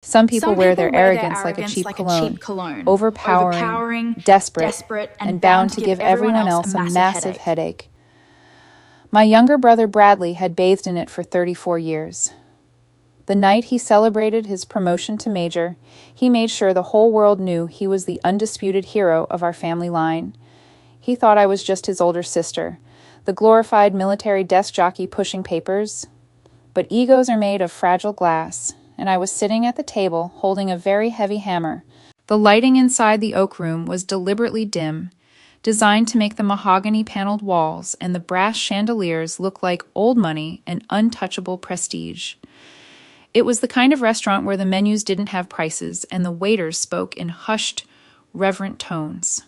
Some people wear their arrogance like a cheap cologne, overpowering, desperate, and bound to give everyone else a massive headache. My younger brother Bradley had bathed in it for 34 years. The night he celebrated his promotion to major, he made sure the whole world knew he was the undisputed hero of our family line. He thought I was just his older sister, the glorified military desk jockey pushing papers. But egos are made of fragile glass, and I was sitting at the table holding a very heavy hammer. The lighting inside the oak room was deliberately dim, designed to make the mahogany-paneled walls and the brass chandeliers look like old money and untouchable prestige. It was the kind of restaurant where the menus didn't have prices and the waiters spoke in hushed, reverent tones.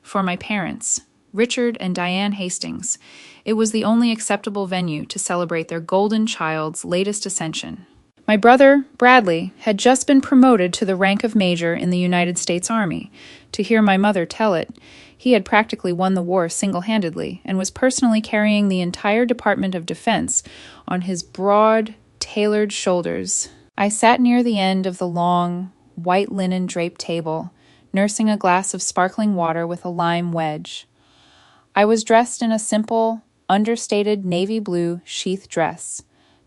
For my parents, Richard and Diane Hastings, it was the only acceptable venue to celebrate their golden child's latest ascension. My brother, Bradley, had just been promoted to the rank of major in the United States Army. To hear my mother tell it, he had practically won the war single-handedly and was personally carrying the entire Department of Defense on his broad, tailored shoulders. I sat near the end of the long, white linen draped table, nursing a glass of sparkling water with a lime wedge. I was dressed in a simple, understated navy blue sheath dress,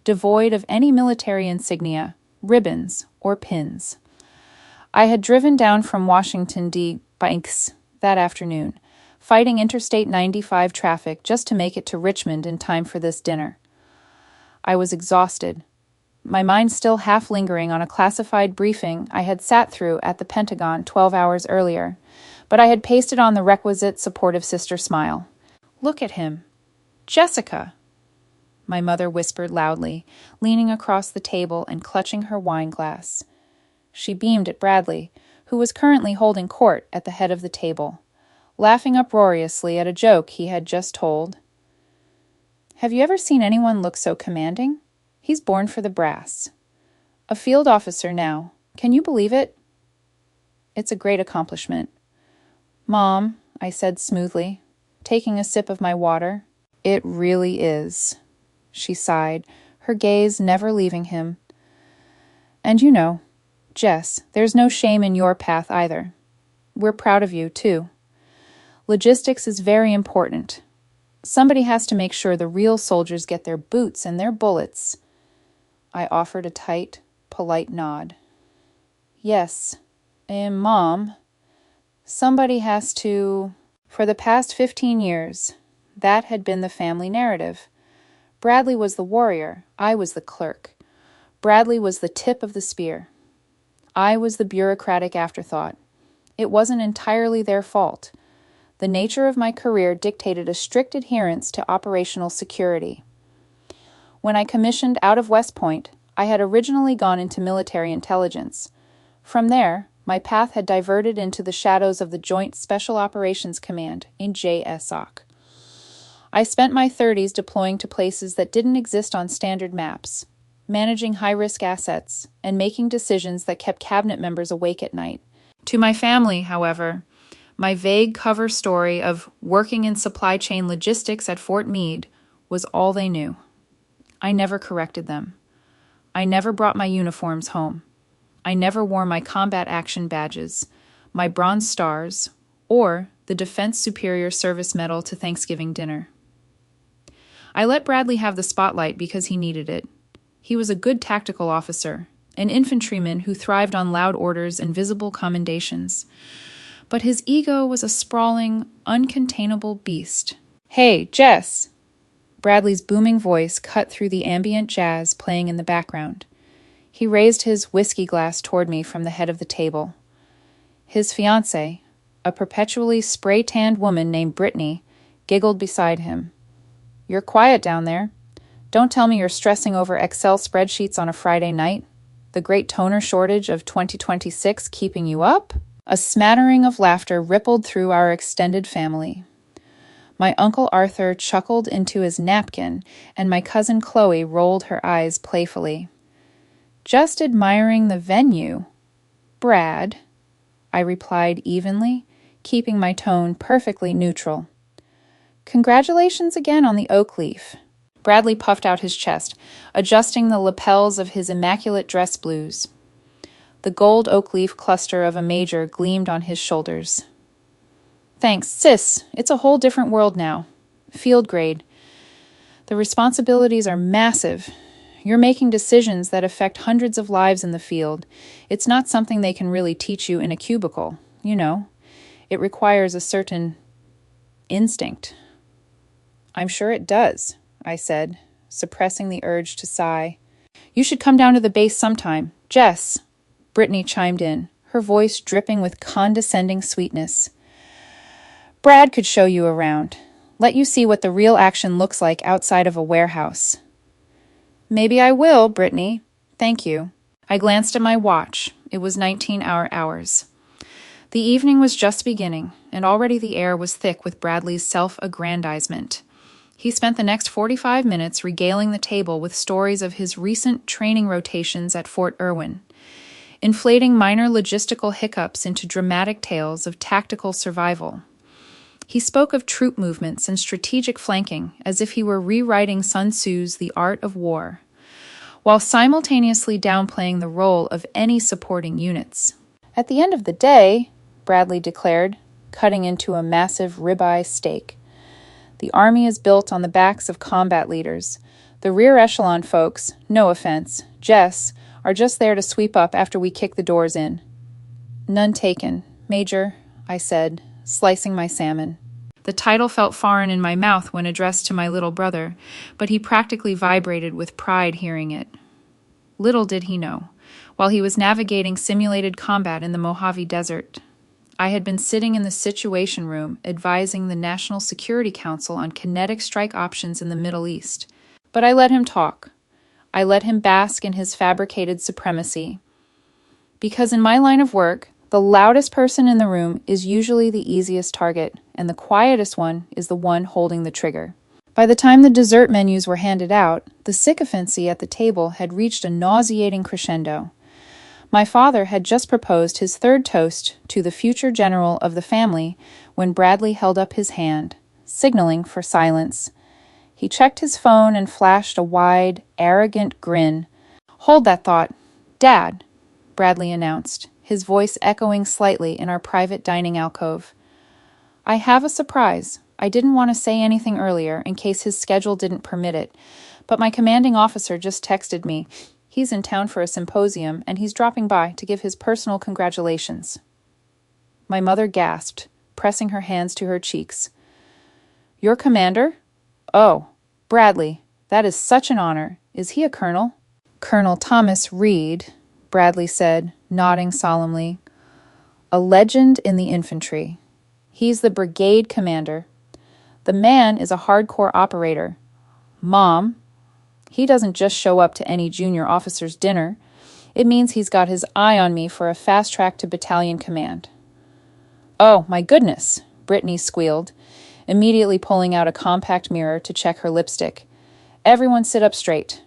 devoid of any military insignia, ribbons, or pins. I had driven down from Washington, D.C. that afternoon, fighting Interstate 95 traffic just to make it to Richmond in time for this dinner. I was exhausted, my mind still half lingering on a classified briefing I had sat through at the Pentagon 12 hours earlier, but I had pasted on the requisite supportive sister smile. "Look at him. Jessica!" My mother whispered loudly, leaning across the table and clutching her wine glass. She beamed at Bradley, who was currently holding court at the head of the table, laughing uproariously at a joke he had just told. "Have you ever seen anyone look so commanding? He's born for the brass. A field officer now. Can you believe it?" "It's a great accomplishment." "Mom," I said smoothly, taking a sip of my water, "it really is." She sighed, her gaze never leaving him. "And you know, Jess, there's no shame in your path either. We're proud of you, too. Logistics is very important. Somebody has to make sure the real soldiers get their boots and their bullets." I offered a tight, polite nod. "Yes, Mom, somebody has to..." For the past 15 years, that had been the family narrative. Bradley was the warrior, I was the clerk. Bradley was the tip of the spear. I was the bureaucratic afterthought. It wasn't entirely their fault. The nature of my career dictated a strict adherence to operational security. When I commissioned out of West Point, I had originally gone into military intelligence. From there, my path had diverted into the shadows of the Joint Special Operations Command in JSOC. I spent my 30s deploying to places that didn't exist on standard maps, managing high-risk assets, and making decisions that kept cabinet members awake at night. To my family, however, my vague cover story of working in supply chain logistics at Fort Meade was all they knew. I never corrected them. I never brought my uniforms home. I never wore my combat action badges, my Bronze Stars, or the Defense Superior Service Medal to Thanksgiving dinner. I let Bradley have the spotlight because he needed it. He was a good tactical officer, an infantryman who thrived on loud orders and visible commendations. But his ego was a sprawling, uncontainable beast. "Hey, Jess!" Bradley's booming voice cut through the ambient jazz playing in the background. He raised his whiskey glass toward me from the head of the table. His fiancée, a perpetually spray-tanned woman named Brittany, giggled beside him. "You're quiet down there. Don't tell me you're stressing over Excel spreadsheets on a Friday night? The great toner shortage of 2026 keeping you up?" A smattering of laughter rippled through our extended family. My Uncle Arthur chuckled into his napkin, and my cousin Chloe rolled her eyes playfully. "Just admiring the venue, Brad," I replied evenly, keeping my tone perfectly neutral. "Congratulations again on the oak leaf." Bradley puffed out his chest, adjusting the lapels of his immaculate dress blues. The gold oak leaf cluster of a major gleamed on his shoulders. Thanks, sis. It's a whole different world now. Field grade. The responsibilities are massive. You're making decisions that affect hundreds of lives in the field. It's not something they can really teach you in a cubicle, you know. It requires a certain instinct. I'm sure it does, I said, suppressing the urge to sigh. You should come down to the base sometime. Jess, Brittany chimed in, her voice dripping with condescending sweetness. Brad could show you around. Let you see what the real action looks like outside of a warehouse. Maybe I will, Brittany. Thank you. I glanced at my watch. It was 19-hour hours. The evening was just beginning, and already the air was thick with Bradley's self-aggrandizement. He spent the next 45 minutes regaling the table with stories of his recent training rotations at Fort Irwin, inflating minor logistical hiccups into dramatic tales of tactical survival. He spoke of troop movements and strategic flanking as if he were rewriting Sun Tzu's The Art of War, while simultaneously downplaying the role of any supporting units. At the end of the day, Bradley declared, cutting into a massive ribeye steak, the Army is built on the backs of combat leaders. The rear echelon folks, no offense, Jess, are just there to sweep up after we kick the doors in. None taken, Major, I said, slicing my salmon. The title felt foreign in my mouth when addressed to my little brother, but he practically vibrated with pride hearing it. Little did he know, while he was navigating simulated combat in the Mojave Desert, I had been sitting in the Situation Room advising the National Security Council on kinetic strike options in the Middle East. But I let him talk. I let him bask in his fabricated supremacy. Because in my line of work, the loudest person in the room is usually the easiest target, and the quietest one is the one holding the trigger. By the time the dessert menus were handed out, the sycophancy at the table had reached a nauseating crescendo. My father had just proposed his third toast to the future general of the family when Bradley held up his hand, signaling for silence. He checked his phone and flashed a wide, arrogant grin. Hold that thought. Dad, Bradley announced, his voice echoing slightly in our private dining alcove. I have a surprise. I didn't want to say anything earlier in case his schedule didn't permit it, but my commanding officer just texted me. He's in town for a symposium, and he's dropping by to give his personal congratulations. My mother gasped, pressing her hands to her cheeks. Your commander? Oh, Bradley, that is such an honor. Is he a colonel? Colonel Thomas Reed, Bradley said, nodding solemnly. A legend in the infantry. He's the brigade commander. The man is a hardcore operator. Mom, he doesn't just show up to any junior officer's dinner. It means he's got his eye on me for a fast track to battalion command. Oh, my goodness, Brittany squealed, immediately pulling out a compact mirror to check her lipstick. Everyone sit up straight.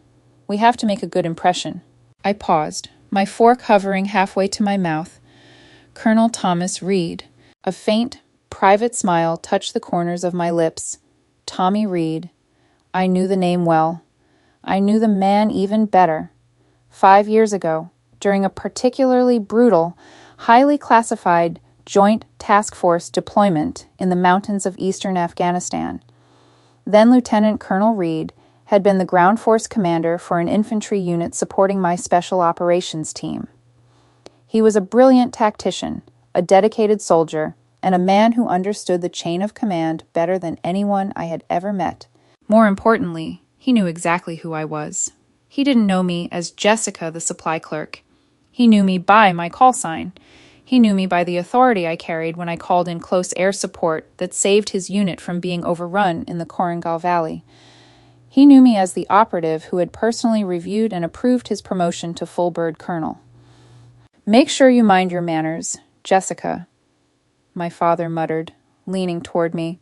We have to make a good impression. I paused, my fork hovering halfway to my mouth. Colonel Thomas Reed. A faint, private smile touched the corners of my lips. Tommy Reed. I knew the name well. I knew the man even better. 5 years ago, during a particularly brutal, highly classified Joint Task Force deployment in the mountains of eastern Afghanistan, then Lieutenant Colonel Reed had been the ground force commander for an infantry unit supporting my special operations team. He was a brilliant tactician, a dedicated soldier, and a man who understood the chain of command better than anyone I had ever met. More importantly, he knew exactly who I was. He didn't know me as Jessica, the supply clerk. He knew me by my call sign. He knew me by the authority I carried when I called in close air support that saved his unit from being overrun in the Korengal Valley. He knew me as the operative who had personally reviewed and approved his promotion to full-bird colonel. Make sure you mind your manners, Jessica, my father muttered, leaning toward me.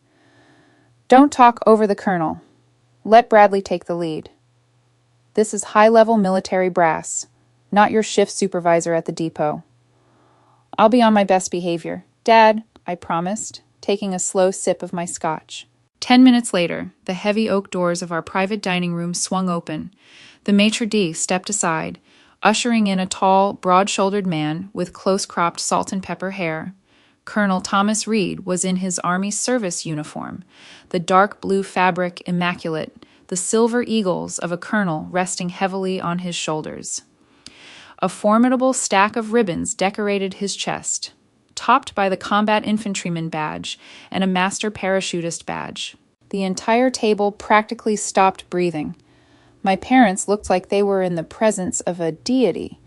Don't talk over the colonel. Let Bradley take the lead. This is high-level military brass, not your shift supervisor at the depot. I'll be on my best behavior. Dad, I promised, taking a slow sip of my scotch. 10 minutes later, the heavy oak doors of our private dining room swung open. The maitre d' stepped aside, Ushering in a tall, broad-shouldered man with close-cropped salt-and-pepper hair, Colonel Thomas Reed was in his Army service uniform, the dark blue fabric immaculate, the silver eagles of a colonel resting heavily on his shoulders. A formidable stack of ribbons decorated his chest, topped by the combat infantryman badge and a master parachutist badge. The entire table practically stopped breathing. My parents looked like they were in the presence of a deity.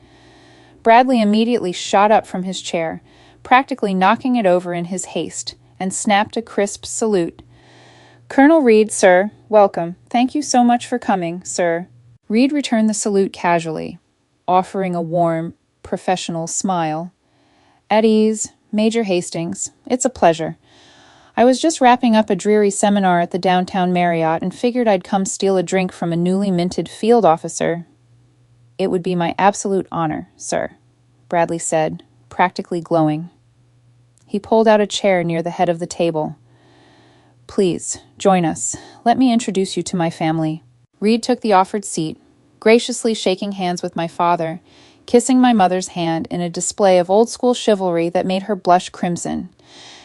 Bradley immediately shot up from his chair, practically knocking it over in his haste, and snapped a crisp salute. "Colonel Reed, sir, welcome. Thank you so much for coming, sir." Reed returned the salute casually, offering a warm, professional smile. "At ease, Major Hastings. It's a pleasure. I was just wrapping up a dreary seminar at the downtown Marriott and figured I'd come steal a drink from a newly minted field officer." "It would be my absolute honor, sir," Bradley said, practically glowing. He pulled out a chair near the head of the table. "Please, join us. Let me introduce you to my family." Reed took the offered seat, graciously shaking hands with my father, kissing my mother's hand in a display of old-school chivalry that made her blush crimson,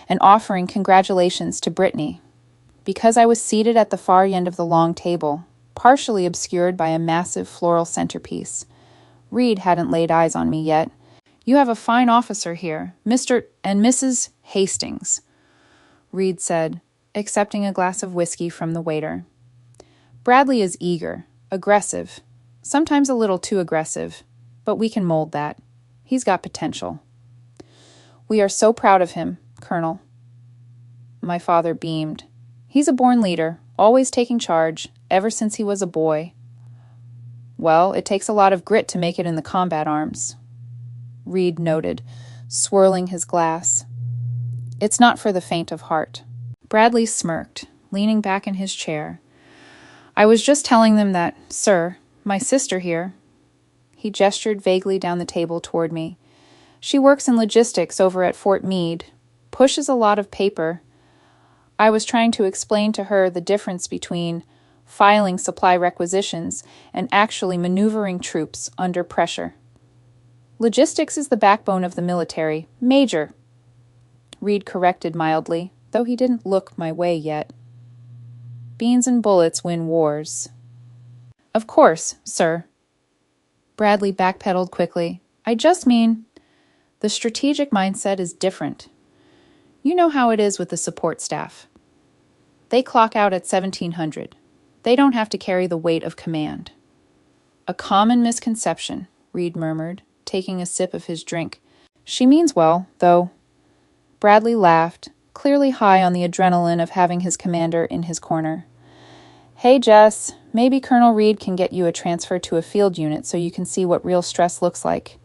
and offering congratulations to Brittany. Because I was seated at the far end of the long table, partially obscured by a massive floral centerpiece, Reed hadn't laid eyes on me yet. "You have a fine officer here, Mr. and Mrs. Hastings," Reed said, accepting a glass of whiskey from the waiter. "Bradley is eager, aggressive, sometimes a little too aggressive, but we can mold that. He's got potential." "We are so proud of him, Colonel." My father beamed. "He's a born leader, always taking charge, ever since he was a boy." "Well, it takes a lot of grit to make it in the combat arms," Reed noted, swirling his glass. "It's not for the faint of heart." Bradley smirked, leaning back in his chair. "I was just telling them that, sir, my sister here." He gestured vaguely down the table toward me. "She works in logistics over at Fort Meade, pushes a lot of paper." I was trying to explain to her the difference between filing supply requisitions and actually maneuvering troops under pressure. "Logistics is the backbone of the military, Major," Reed corrected mildly, though he didn't look my way yet. "Beans and bullets win wars." "Of course, sir." Bradley backpedaled quickly. "I just mean, the strategic mindset is different. You know how it is with the support staff. They clock out at 1700. They don't have to carry the weight of command." "A common misconception," Reed murmured, taking a sip of his drink. "She means well, though." Bradley laughed, clearly high on the adrenaline of having his commander in his corner. "Hey, Jess, maybe Colonel Reed can get you a transfer to a field unit so you can see what real stress looks like.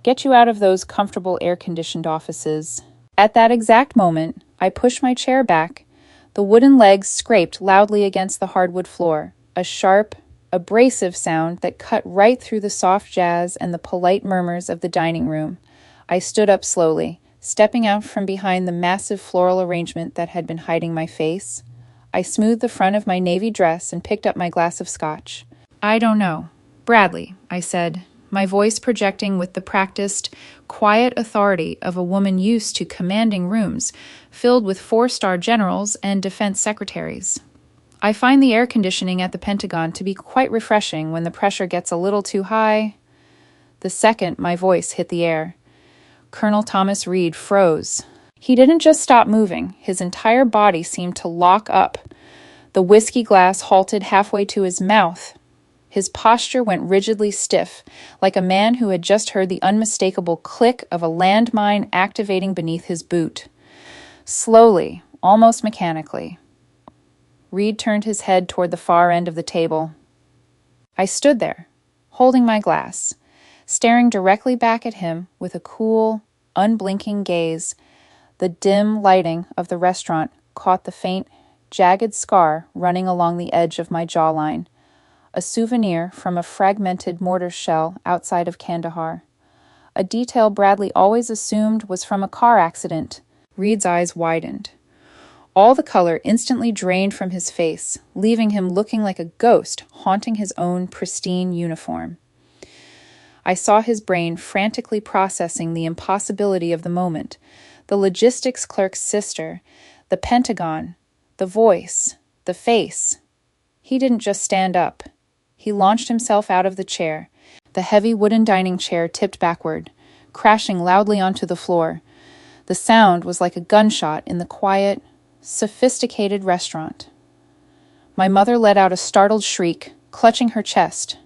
Get you out of those comfortable air-conditioned offices." At that exact moment, I pushed my chair back. The wooden legs scraped loudly against the hardwood floor, a sharp, abrasive sound that cut right through the soft jazz and the polite murmurs of the dining room. I stood up slowly, stepping out from behind the massive floral arrangement that had been hiding my face. I smoothed the front of my navy dress and picked up my glass of scotch. "I don't know. Bradley," I said, my voice projecting with the practiced, quiet authority of a woman used to commanding rooms filled with 4-star generals and defense secretaries. "I find the air conditioning at the Pentagon to be quite refreshing when the pressure gets a little too high." The second my voice hit the air, Colonel Thomas Reed froze. He didn't just stop moving. His entire body seemed to lock up. The whiskey glass halted halfway to his mouth. His posture went rigidly stiff, like a man who had just heard the unmistakable click of a landmine activating beneath his boot. Slowly, almost mechanically, Reed turned his head toward the far end of the table. I stood there, holding my glass, staring directly back at him with a cool, unblinking gaze. The dim lighting of the restaurant caught the faint, jagged scar running along the edge of my jawline, a souvenir from a fragmented mortar shell outside of Kandahar. A detail Bradley always assumed was from a car accident. Reed's eyes widened. All the color instantly drained from his face, leaving him looking like a ghost haunting his own pristine uniform. I saw his brain frantically processing the impossibility of the moment. The logistics clerk's sister, the Pentagon, the voice, the face. He didn't just stand up. He launched himself out of the chair. The heavy wooden dining chair tipped backward, crashing loudly onto the floor. The sound was like a gunshot in the quiet, sophisticated restaurant. My mother let out a startled shriek, clutching her chest.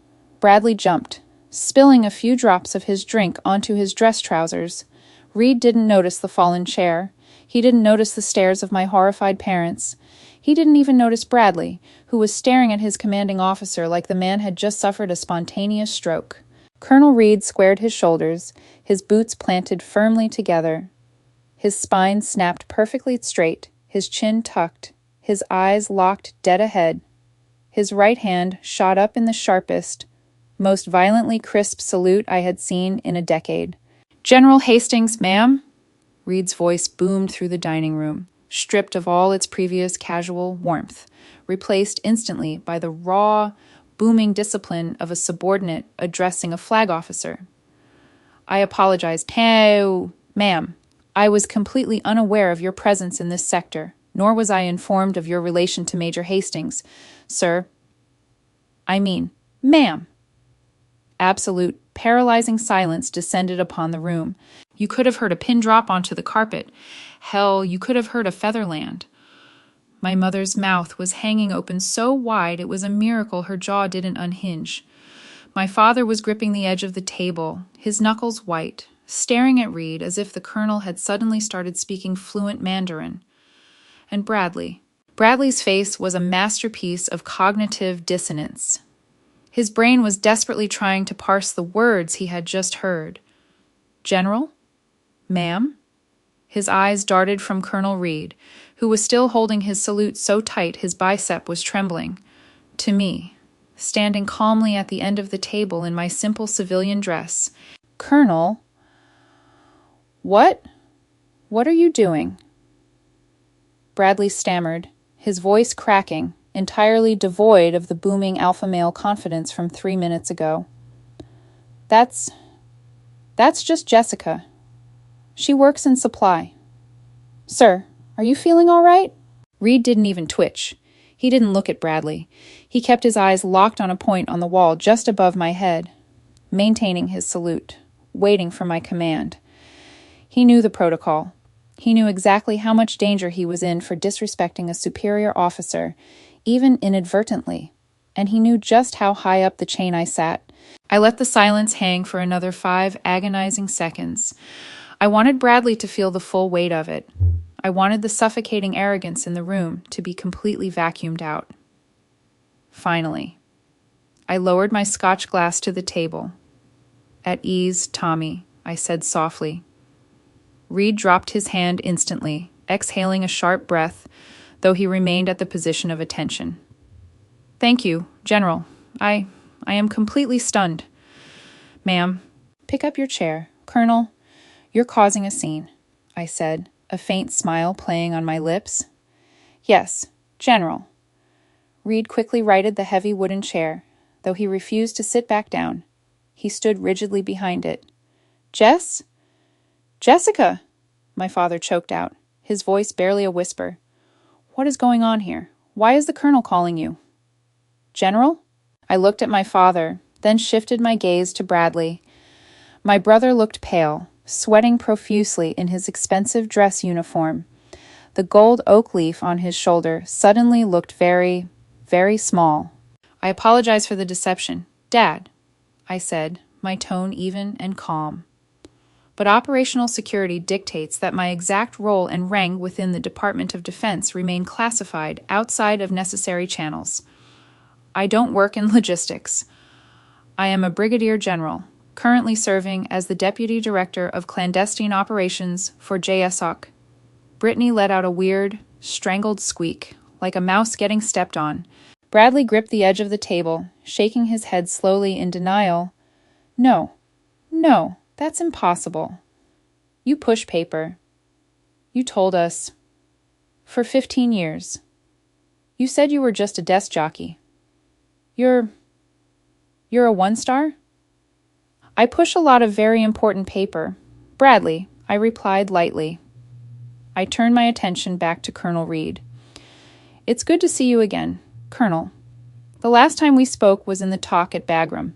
Bradley jumped, spilling a few drops of his drink onto his dress trousers. Reed didn't notice the fallen chair. He didn't notice the stares of my horrified parents. He didn't even notice Bradley, who was staring at his commanding officer like the man had just suffered a spontaneous stroke. Colonel Reed squared his shoulders, his boots planted firmly together. His spine snapped perfectly straight, his chin tucked, his eyes locked dead ahead. His right hand shot up in the sharpest, most violently crisp salute I had seen in a decade. "General Hastings, ma'am?" Reed's voice boomed through the dining room, stripped of all its previous casual warmth, replaced instantly by the raw, booming discipline of a subordinate addressing a flag officer. "I apologize, ma'am. I was completely unaware of your presence in this sector, nor was I informed of your relation to Major Hastings, sir. I mean, ma'am." Absolute, paralyzing silence descended upon the room. You could have heard a pin drop onto the carpet. Hell, you could have heard a feather land. My mother's mouth was hanging open so wide it was a miracle her jaw didn't unhinge. My father was gripping the edge of the table, his knuckles white, staring at Reed as if the colonel had suddenly started speaking fluent Mandarin. And Bradley's face was a masterpiece of cognitive dissonance. His brain was desperately trying to parse the words he had just heard. "General? Ma'am?" His eyes darted from Colonel Reed, who was still holding his salute so tight his bicep was trembling, to me, standing calmly at the end of the table in my simple civilian dress. "Colonel? What are you doing?" Bradley stammered, his voice cracking, entirely devoid of the booming alpha male confidence from 3 minutes ago. That's just Jessica. She works in supply." "Sir, are you feeling all right?" Reed didn't even twitch. He didn't look at Bradley. He kept his eyes locked on a point on the wall just above my head, maintaining his salute, waiting for my command. He knew the protocol. He knew exactly how much danger he was in for disrespecting a superior officer, even inadvertently, and he knew just how high up the chain I sat. I let the silence hang for another 5 agonizing seconds. I wanted Bradley to feel the full weight of it. I wanted the suffocating arrogance in the room to be completely vacuumed out. Finally, I lowered my scotch glass to the table. "At ease, Tommy," I said softly. Reed dropped his hand instantly, exhaling a sharp breath, though he remained at the position of attention. "Thank you, General. I am completely stunned." "Ma'am." "Pick up your chair. Colonel, you're causing a scene," I said, a faint smile playing on my lips. "Yes, General." Reed quickly righted the heavy wooden chair, though he refused to sit back down. He stood rigidly behind it. "Jessica!" my father choked out, his voice barely a whisper. "What is going on here? Why is the colonel calling you?" "General?" I looked at my father, then shifted my gaze to Bradley. My brother looked pale, sweating profusely in his expensive dress uniform. The gold oak leaf on his shoulder suddenly looked very, very small. "I apologize for the deception, Dad," I said, my tone even and calm. "But operational security dictates that my exact role and rank within the Department of Defense remain classified outside of necessary channels. I don't work in logistics. I am a brigadier general, currently serving as the Deputy Director of Clandestine Operations for JSOC." Brittany let out a weird, strangled squeak, like a mouse getting stepped on. Bradley gripped the edge of the table, shaking his head slowly in denial. No, that's impossible. You push paper. You told us. For 15 years. You said you were just a desk jockey. You're a 1-star? I push a lot of very important paper. Bradley, I replied lightly. I turned my attention back to Colonel Reed. It's good to see you again, Colonel. The last time we spoke was in the talk at Bagram.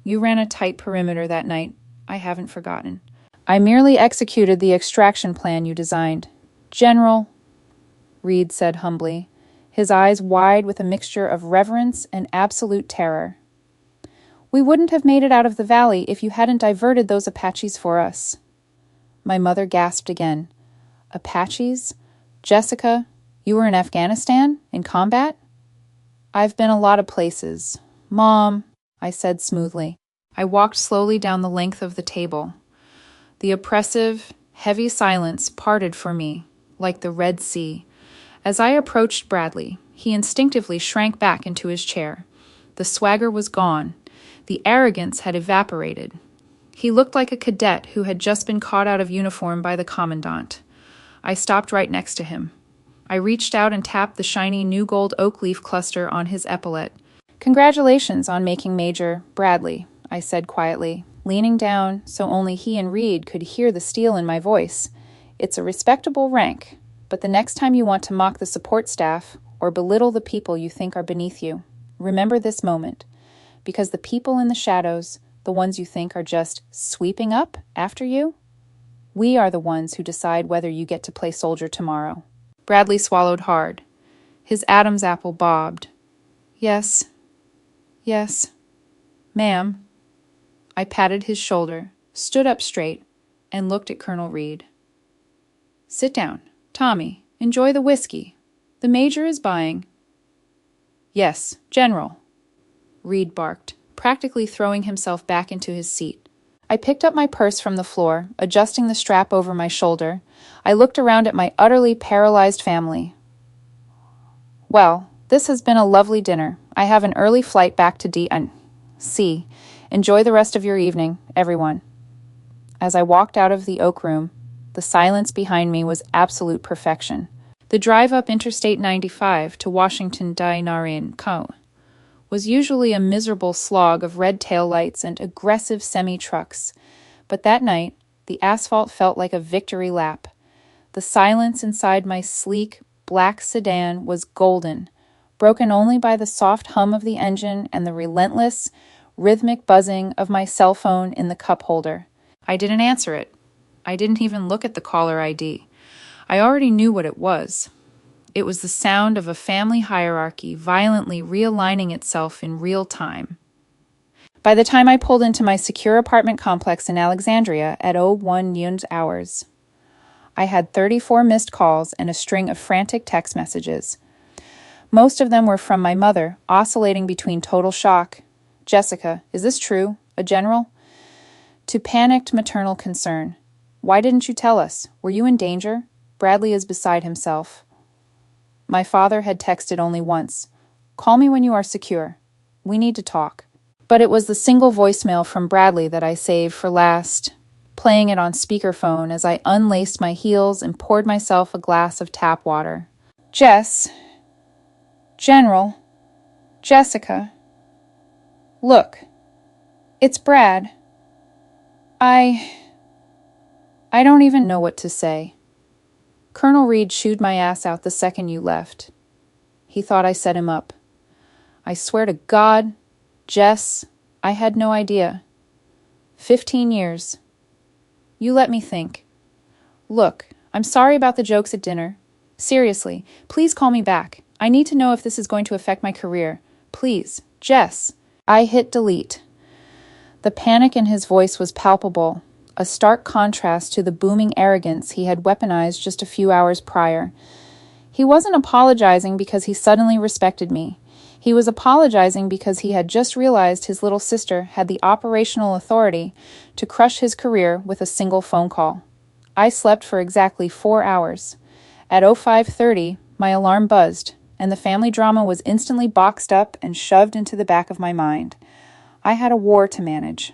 You ran a tight perimeter that night. I haven't forgotten. I merely executed the extraction plan you designed. General, Reed said humbly, his eyes wide with a mixture of reverence and absolute terror. We wouldn't have made it out of the valley if you hadn't diverted those Apaches for us. My mother gasped again. Apaches? Jessica, you were in Afghanistan? In combat? I've been a lot of places. Mom, I said smoothly. I walked slowly down the length of the table. The oppressive, heavy silence parted for me, like the Red Sea. As I approached Bradley, he instinctively shrank back into his chair. The swagger was gone. The arrogance had evaporated. He looked like a cadet who had just been caught out of uniform by the commandant. I stopped right next to him. I reached out and tapped the shiny new gold oak leaf cluster on his epaulette. Congratulations on making Major, Bradley, I said quietly, leaning down so only he and Reed could hear the steel in my voice. It's a respectable rank, but the next time you want to mock the support staff or belittle the people you think are beneath you, remember this moment, because the people in the shadows, the ones you think are just sweeping up after you, we are the ones who decide whether you get to play soldier tomorrow. Bradley swallowed hard. His Adam's apple bobbed. Yes, ma'am. I patted his shoulder, stood up straight, and looked at Colonel Reed. Sit down. Tommy, enjoy the whiskey. The Major is buying. Yes, General, Reed barked, practically throwing himself back into his seat. I picked up my purse from the floor, adjusting the strap over my shoulder. I looked around at my utterly paralyzed family. Well, this has been a lovely dinner. I have an early flight back to D.C. Enjoy the rest of your evening, everyone. As I walked out of the Oak Room, the silence behind me was absolute perfection. The drive up Interstate 95 to Washington, D.C. was usually a miserable slog of red taillights and aggressive semi-trucks, but that night, the asphalt felt like a victory lap. The silence inside my sleek, black sedan was golden, broken only by the soft hum of the engine and the relentless, rhythmic buzzing of my cell phone in the cup holder. I didn't answer it. I didn't even look at the caller ID. I already knew what it was. It was the sound of a family hierarchy violently realigning itself in real time. By the time I pulled into my secure apartment complex in Alexandria at 01 noon hours, I had 34 missed calls and a string of frantic text messages. Most of them were from my mother, oscillating between total shock, Jessica, is this true? A general? To panicked maternal concern. Why didn't you tell us? Were you in danger? Bradley is beside himself. My father had texted only once. Call me when you are secure. We need to talk. But it was the single voicemail from Bradley that I saved for last, playing it on speakerphone as I unlaced my heels and poured myself a glass of tap water. Jess. General. Jessica. Look. It's Brad. I don't even know what to say. Colonel Reed chewed my ass out the second you left. He thought I set him up. I swear to God, Jess, I had no idea. 15 years. You let me think. Look, I'm sorry about the jokes at dinner. Seriously, please call me back. I need to know if this is going to affect my career. Please, Jess. I hit delete. The panic in his voice was palpable, a stark contrast to the booming arrogance he had weaponized just a few hours prior. He wasn't apologizing because he suddenly respected me. He was apologizing because he had just realized his little sister had the operational authority to crush his career with a single phone call. I slept for exactly 4 hours. At 05:30, my alarm buzzed, and the family drama was instantly boxed up and shoved into the back of my mind. I had a war to manage.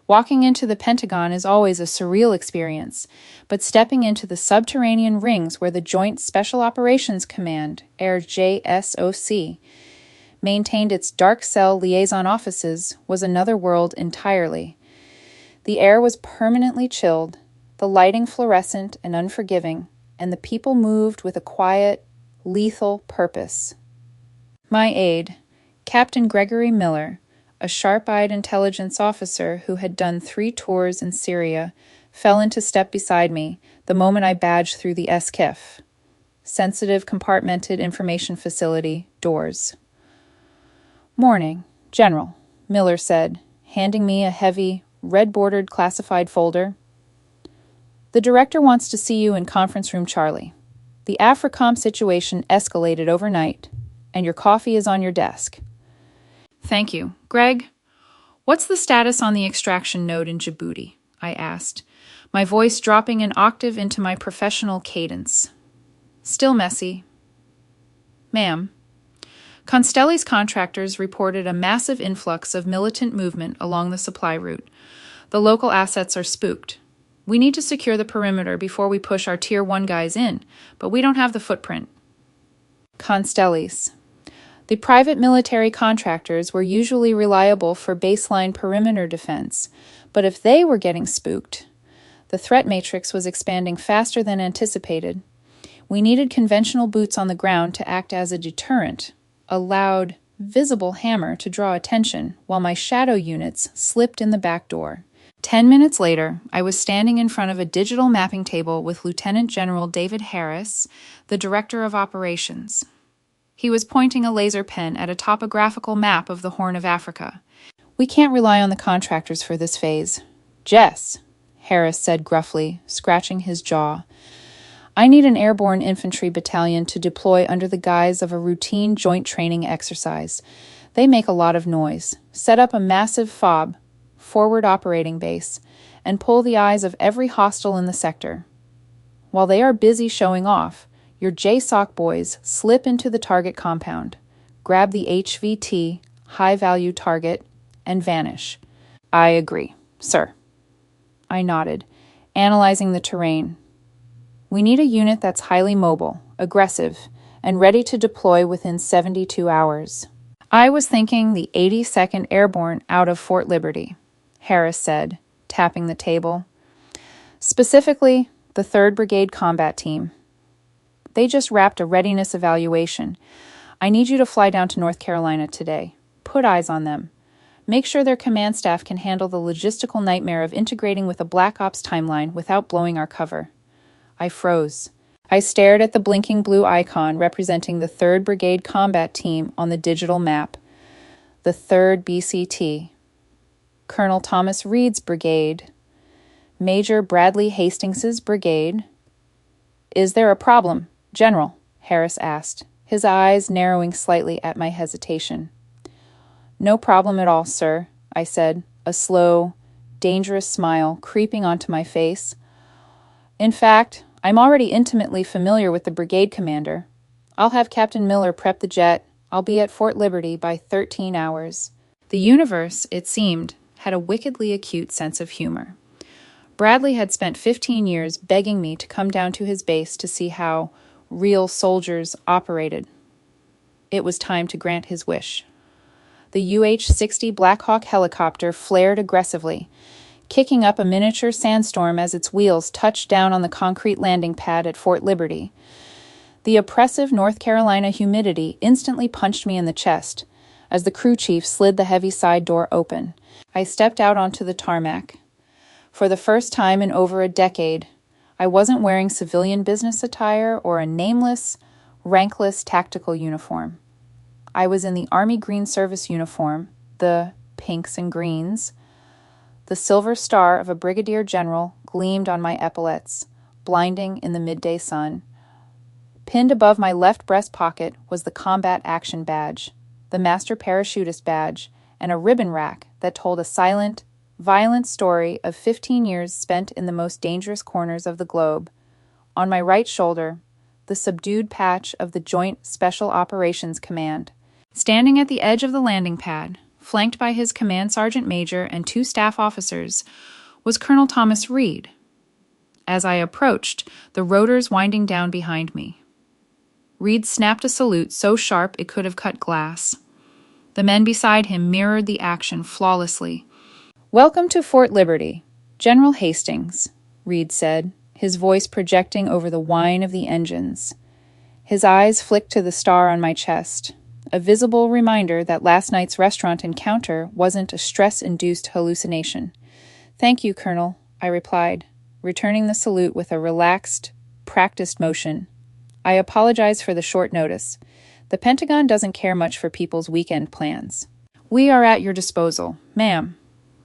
Walking into the Pentagon is always a surreal experience, but stepping into the subterranean rings where the Joint Special Operations Command, JSOC, maintained its dark cell liaison offices was another world entirely. The air was permanently chilled, the lighting fluorescent and unforgiving, and the people moved with a quiet, lethal purpose. My aide, Captain Gregory Miller, a sharp-eyed intelligence officer who had done 3 tours in Syria, fell into step beside me the moment I badged through the SKIF, Sensitive Compartmented Information Facility, doors. "Morning, General," Miller said, handing me a heavy, red-bordered classified folder. "The director wants to see you in Conference Room Charlie. The AFRICOM situation escalated overnight, and your coffee is on your desk." "Thank you. Greg, what's the status on the extraction node in Djibouti?" I asked, my voice dropping an octave into my professional cadence. "Still messy." "Ma'am." Constelli's contractors reported a massive influx of militant movement along the supply route. The local assets are spooked. We need to secure the perimeter before we push our Tier 1 guys in, but we don't have the footprint. Constelli's. The private military contractors were usually reliable for baseline perimeter defense, but if they were getting spooked, the threat matrix was expanding faster than anticipated. We needed conventional boots on the ground to act as a deterrent, a loud, visible hammer to draw attention while my shadow units slipped in the back door. 10 minutes later, I was standing in front of a digital mapping table with Lieutenant General David Harris, the Director of Operations. He was pointing a laser pen at a topographical map of the Horn of Africa. "We can't rely on the contractors for this phase." "Jess," Harris said gruffly, scratching his jaw, "I need an airborne infantry battalion to deploy under the guise of a routine joint training exercise. They make a lot of noise. Set up a massive FOB, forward operating base, and pull the eyes of every hostile in the sector. While they are busy showing off, your JSOC boys slip into the target compound, grab the HVT, high-value target, and vanish." "I agree, sir." I nodded, analyzing the terrain. "We need a unit that's highly mobile, aggressive, and ready to deploy within 72 hours. "I was thinking the 82nd Airborne out of Fort Liberty," Harris said, tapping the table. "Specifically, the 3rd Brigade Combat Team. They just wrapped a readiness evaluation. I need you to fly down to North Carolina today. Put eyes on them. Make sure their command staff can handle the logistical nightmare of integrating with a Black Ops timeline without blowing our cover." I froze. I stared at the blinking blue icon representing the 3rd Brigade Combat Team on the digital map. The 3rd BCT. Colonel Thomas Reed's brigade. Major Bradley Hastings's brigade. "Is there a problem, General?" Harris asked, his eyes narrowing slightly at my hesitation. "No problem at all, sir," I said, a slow, dangerous smile creeping onto my face. "In fact, I'm already intimately familiar with the brigade commander. I'll have Captain Miller prep the jet. I'll be at Fort Liberty by 13 hours. The universe, it seemed, had a wickedly acute sense of humor. Bradley had spent 15 years begging me to come down to his base to see how real soldiers operated. It was time to grant his wish. The UH-60 Black Hawk helicopter flared aggressively, kicking up a miniature sandstorm as its wheels touched down on the concrete landing pad at Fort Liberty. The oppressive North Carolina humidity instantly punched me in the chest as the crew chief slid the heavy side door open. I stepped out onto the tarmac. For the first time in over a decade, I wasn't wearing civilian business attire or a nameless, rankless tactical uniform. I was in the Army Green Service uniform, the pinks and greens. The silver star of a brigadier general gleamed on my epaulets, blinding in the midday sun. Pinned above my left breast pocket was the Combat Action Badge, the Master Parachutist Badge, and a ribbon rack that told a silent, violent story of 15 years spent in the most dangerous corners of the globe. On my right shoulder, the subdued patch of the Joint Special Operations Command. Standing at the edge of the landing pad, flanked by his command sergeant major and 2 staff officers, was Colonel Thomas Reed. As I approached, the rotors winding down behind me. Reed snapped a salute so sharp it could have cut glass. The men beside him mirrored the action flawlessly. "Welcome to Fort Liberty," General Hastings, Reed said, his voice projecting over the whine of the engines. His eyes flicked to the star on my chest, a visible reminder that last night's restaurant encounter wasn't a stress-induced hallucination. "Thank you, Colonel," I replied, returning the salute with a relaxed, practiced motion. "I apologize for the short notice. The Pentagon doesn't care much for people's weekend plans." "We are at your disposal, ma'am,"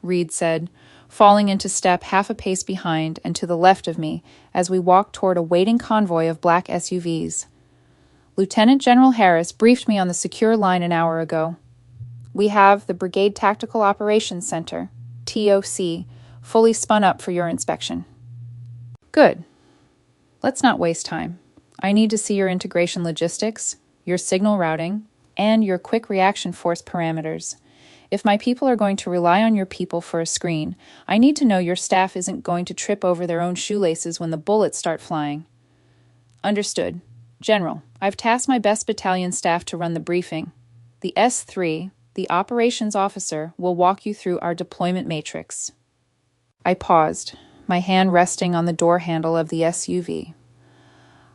Reed said, falling into step half a pace behind and to the left of me as we walked toward a waiting convoy of black SUVs. "Lieutenant General Harris briefed me on the secure line an hour ago. We have the Brigade Tactical Operations Center, TOC, fully spun up for your inspection." "Good. Let's not waste time. I need to see your integration logistics, your signal routing, and your quick reaction force parameters. If my people are going to rely on your people for a screen, I need to know your staff isn't going to trip over their own shoelaces when the bullets start flying." "Understood. General, I've tasked my best battalion staff to run the briefing. The S3, the operations officer, will walk you through our deployment matrix." I paused, my hand resting on the door handle of the SUV.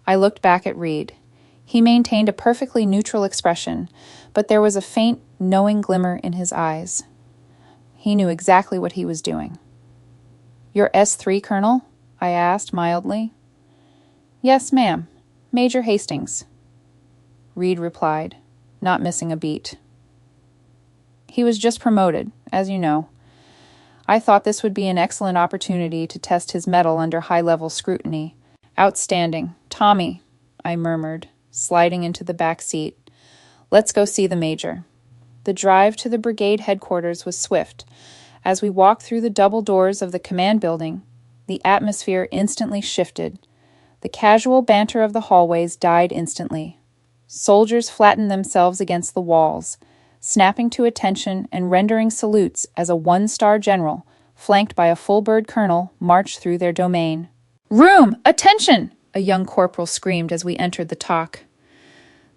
I looked back at Reed. He maintained a perfectly neutral expression, but there was a faint, knowing glimmer in his eyes. He knew exactly what he was doing. "Your S3, Colonel?" I asked mildly. "Yes, ma'am. Major Hastings," Reed replied, not missing a beat. "He was just promoted, as you know. I thought this would be an excellent opportunity to test his mettle under high-level scrutiny." "Outstanding. Tommy," I murmured, sliding into the back seat. "Let's go see the Major." The drive to the brigade headquarters was swift. As we walked through the double doors of the command building, the atmosphere instantly shifted. The casual banter of the hallways died instantly. Soldiers flattened themselves against the walls, snapping to attention and rendering salutes as a one-star general, flanked by a full-bird colonel, marched through their domain. "Room! Attention!" a young corporal screamed as we entered the TOC.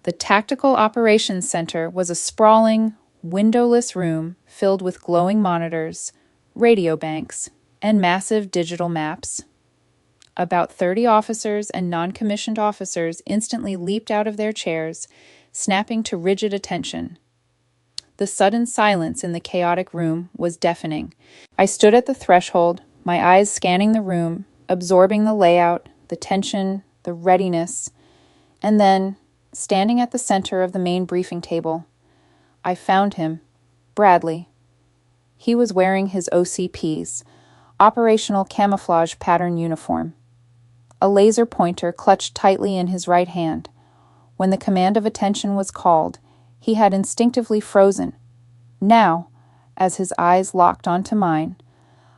The Tactical Operations Center was a sprawling, windowless room filled with glowing monitors, radio banks, and massive digital maps. About 30 officers and non-commissioned officers instantly leaped out of their chairs, snapping to rigid attention. The sudden silence in the chaotic room was deafening. I stood at the threshold, my eyes scanning the room, absorbing the layout, the tension, the readiness, and then, standing at the center of the main briefing table, I found him, Bradley. He was wearing his OCP's, Operational Camouflage Pattern uniform. A laser pointer clutched tightly in his right hand. When the command of attention was called, he had instinctively frozen. Now, as his eyes locked onto mine,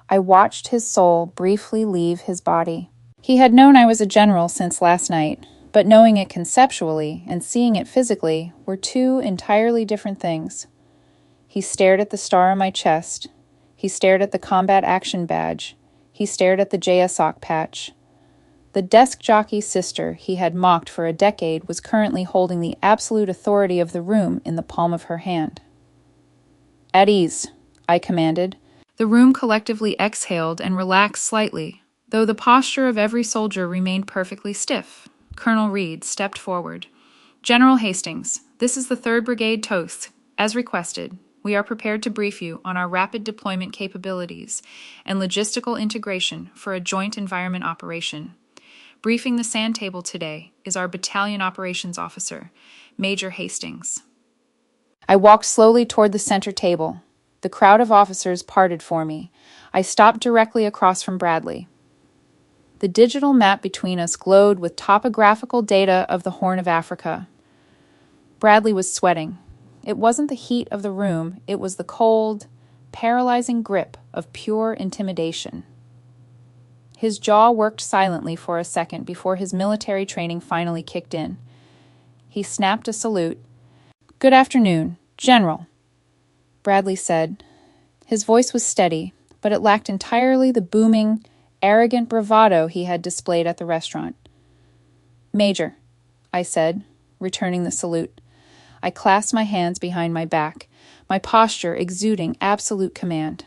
I watched his soul briefly leave his body. He had known I was a general since last night, but knowing it conceptually and seeing it physically were two entirely different things. He stared at the star on my chest. He stared at the combat action badge. He stared at the JSOC patch. The desk jockey sister he had mocked for a decade was currently holding the absolute authority of the room in the palm of her hand. "At ease," I commanded. The room collectively exhaled and relaxed slightly, though the posture of every soldier remained perfectly stiff. Colonel Reed stepped forward. "General Hastings, this is the 3rd Brigade TOC. As requested, we are prepared to brief you on our rapid deployment capabilities and logistical integration for a joint environment operation. Briefing the sand table today is our Battalion Operations Officer, Major Hastings." I walked slowly toward the center table. The crowd of officers parted for me. I stopped directly across from Bradley. The digital map between us glowed with topographical data of the Horn of Africa. Bradley was sweating. It wasn't the heat of the room, it was the cold, paralyzing grip of pure intimidation. His jaw worked silently for a second before his military training finally kicked in. He snapped a salute. "Good afternoon, General," Bradley said. His voice was steady, but it lacked entirely the booming, arrogant bravado he had displayed at the restaurant. "Major," I said, returning the salute. I clasped my hands behind my back, my posture exuding absolute command.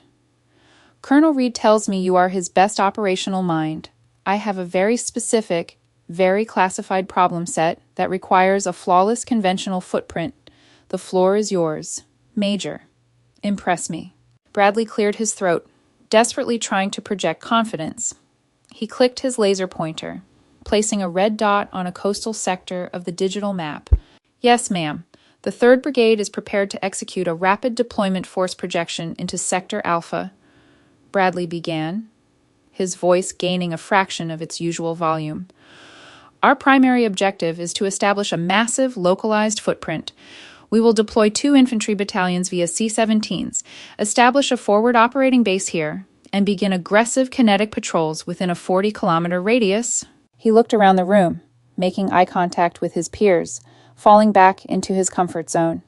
Colonel Reed tells me you are his best operational mind. I have a very specific, very classified problem set that requires a flawless conventional footprint. The floor is yours. Major. Impress me." Bradley cleared his throat, desperately trying to project confidence. He clicked his laser pointer, placing a red dot on a coastal sector of the digital map. "Yes, ma'am. The 3rd Brigade is prepared to execute a rapid deployment force projection into Sector Alpha," Bradley began, his voice gaining a fraction of its usual volume. "Our primary objective is to establish a massive, localized footprint. We will deploy 2 infantry battalions via C-17s, establish a forward operating base here, and begin aggressive kinetic patrols within a 40-kilometer radius." He looked around the room, making eye contact with his peers, falling back into his comfort zone.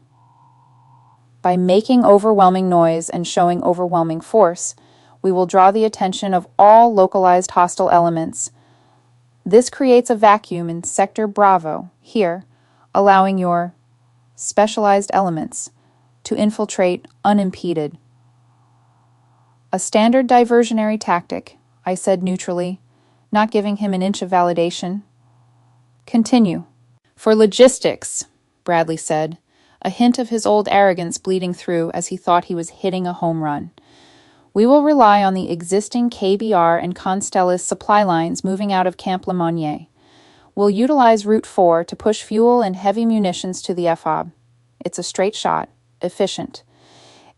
"By making overwhelming noise and showing overwhelming force, we will draw the attention of all localized hostile elements. This creates a vacuum in Sector Bravo, here, allowing your specialized elements to infiltrate unimpeded." "A standard diversionary tactic," I said neutrally, not giving him an inch of validation. "Continue." "For logistics," Bradley said, a hint of his old arrogance bleeding through as he thought he was hitting a home run. "We will rely on the existing KBR and Constellas supply lines moving out of Camp Lemonnier. We'll utilize Route 4 to push fuel and heavy munitions to the FOB. It's a straight shot, efficient.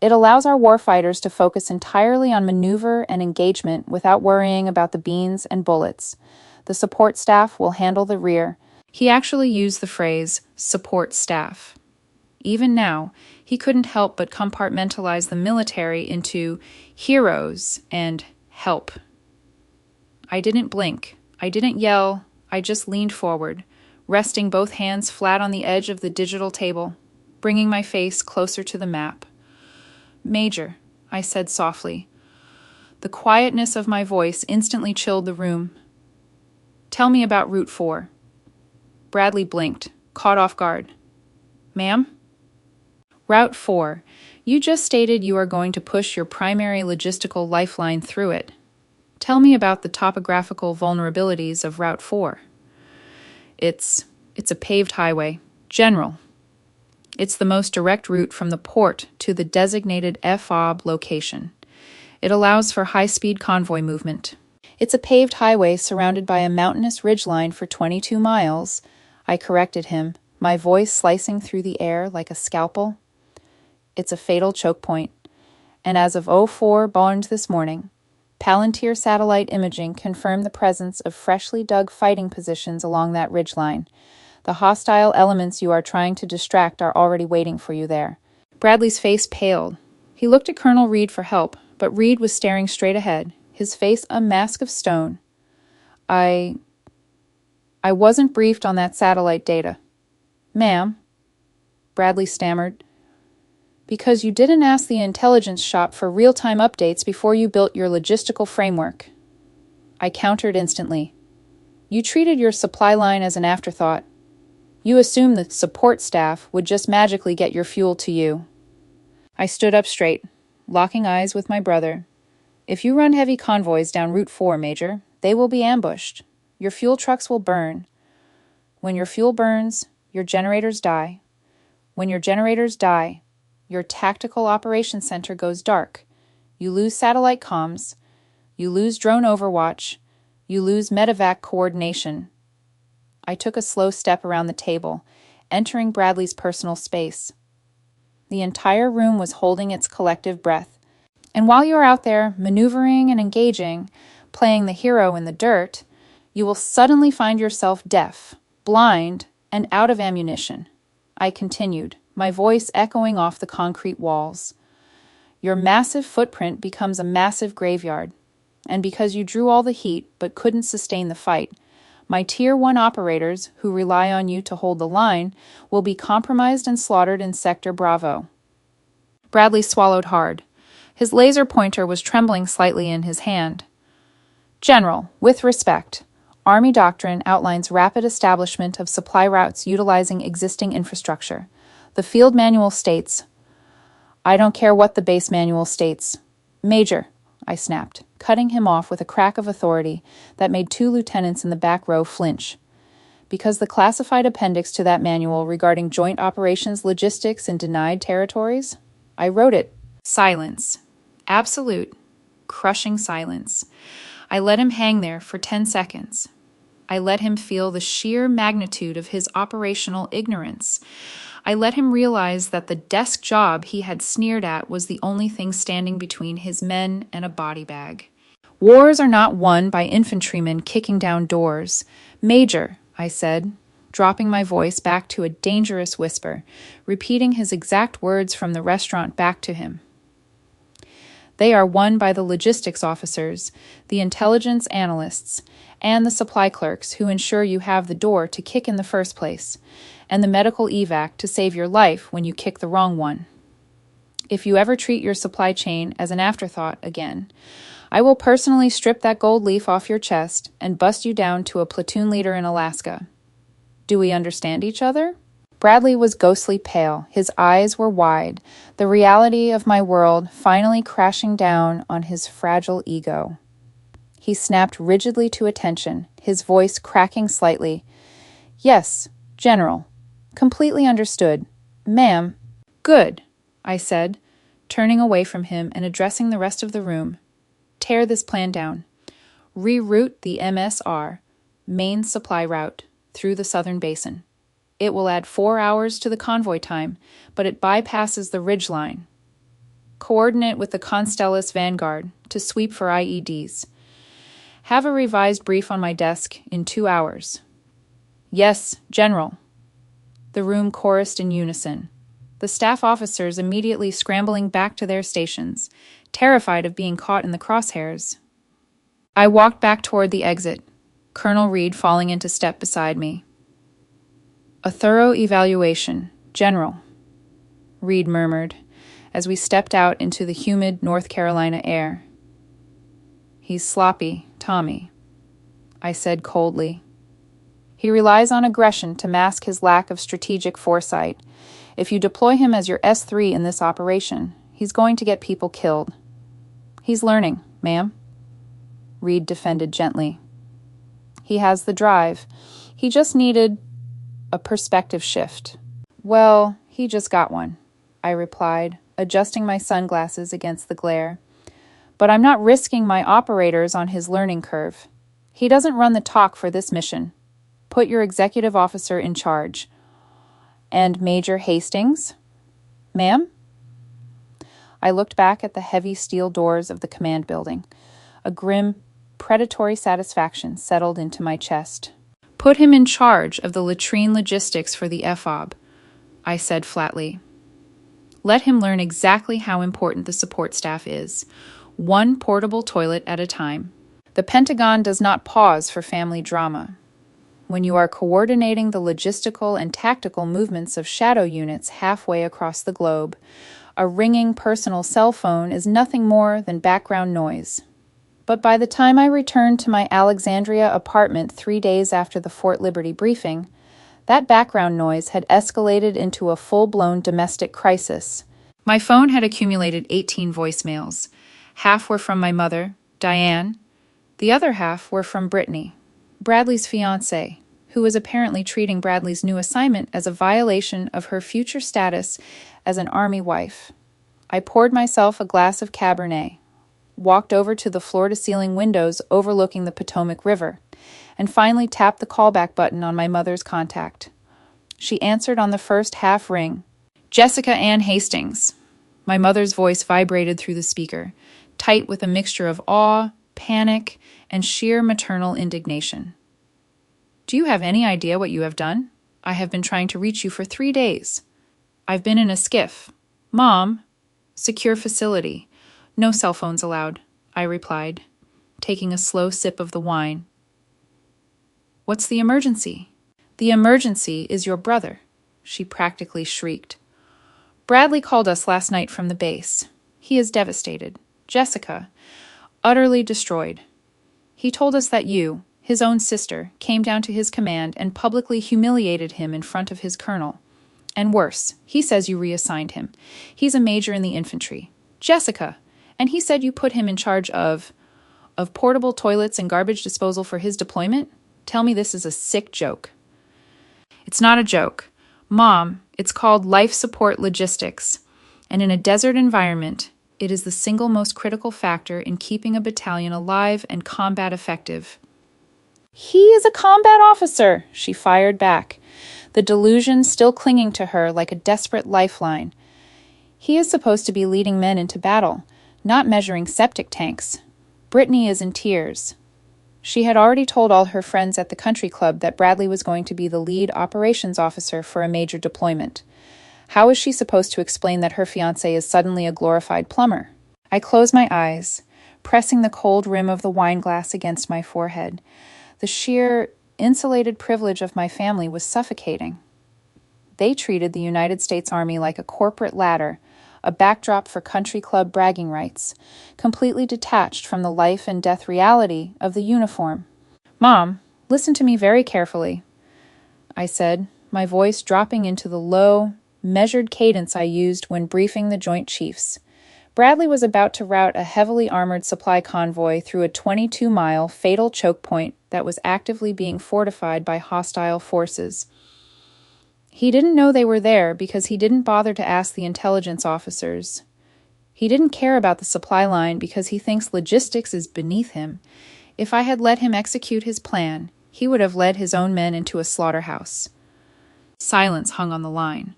It allows our warfighters to focus entirely on maneuver and engagement without worrying about the beans and bullets. The support staff will handle the rear." He actually used the phrase, support staff. Even now, he couldn't help but compartmentalize the military into heroes and help. I didn't blink. I didn't yell. I just leaned forward, resting both hands flat on the edge of the digital table, bringing my face closer to the map. "Major," I said softly. The quietness of my voice instantly chilled the room. "Tell me about Route 4. Bradley blinked, caught off guard. "Ma'am?" "Route 4. You just stated you are going to push your primary logistical lifeline through it. Tell me about the topographical vulnerabilities of Route 4. It's a paved highway. General. It's the most direct route from the port to the designated FOB location. It allows for high-speed convoy movement. It's a paved highway surrounded by a mountainous ridgeline for 22 miles, I corrected him, my voice slicing through the air like a scalpel. It's a fatal choke point, and as of 04 Barnes this morning, Palantir satellite imaging confirmed the presence of freshly dug fighting positions along that ridgeline. The hostile elements you are trying to distract are already waiting for you there." Bradley's face paled. He looked at Colonel Reed for help, but Reed was staring straight ahead, his face a mask of stone. I wasn't briefed on that satellite data." "Ma'am," Bradley stammered. "Because you didn't ask the intelligence shop for real-time updates before you built your logistical framework." I countered instantly. "You treated your supply line as an afterthought. You assumed the support staff would just magically get your fuel to you." I stood up straight, locking eyes with my brother. "If you run heavy convoys down Route 4, Major, they will be ambushed. Your fuel trucks will burn. When your fuel burns, your generators die. When your generators die, your tactical operations center goes dark. You lose satellite comms. You lose drone overwatch. You lose medevac coordination." I took a slow step around the table, entering Bradley's personal space. The entire room was holding its collective breath. "And while you are out there maneuvering and engaging, playing the hero in the dirt, you will suddenly find yourself deaf, blind, and out of ammunition," I continued, my voice echoing off the concrete walls. "Your massive footprint becomes a massive graveyard, and because you drew all the heat but couldn't sustain the fight, my Tier 1 operators, who rely on you to hold the line, will be compromised and slaughtered in Sector Bravo." Bradley swallowed hard. His laser pointer was trembling slightly in his hand. "General, with respect, Army doctrine outlines rapid establishment of supply routes utilizing existing infrastructure. The field manual states..." "I don't care what the base manual states. Major," I snapped, cutting him off with a crack of authority that made 2 lieutenants in the back row flinch. Because the classified appendix to that manual regarding joint operations logistics in denied territories? I wrote it. Silence. Absolute, crushing silence. I let him hang there for 10 seconds. I let him feel the sheer magnitude of his operational ignorance. I let him realize that the desk job he had sneered at was the only thing standing between his men and a body bag. Wars are not won by infantrymen kicking down doors. Major, I said, dropping my voice back to a dangerous whisper, repeating his exact words from the restaurant back to him. They are won by the logistics officers, the intelligence analysts, and the supply clerks who ensure you have the door to kick in the first place, and the medical evac to save your life when you kick the wrong one. If you ever treat your supply chain as an afterthought again, I will personally strip that gold leaf off your chest and bust you down to a platoon leader in Alaska. Do we understand each other? Bradley was ghostly pale. His eyes were wide, the reality of my world finally crashing down on his fragile ego. He snapped rigidly to attention, his voice cracking slightly. Yes, General. Completely understood. Ma'am. Good, I said, turning away from him and addressing the rest of the room. Tear this plan down. Reroute the MSR, main supply route, through the southern basin. It will add 4 hours to the convoy time, but it bypasses the ridge line. Coordinate with the Constellus Vanguard to sweep for IEDs. Have a revised brief on my desk in 2 hours. Yes, General. The room chorused in unison. The staff officers immediately scrambling back to their stations, terrified of being caught in the crosshairs. I walked back toward the exit, Colonel Reed falling into step beside me. A thorough evaluation, General, Reed murmured, as we stepped out into the humid North Carolina air. He's sloppy, Tommy, I said coldly. He relies on aggression to mask his lack of strategic foresight. If you deploy him as your S3 in this operation, he's going to get people killed. He's learning, ma'am, Reed defended gently. He has the drive. He just needed a perspective shift. Well, he just got one, I replied, adjusting my sunglasses against the glare. But I'm not risking my operators on his learning curve. He doesn't run the talk for this mission. Put your executive officer in charge. And Major Hastings? Ma'am? I looked back at the heavy steel doors of the command building. A grim, predatory satisfaction settled into my chest. Put him in charge of the latrine logistics for the FOB, I said flatly. Let him learn exactly how important the support staff is, one portable toilet at a time. The Pentagon does not pause for family drama. When you are coordinating the logistical and tactical movements of shadow units halfway across the globe, a ringing personal cell phone is nothing more than background noise. But by the time I returned to my Alexandria apartment 3 days after the Fort Liberty briefing, that background noise had escalated into a full-blown domestic crisis. My phone had accumulated 18 voicemails. Half were from my mother, Diane. The other half were from Brittany, Bradley's fiancée, who was apparently treating Bradley's new assignment as a violation of her future status as an Army wife. I poured myself a glass of Cabernet, walked over to the floor-to-ceiling windows overlooking the Potomac River, and finally tapped the callback button on my mother's contact. She answered on the first half ring. Jessica Ann Hastings. My mother's voice vibrated through the speaker, tight with a mixture of awe, panic, and sheer maternal indignation. Do you have any idea what you have done? I have been trying to reach you for 3 days. I've been in a skiff. Mom, secure facility. No cell phones allowed, I replied, taking a slow sip of the wine. What's the emergency? The emergency is your brother, she practically shrieked. Bradley called us last night from the base. He is devastated. Jessica, utterly destroyed. He told us that you, his own sister, came down to his command and publicly humiliated him in front of his colonel. And worse, he says you reassigned him. He's a major in the infantry. Jessica, And he said you put him in charge of portable toilets and garbage disposal for his deployment? Tell me this is a sick joke. It's not a joke. Mom, it's called life support logistics. And in a desert environment, it is the single most critical factor in keeping a battalion alive and combat effective. He is a combat officer, she fired back, the delusion still clinging to her like a desperate lifeline. He is supposed to be leading men into battle, not measuring septic tanks. Brittany is in tears. She had already told all her friends at the country club that Bradley was going to be the lead operations officer for a major deployment. How is she supposed to explain that her fiancé is suddenly a glorified plumber? I close my eyes, pressing the cold rim of the wine glass against my forehead. The sheer, insulated privilege of my family was suffocating. They treated the United States Army like a corporate ladder, a backdrop for country club bragging rights, completely detached from the life and death reality of the uniform. Mom, listen to me very carefully, I said, my voice dropping into the low, measured cadence I used when briefing the Joint Chiefs. Bradley was about to route a heavily armored supply convoy through a 22-mile fatal choke point that was actively being fortified by hostile forces. He didn't know they were there because he didn't bother to ask the intelligence officers. He didn't care about the supply line because he thinks logistics is beneath him. If I had let him execute his plan, he would have led his own men into a slaughterhouse. Silence hung on the line.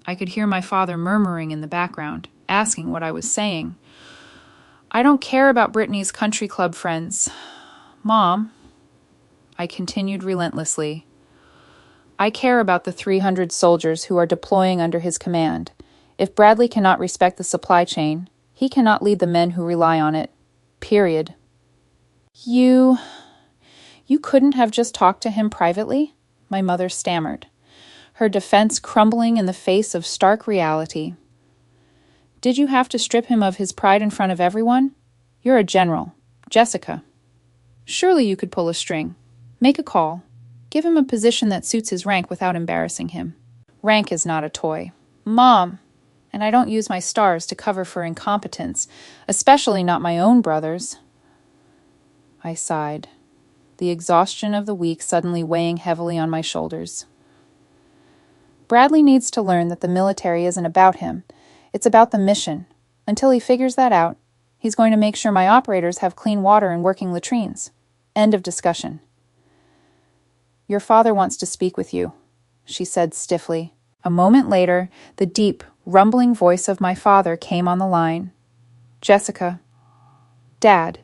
I could hear my father murmuring in the background, asking what I was saying. I don't care about Brittany's country club friends. Mom, I continued relentlessly, I care about the 300 soldiers who are deploying under his command. If Bradley cannot respect the supply chain, he cannot lead the men who rely on it. Period. You couldn't have just talked to him privately? My mother stammered, her defense crumbling in the face of stark reality. Did you have to strip him of his pride in front of everyone? You're a general, Jessica. Surely you could pull a string. Make a call. Give him a position that suits his rank without embarrassing him. Rank is not a toy. Mom, and I don't use my stars to cover for incompetence, especially not my own brothers. I sighed, the exhaustion of the week suddenly weighing heavily on my shoulders. Bradley needs to learn that the military isn't about him. It's about the mission. Until he figures that out, he's going to make sure my operators have clean water and working latrines. End of discussion. Your father wants to speak with you, she said stiffly. A moment later, the deep, rumbling voice of my father came on the line. Jessica. Dad.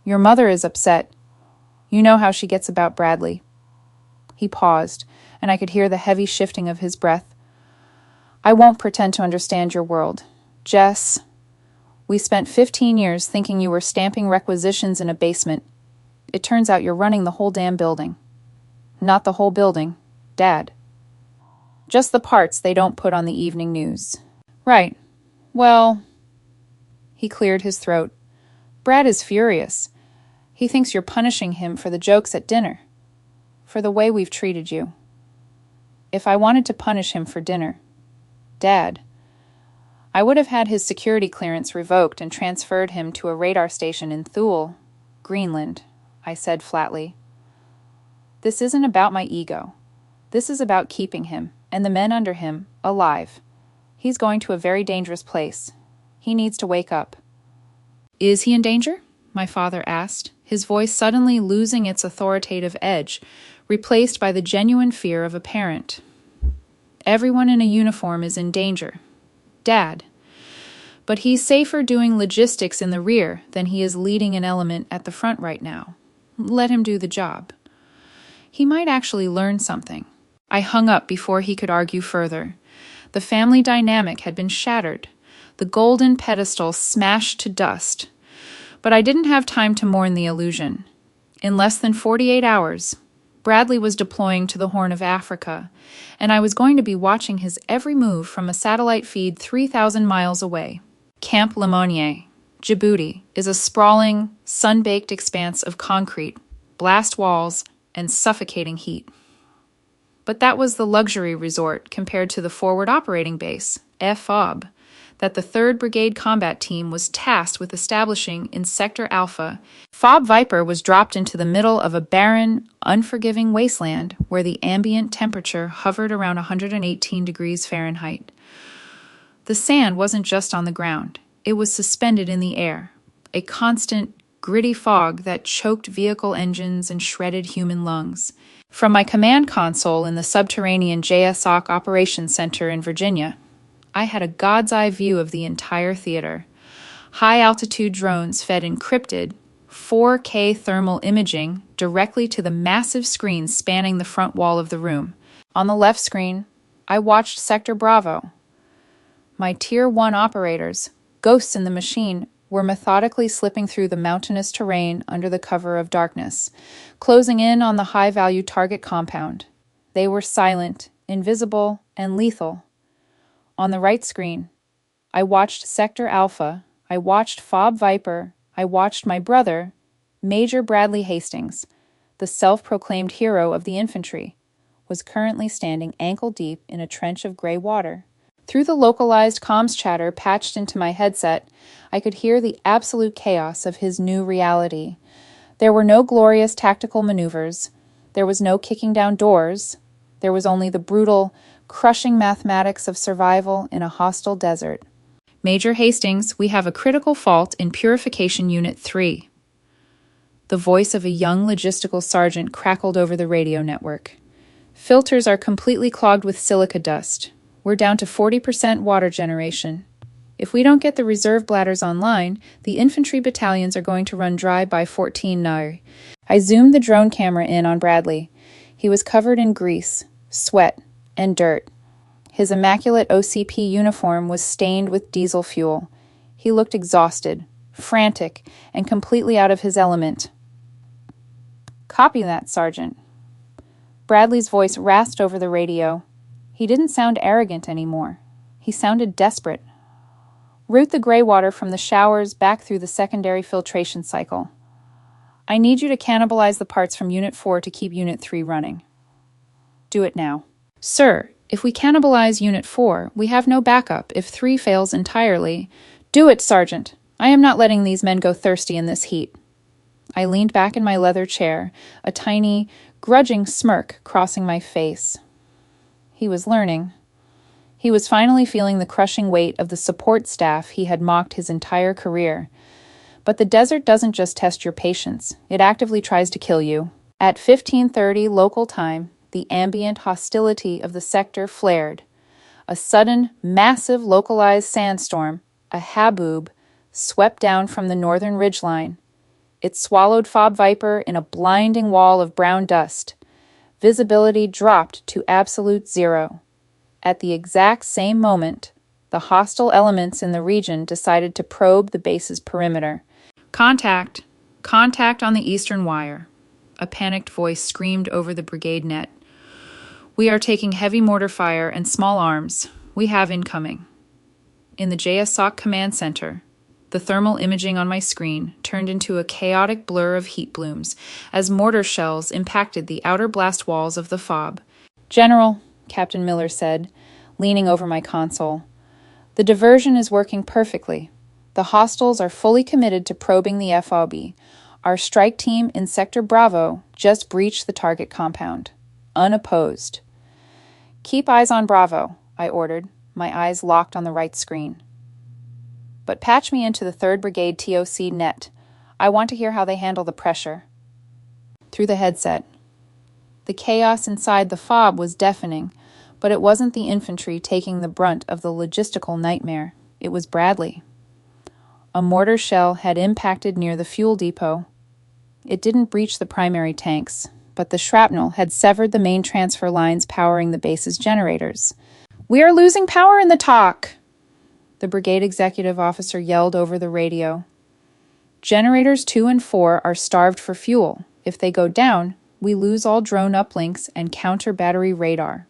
Your mother is upset. You know how she gets about Bradley. He paused, and I could hear the heavy shifting of his breath. I won't pretend to understand your world. Jess, we spent 15 years thinking you were stamping requisitions in a basement. It turns out you're running the whole damn building. Not the whole building, Dad. Just the parts they don't put on the evening news. Right. Well, he cleared his throat. Brad is furious. He thinks you're punishing him for the jokes at dinner, for the way we've treated you. If I wanted to punish him for dinner, Dad, I would have had his security clearance revoked and transferred him to a radar station in Thule, Greenland, I said flatly. This isn't about my ego. This is about keeping him, and the men under him, alive. He's going to a very dangerous place. He needs to wake up. Is he in danger? My father asked, his voice suddenly losing its authoritative edge, replaced by the genuine fear of a parent. Everyone in a uniform is in danger. Dad. But he's safer doing logistics in the rear than he is leading an element at the front right now. Let him do the job. He might actually learn something. I hung up before he could argue further. The family dynamic had been shattered, the golden pedestal smashed to dust. But I didn't have time to mourn the illusion. In less than 48 hours, Bradley was deploying to the Horn of Africa, and I was going to be watching his every move from a satellite feed 3,000 miles away. Camp Lemonnier, Djibouti, is a sprawling, sun-baked expanse of concrete, blast walls, and suffocating heat. But that was the luxury resort compared to the forward operating base, FOB, that the 3rd Brigade Combat Team was tasked with establishing in Sector Alpha. Fob Viper was dropped into the middle of a barren, unforgiving wasteland where the ambient temperature hovered around 118 degrees Fahrenheit. The sand wasn't just on the ground. It was suspended in the air, a constant, gritty fog that choked vehicle engines and shredded human lungs. From my command console in the subterranean JSOC Operations Center in Virginia, I had a god's eye view of the entire theater. High-altitude drones fed encrypted 4K thermal imaging directly to the massive screens spanning the front wall of the room. On the left screen, I watched Sector Bravo. My Tier 1 operators, ghosts in the machine, were methodically slipping through the mountainous terrain under the cover of darkness, closing in on the high-value target compound. They were silent, invisible, and lethal. On the right screen, I watched Sector Alpha, I watched Fob Viper, I watched my brother, Major Bradley Hastings, the self-proclaimed hero of the infantry, was currently standing ankle-deep in a trench of gray water. Through the localized comms chatter patched into my headset, I could hear the absolute chaos of his new reality. There were no glorious tactical maneuvers. There was no kicking down doors. There was only the brutal, crushing mathematics of survival in a hostile desert. Major Hastings, we have a critical fault in Purification Unit 3. The voice of a young logistical sergeant crackled over the radio network. Filters are completely clogged with silica dust. We're down to 40% water generation. If we don't get the reserve bladders online, the infantry battalions are going to run dry by 14 Nari. I zoomed the drone camera in on Bradley. He was covered in grease, sweat, and dirt. His immaculate OCP uniform was stained with diesel fuel. He looked exhausted, frantic, and completely out of his element. "Copy that, Sergeant." Bradley's voice rasped over the radio. He didn't sound arrogant anymore. He sounded desperate. "Route the gray water from the showers back through the secondary filtration cycle. I need you to cannibalize the parts from Unit 4 to keep Unit 3 running. Do it now." "Sir, if we cannibalize Unit 4, we have no backup if 3 fails entirely." "Do it, Sergeant. I am not letting these men go thirsty in this heat." I leaned back in my leather chair, a tiny, grudging smirk crossing my face. He was learning. He was finally feeling the crushing weight of the support staff he had mocked his entire career. But the desert doesn't just test your patience, it actively tries to kill you. At 15:30 local time, the ambient hostility of the sector flared. A sudden, massive localized sandstorm, a haboob, swept down from the northern ridgeline. It swallowed Fob Viper in a blinding wall of brown dust. Visibility dropped to absolute zero. At the exact same moment, the hostile elements in the region decided to probe the base's perimeter. "Contact! Contact on the eastern wire," a panicked voice screamed over the brigade net. "We are taking heavy mortar fire and small arms. We have incoming." In the JSOC command center, the thermal imaging on my screen turned into a chaotic blur of heat blooms as mortar shells impacted the outer blast walls of the fob. "General," Captain Miller said, leaning over my console, "the diversion is working perfectly. The hostiles are fully committed to probing the FOB. Our strike team in Sector Bravo just breached the target compound, unopposed." "Keep eyes on Bravo," I ordered, my eyes locked on the right screen. "But patch me into the 3rd Brigade TOC net. I want to hear how they handle the pressure." Through the headset. The chaos inside the fob was deafening, but it wasn't the infantry taking the brunt of the logistical nightmare. It was Bradley. A mortar shell had impacted near the fuel depot. It didn't breach the primary tanks, but the shrapnel had severed the main transfer lines powering the base's generators. "We are losing power in the TOC!" the brigade executive officer yelled over the radio. "Generators 2 and 4 are starved for fuel. If they go down, we lose all drone uplinks and counter-battery radar."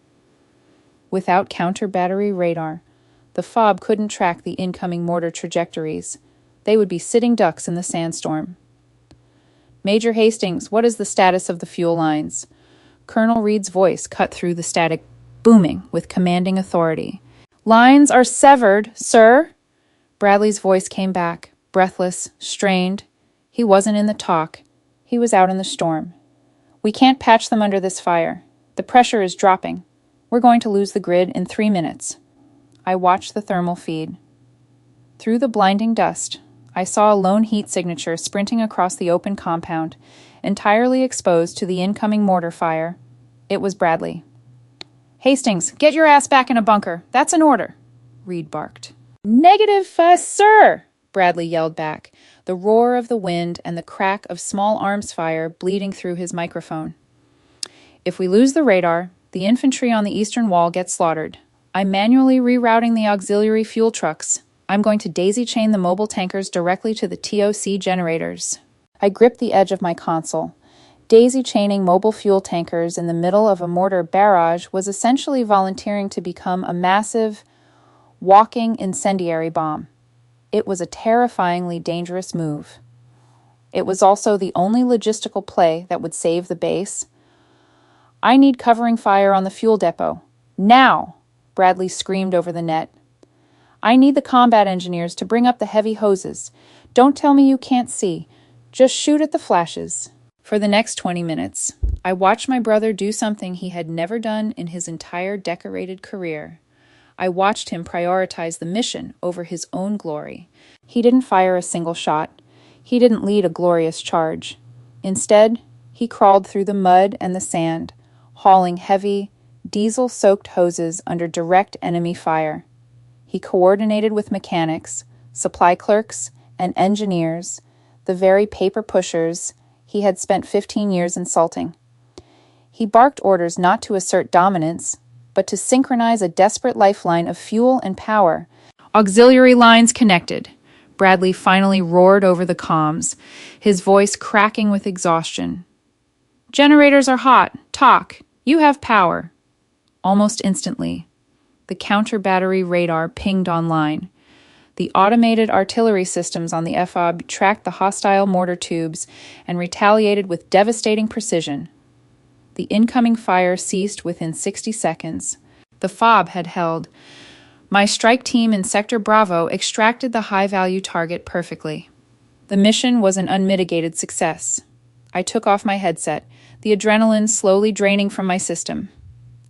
Without counter-battery radar, the FOB couldn't track the incoming mortar trajectories. They would be sitting ducks in the sandstorm. "Major Hastings, what is the status of the fuel lines?" Colonel Reed's voice cut through the static, booming with commanding authority. "Lines are severed, sir," Bradley's voice came back, breathless, strained. He wasn't in the talk. He was out in the storm. We can't patch them under this fire. The pressure is dropping. We're going to lose the grid in 3 minutes. I watched the thermal feed. Through the blinding dust, I saw a lone heat signature sprinting across the open compound, entirely exposed to the incoming mortar fire. It was Bradley. "Hastings, get your ass back in a bunker. That's an order," Reed barked. "Negative, sir," Bradley yelled back, the roar of the wind and the crack of small arms fire bleeding through his microphone. "If we lose the radar, the infantry on the eastern wall gets slaughtered. I'm manually rerouting the auxiliary fuel trucks. I'm going to daisy-chain the mobile tankers directly to the TOC generators." I gripped the edge of my console. Daisy-chaining mobile fuel tankers in the middle of a mortar barrage was essentially volunteering to become a massive, walking incendiary bomb. It was a terrifyingly dangerous move. It was also the only logistical play that would save the base. "I need covering fire on the fuel depot. Now!" Bradley screamed over the net. "I need the combat engineers to bring up the heavy hoses. Don't tell me you can't see. Just shoot at the flashes." For the next 20 minutes, I watched my brother do something he had never done in his entire decorated career. I watched him prioritize the mission over his own glory. He didn't fire a single shot. He didn't lead a glorious charge. Instead, he crawled through the mud and the sand, hauling heavy, diesel-soaked hoses under direct enemy fire. He coordinated with mechanics, supply clerks, and engineers, the very paper pushers he had spent 15 years insulting. He barked orders not to assert dominance, but to synchronize a desperate lifeline of fuel and power. "Auxiliary lines connected," Bradley finally roared over the comms, his voice cracking with exhaustion. "Generators are hot. Talk. You have power." Almost instantly, the counter-battery radar pinged online. The automated artillery systems on the FOB tracked the hostile mortar tubes and retaliated with devastating precision. The incoming fire ceased within 60 seconds. The FOB had held. My strike team in Sector Bravo extracted the high-value target perfectly. The mission was an unmitigated success. I took off my headset, the adrenaline slowly draining from my system.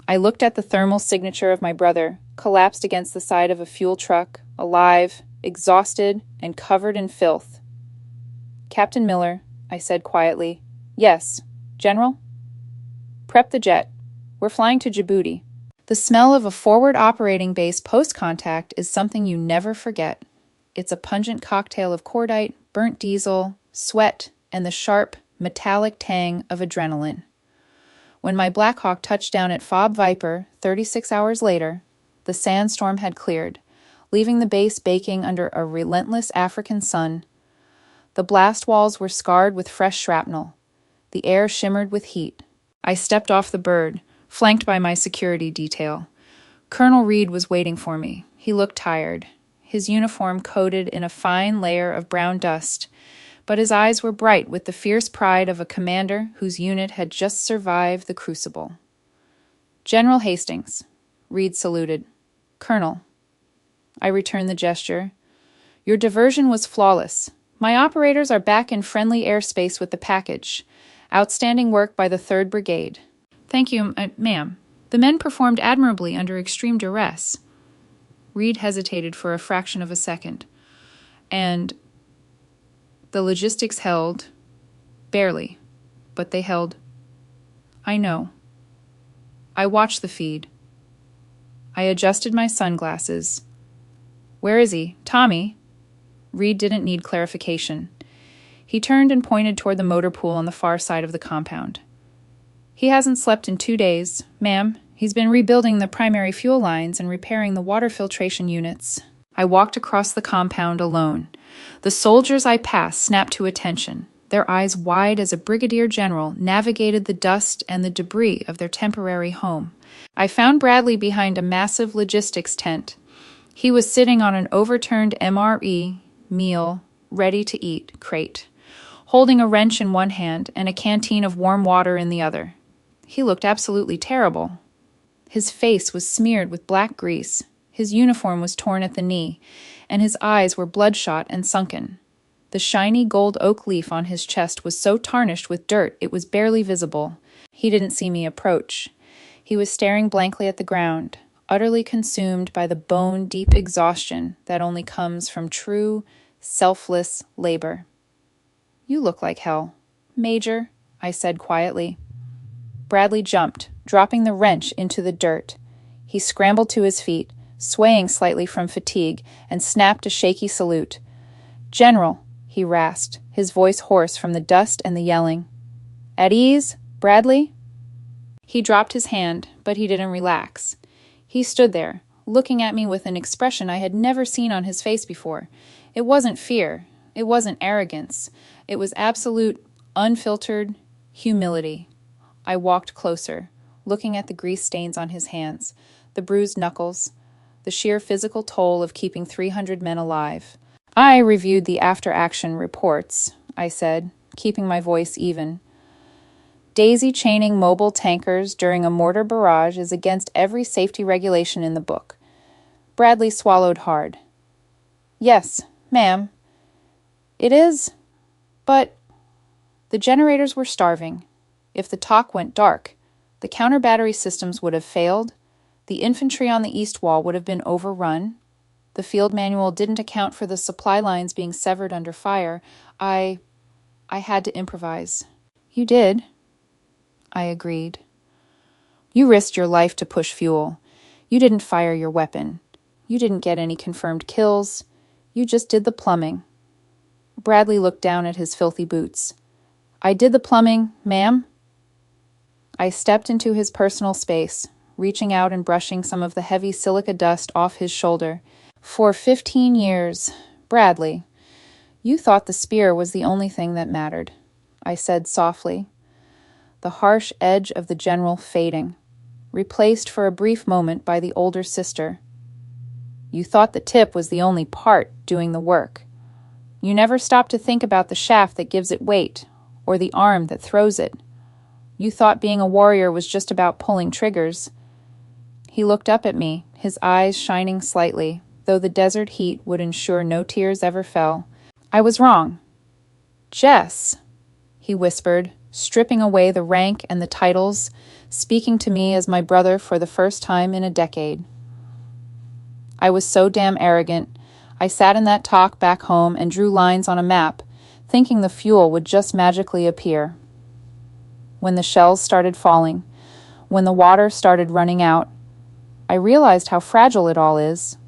I looked at the thermal signature of my brother, collapsed against the side of a fuel truck, alive, exhausted, and covered in filth. "Captain Miller," I said quietly. "Yes, General?" "Prep the jet. We're flying to Djibouti." The smell of a forward operating base post-contact is something you never forget. It's a pungent cocktail of cordite, burnt diesel, sweat, and the sharp, metallic tang of adrenaline. When my Black Hawk touched down at FOB Viper 36 hours later, the sandstorm had cleared, leaving the base baking under a relentless African sun. The blast walls were scarred with fresh shrapnel. The air shimmered with heat. I stepped off the bird, flanked by my security detail. Colonel Reed was waiting for me. He looked tired, his uniform coated in a fine layer of brown dust, but his eyes were bright with the fierce pride of a commander whose unit had just survived the crucible. "General Hastings," Reed saluted. "Colonel." I returned the gesture. "Your diversion was flawless. My operators are back in friendly airspace with the package. Outstanding work by the 3rd Brigade." "Thank you, ma'am. The men performed admirably under extreme duress." Reed hesitated for a fraction of a second. "And the logistics held, barely, but they held." "I know." I watched the feed. I adjusted my sunglasses. "Where is he? Tommy?" Reed didn't need clarification. He turned and pointed toward the motor pool on the far side of the compound. "He hasn't slept in 2 days, ma'am. He's been rebuilding the primary fuel lines and repairing the water filtration units." I walked across the compound alone. The soldiers I passed snapped to attention, their eyes wide as a brigadier general navigated the dust and the debris of their temporary home. I found Bradley behind a massive logistics tent. He was sitting on an overturned MRE, meal, ready-to-eat crate, holding a wrench in one hand and a canteen of warm water in the other. He looked absolutely terrible. His face was smeared with black grease. His uniform was torn at the knee, and his eyes were bloodshot and sunken. The shiny gold oak leaf on his chest was so tarnished with dirt it was barely visible. He didn't see me approach. He was staring blankly at the ground, utterly consumed by the bone-deep exhaustion that only comes from true, selfless labor. "You look like hell, Major," I said quietly. Bradley jumped, dropping the wrench into the dirt. He scrambled to his feet, swaying slightly from fatigue, and snapped a shaky salute. "General," he rasped, his voice hoarse from the dust and the yelling. "At ease, Bradley?" He dropped his hand, but he didn't relax. He stood there, looking at me with an expression I had never seen on his face before. It wasn't fear. It wasn't arrogance. It was absolute, unfiltered humility. I walked closer, looking at the grease stains on his hands, the bruised knuckles, the sheer physical toll of keeping 300 men alive. "I reviewed the after-action reports," I said, keeping my voice even. "Daisy-chaining mobile tankers during a mortar barrage is against every safety regulation in the book." Bradley swallowed hard. "Yes, ma'am. It is, but—" The generators were starving. If the talk went dark, the counter-battery systems would have failed, the infantry on the east wall would have been overrun, the field manual didn't account for the supply lines being severed under fire. I had to improvise. "You did," I agreed. "You risked your life to push fuel. You didn't fire your weapon. You didn't get any confirmed kills. You just did the plumbing." Bradley looked down at his filthy boots. "I did the plumbing, ma'am." I stepped into his personal space, reaching out and brushing some of the heavy silica dust off his shoulder. "For 15 years, Bradley, you thought the spear was the only thing that mattered," I said softly, the harsh edge of the general fading, replaced for a brief moment by the older sister. "You thought the tip was the only part doing the work. You never stopped to think about the shaft that gives it weight, or the arm that throws it. You thought being a warrior was just about pulling triggers." He looked up at me, his eyes shining slightly, though the desert heat would ensure no tears ever fell. "I was wrong. Jess," he whispered, stripping away the rank and the titles, speaking to me as my brother for the first time in a decade. I was so damn arrogant. I sat in that talk back home and drew lines on a map, thinking the fuel would just magically appear. When the shells started falling, when the water started running out, I realized how fragile it all is.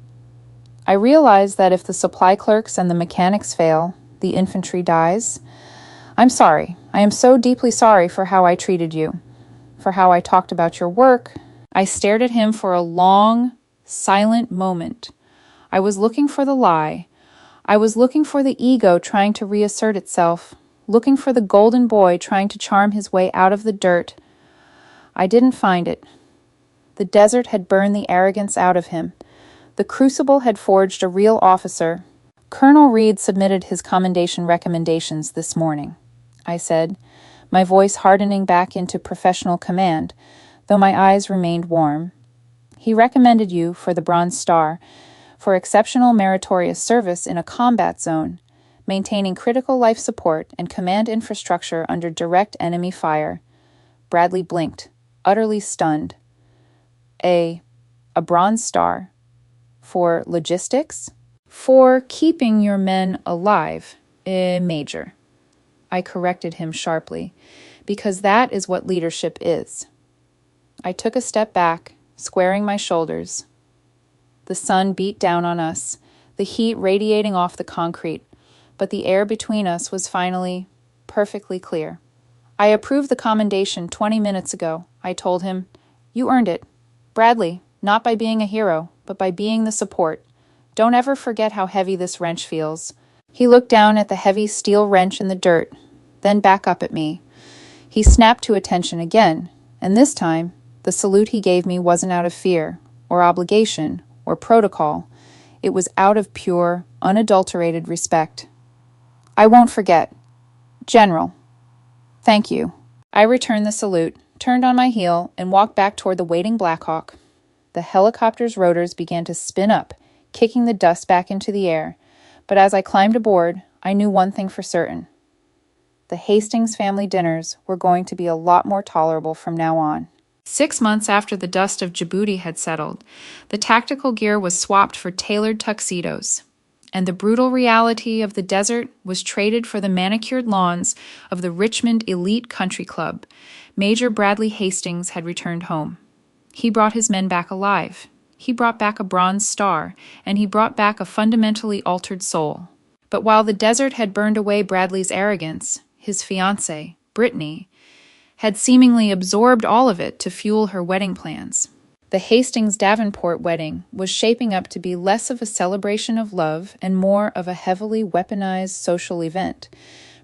I realized that if the supply clerks and the mechanics fail, the infantry dies. I'm sorry. I am so deeply sorry for how I treated you, for how I talked about your work. I stared at him for a long, silent moment. I was looking for the lie. I was looking for the ego trying to reassert itself, looking for the golden boy trying to charm his way out of the dirt. I didn't find it. The desert had burned the arrogance out of him. The crucible had forged a real officer. "Colonel Reed submitted his commendation recommendations this morning," I said, my voice hardening back into professional command, though my eyes remained warm. "He recommended you for the Bronze Star, for exceptional meritorious service in a combat zone, maintaining critical life support and command infrastructure under direct enemy fire." Bradley blinked, utterly stunned. A Bronze Star? For logistics? "For keeping your men alive, Major." I corrected him sharply, because that is what leadership is. I took a step back, squaring my shoulders. The sun beat down on us, the heat radiating off the concrete, but the air between us was finally perfectly clear. "I approved the commendation 20 minutes ago," I told him. "You earned it. Bradley, not by being a hero, but by being the support. Don't ever forget how heavy this wrench feels." He looked down at the heavy steel wrench in the dirt, then back up at me. He snapped to attention again, and this time, the salute he gave me wasn't out of fear, or obligation, or protocol. It was out of pure, unadulterated respect. "I won't forget. General, thank you." I returned the salute, turned on my heel, and walked back toward the waiting Blackhawk. The helicopter's rotors began to spin up, kicking the dust back into the air, but as I climbed aboard, I knew one thing for certain. The Hastings family dinners were going to be a lot more tolerable from now on. 6 months after the dust of Djibouti had settled, the tactical gear was swapped for tailored tuxedos, and the brutal reality of the desert was traded for the manicured lawns of the Richmond Elite Country Club. Major Bradley Hastings had returned home. He brought his men back alive. He brought back a Bronze Star, and he brought back a fundamentally altered soul. But while the desert had burned away Bradley's arrogance, his fiancée, Brittany, had seemingly absorbed all of it to fuel her wedding plans. The Hastings-Davenport wedding was shaping up to be less of a celebration of love and more of a heavily weaponized social event.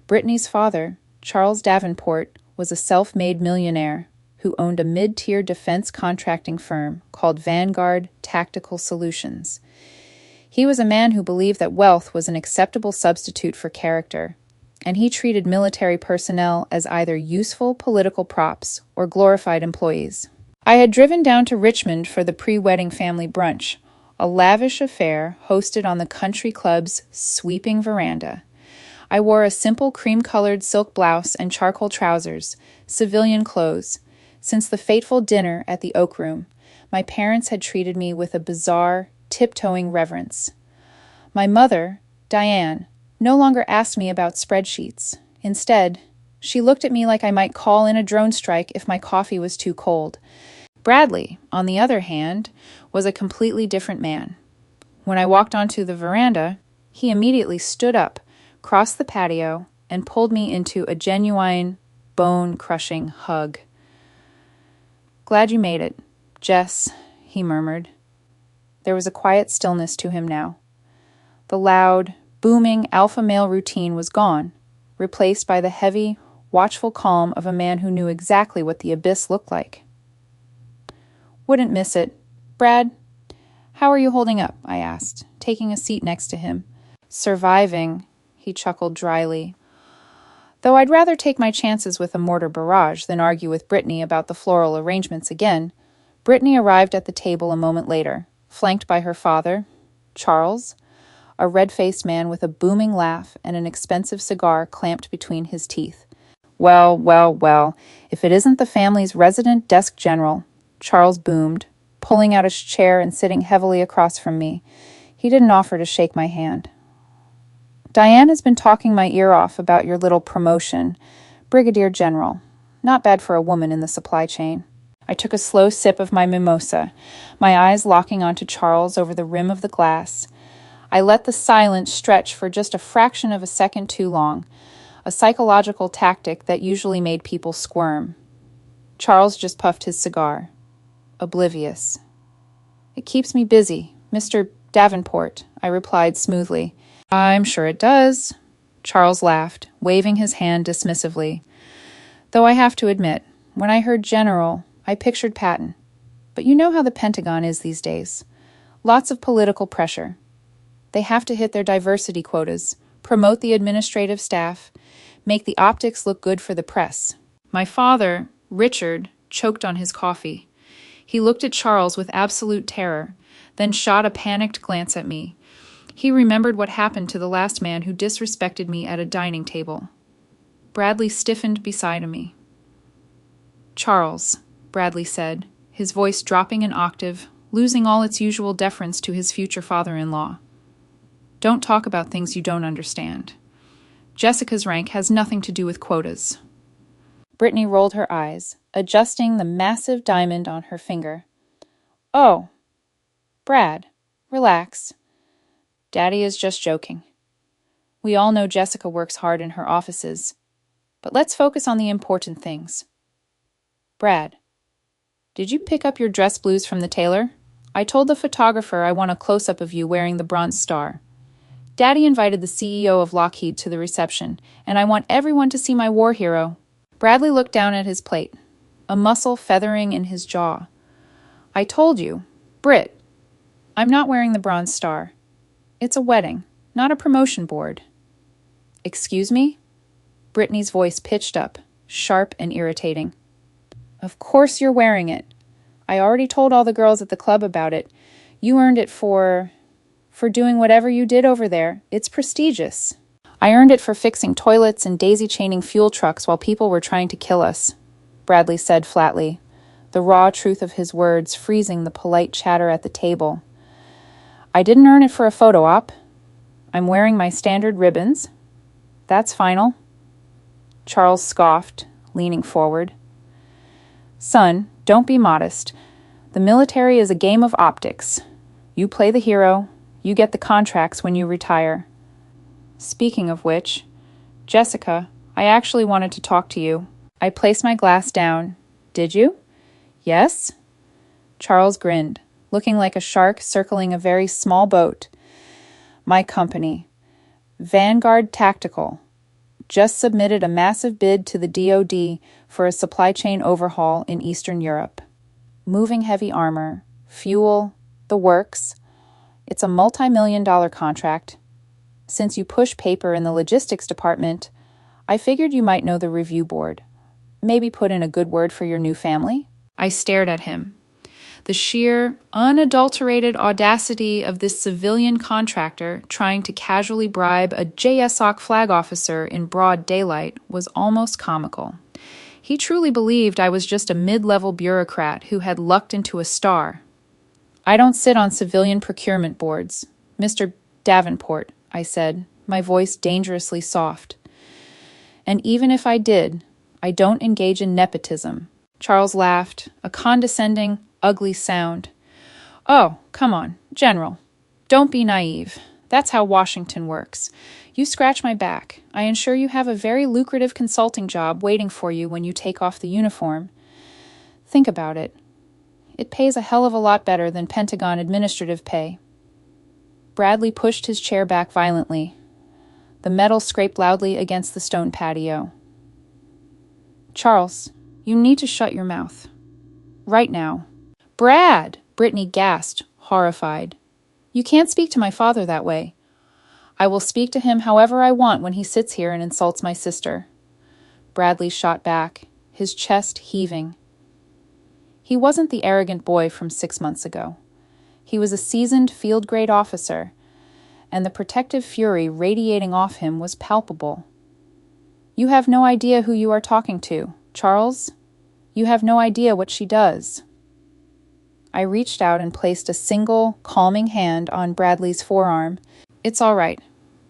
Brittany's father, Charles Davenport, was a self-made millionaire who owned a mid-tier defense contracting firm called Vanguard Tactical Solutions. He was a man who believed that wealth was an acceptable substitute for character, and he treated military personnel as either useful political props or glorified employees. I had driven down to Richmond for the pre-wedding family brunch, a lavish affair hosted on the country club's sweeping veranda. I wore a simple cream-colored silk blouse and charcoal trousers, civilian clothes. Since the fateful dinner at the Oak Room, my parents had treated me with a bizarre, tiptoeing reverence. My mother, Diane, no longer asked me about spreadsheets. Instead, she looked at me like I might call in a drone strike if my coffee was too cold. Bradley, on the other hand, was a completely different man. When I walked onto the veranda, he immediately stood up, crossed the patio, and pulled me into a genuine, bone-crushing hug. "Glad you made it, Jess," he murmured. There was a quiet stillness to him now. The loud, booming alpha male routine was gone, replaced by the heavy, watchful calm of a man who knew exactly what the abyss looked like. "Wouldn't miss it. Brad, how are you holding up?" I asked, taking a seat next to him. "Surviving," he chuckled dryly. Though I'd rather take my chances with a mortar barrage than argue with Brittany about the floral arrangements again, Brittany arrived at the table a moment later, flanked by her father, Charles, a red-faced man with a booming laugh and an expensive cigar clamped between his teeth. "Well, well, well, if it isn't the family's resident desk general," Charles boomed, pulling out his chair and sitting heavily across from me. He didn't offer to shake my hand. "Diane has been talking my ear off about your little promotion, Brigadier General. Not bad for a woman in the supply chain." I took a slow sip of my mimosa, my eyes locking onto Charles over the rim of the glass. I let the silence stretch for just a fraction of a second too long, a psychological tactic that usually made people squirm. Charles just puffed his cigar, oblivious. "It keeps me busy, Mr. Davenport," I replied smoothly. "I'm sure it does," Charles laughed, waving his hand dismissively. Though I have to admit, when I heard General, I pictured Patton. But you know how the Pentagon is these days. Lots of political pressure. They have to hit their diversity quotas, promote the administrative staff, make the optics look good for the press. My father, Richard, choked on his coffee. He looked at Charles with absolute terror, then shot a panicked glance at me. He remembered what happened to the last man who disrespected me at a dining table. Bradley stiffened beside me. "Charles," Bradley said, his voice dropping an octave, losing all its usual deference to his future father-in-law. "Don't talk about things you don't understand. Jessica's rank has nothing to do with quotas." Brittany rolled her eyes, adjusting the massive diamond on her finger. "Oh, Brad, relax. Daddy is just joking. We all know Jessica works hard in her offices, but let's focus on the important things. Brad, did you pick up your dress blues from the tailor? I told the photographer I want a close-up of you wearing the Bronze Star. Daddy invited the CEO of Lockheed to the reception, and I want everyone to see my war hero." Bradley looked down at his plate, a muscle feathering in his jaw. "I told you, Britt, I'm not wearing the Bronze Star. It's a wedding, not a promotion board." "Excuse me?" Brittany's voice pitched up, sharp and irritating. "Of course you're wearing it. I already told all the girls at the club about it. You earned it for..." for doing whatever you did over there. It's prestigious. I earned it for fixing toilets and daisy-chaining fuel trucks while people were trying to kill us, Bradley said flatly, the raw truth of his words freezing the polite chatter at the table. I didn't earn it for a photo op. I'm wearing my standard ribbons. That's final. Charles scoffed, leaning forward. Son, don't be modest. The military is a game of optics. You play the hero, you get the contracts when you retire. Speaking of which, Jessica, I actually wanted to talk to you. I placed my glass down. Did you? Yes? Charles grinned, looking like a shark circling a very small boat. My company, Vanguard Tactical, just submitted a massive bid to the DoD for a supply chain overhaul in Eastern Europe. Moving heavy armor, fuel, the works. It's a multi-million-dollar contract. Since you push paper in the logistics department, I figured you might know the review board. Maybe put in a good word for your new family? I stared at him. The sheer, unadulterated audacity of this civilian contractor trying to casually bribe a JSOC flag officer in broad daylight was almost comical. He truly believed I was just a mid-level bureaucrat who had lucked into a star. I don't sit on civilian procurement boards, Mr. Davenport, I said, my voice dangerously soft. And even if I did, I don't engage in nepotism. Charles laughed, a condescending, ugly sound. Oh, come on, General. Don't be naive. That's how Washington works. You scratch my back. I ensure you have a very lucrative consulting job waiting for you when you take off the uniform. Think about it. It pays a hell of a lot better than Pentagon administrative pay. Bradley pushed his chair back violently. The metal scraped loudly against the stone patio. Charles, you need to shut your mouth. Right now. Brad! Brittany gasped, horrified. You can't speak to my father that way. I will speak to him however I want when he sits here and insults my sister. Bradley shot back, his chest heaving. He wasn't the arrogant boy from 6 months ago. He was a seasoned field-grade officer, and the protective fury radiating off him was palpable. You have no idea who you are talking to, Charles. You have no idea what she does. I reached out and placed a single, calming hand on Bradley's forearm. It's all right.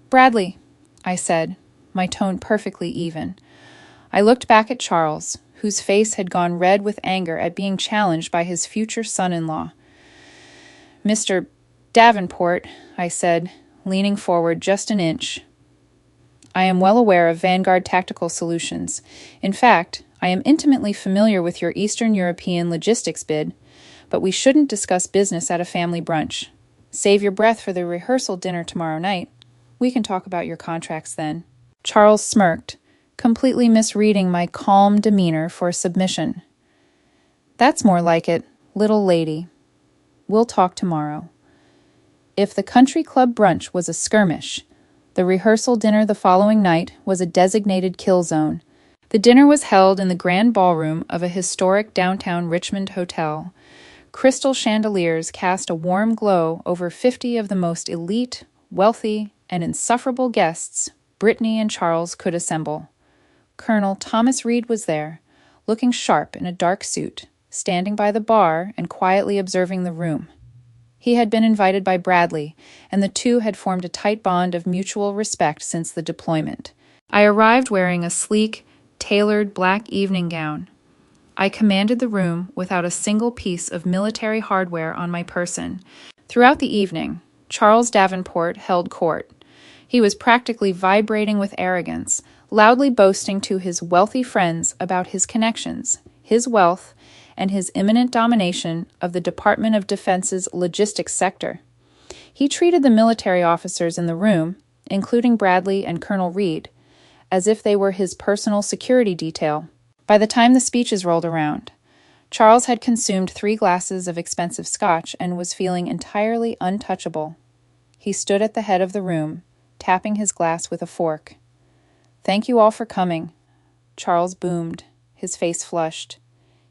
Bradley, I said, my tone perfectly even. I looked back at Charles, whose face had gone red with anger at being challenged by his future son-in-law. Mr. Davenport, I said, leaning forward just an inch. I am well aware of Vanguard Tactical Solutions. In fact, I am intimately familiar with your Eastern European logistics bid, but we shouldn't discuss business at a family brunch. Save your breath for the rehearsal dinner tomorrow night. We can talk about your contracts then. Charles smirked, completely misreading my calm demeanor for submission. That's more like it, little lady. We'll talk tomorrow. If the country club brunch was a skirmish, the rehearsal dinner the following night was a designated kill zone. The dinner was held in the grand ballroom of a historic downtown Richmond hotel. Crystal chandeliers cast a warm glow over 50 of the most elite, wealthy, and insufferable guests Brittany and Charles could assemble. Colonel Thomas Reed was there, looking sharp in a dark suit, standing by the bar and quietly observing the room. He had been invited by Bradley, and the two had formed a tight bond of mutual respect since the deployment. I arrived wearing a sleek, tailored black evening gown. I commanded the room without a single piece of military hardware on my person. Throughout the evening, Charles Davenport held court. He was practically vibrating with arrogance, loudly boasting to his wealthy friends about his connections, his wealth, and his imminent domination of the Department of Defense's logistics sector. He treated the military officers in the room, including Bradley and Colonel Reed, as if they were his personal security detail. By the time the speeches rolled around, Charles had consumed 3 glasses of expensive scotch and was feeling entirely untouchable. He stood at the head of the room, tapping his glass with a fork. "Thank you all for coming," Charles boomed, his face flushed.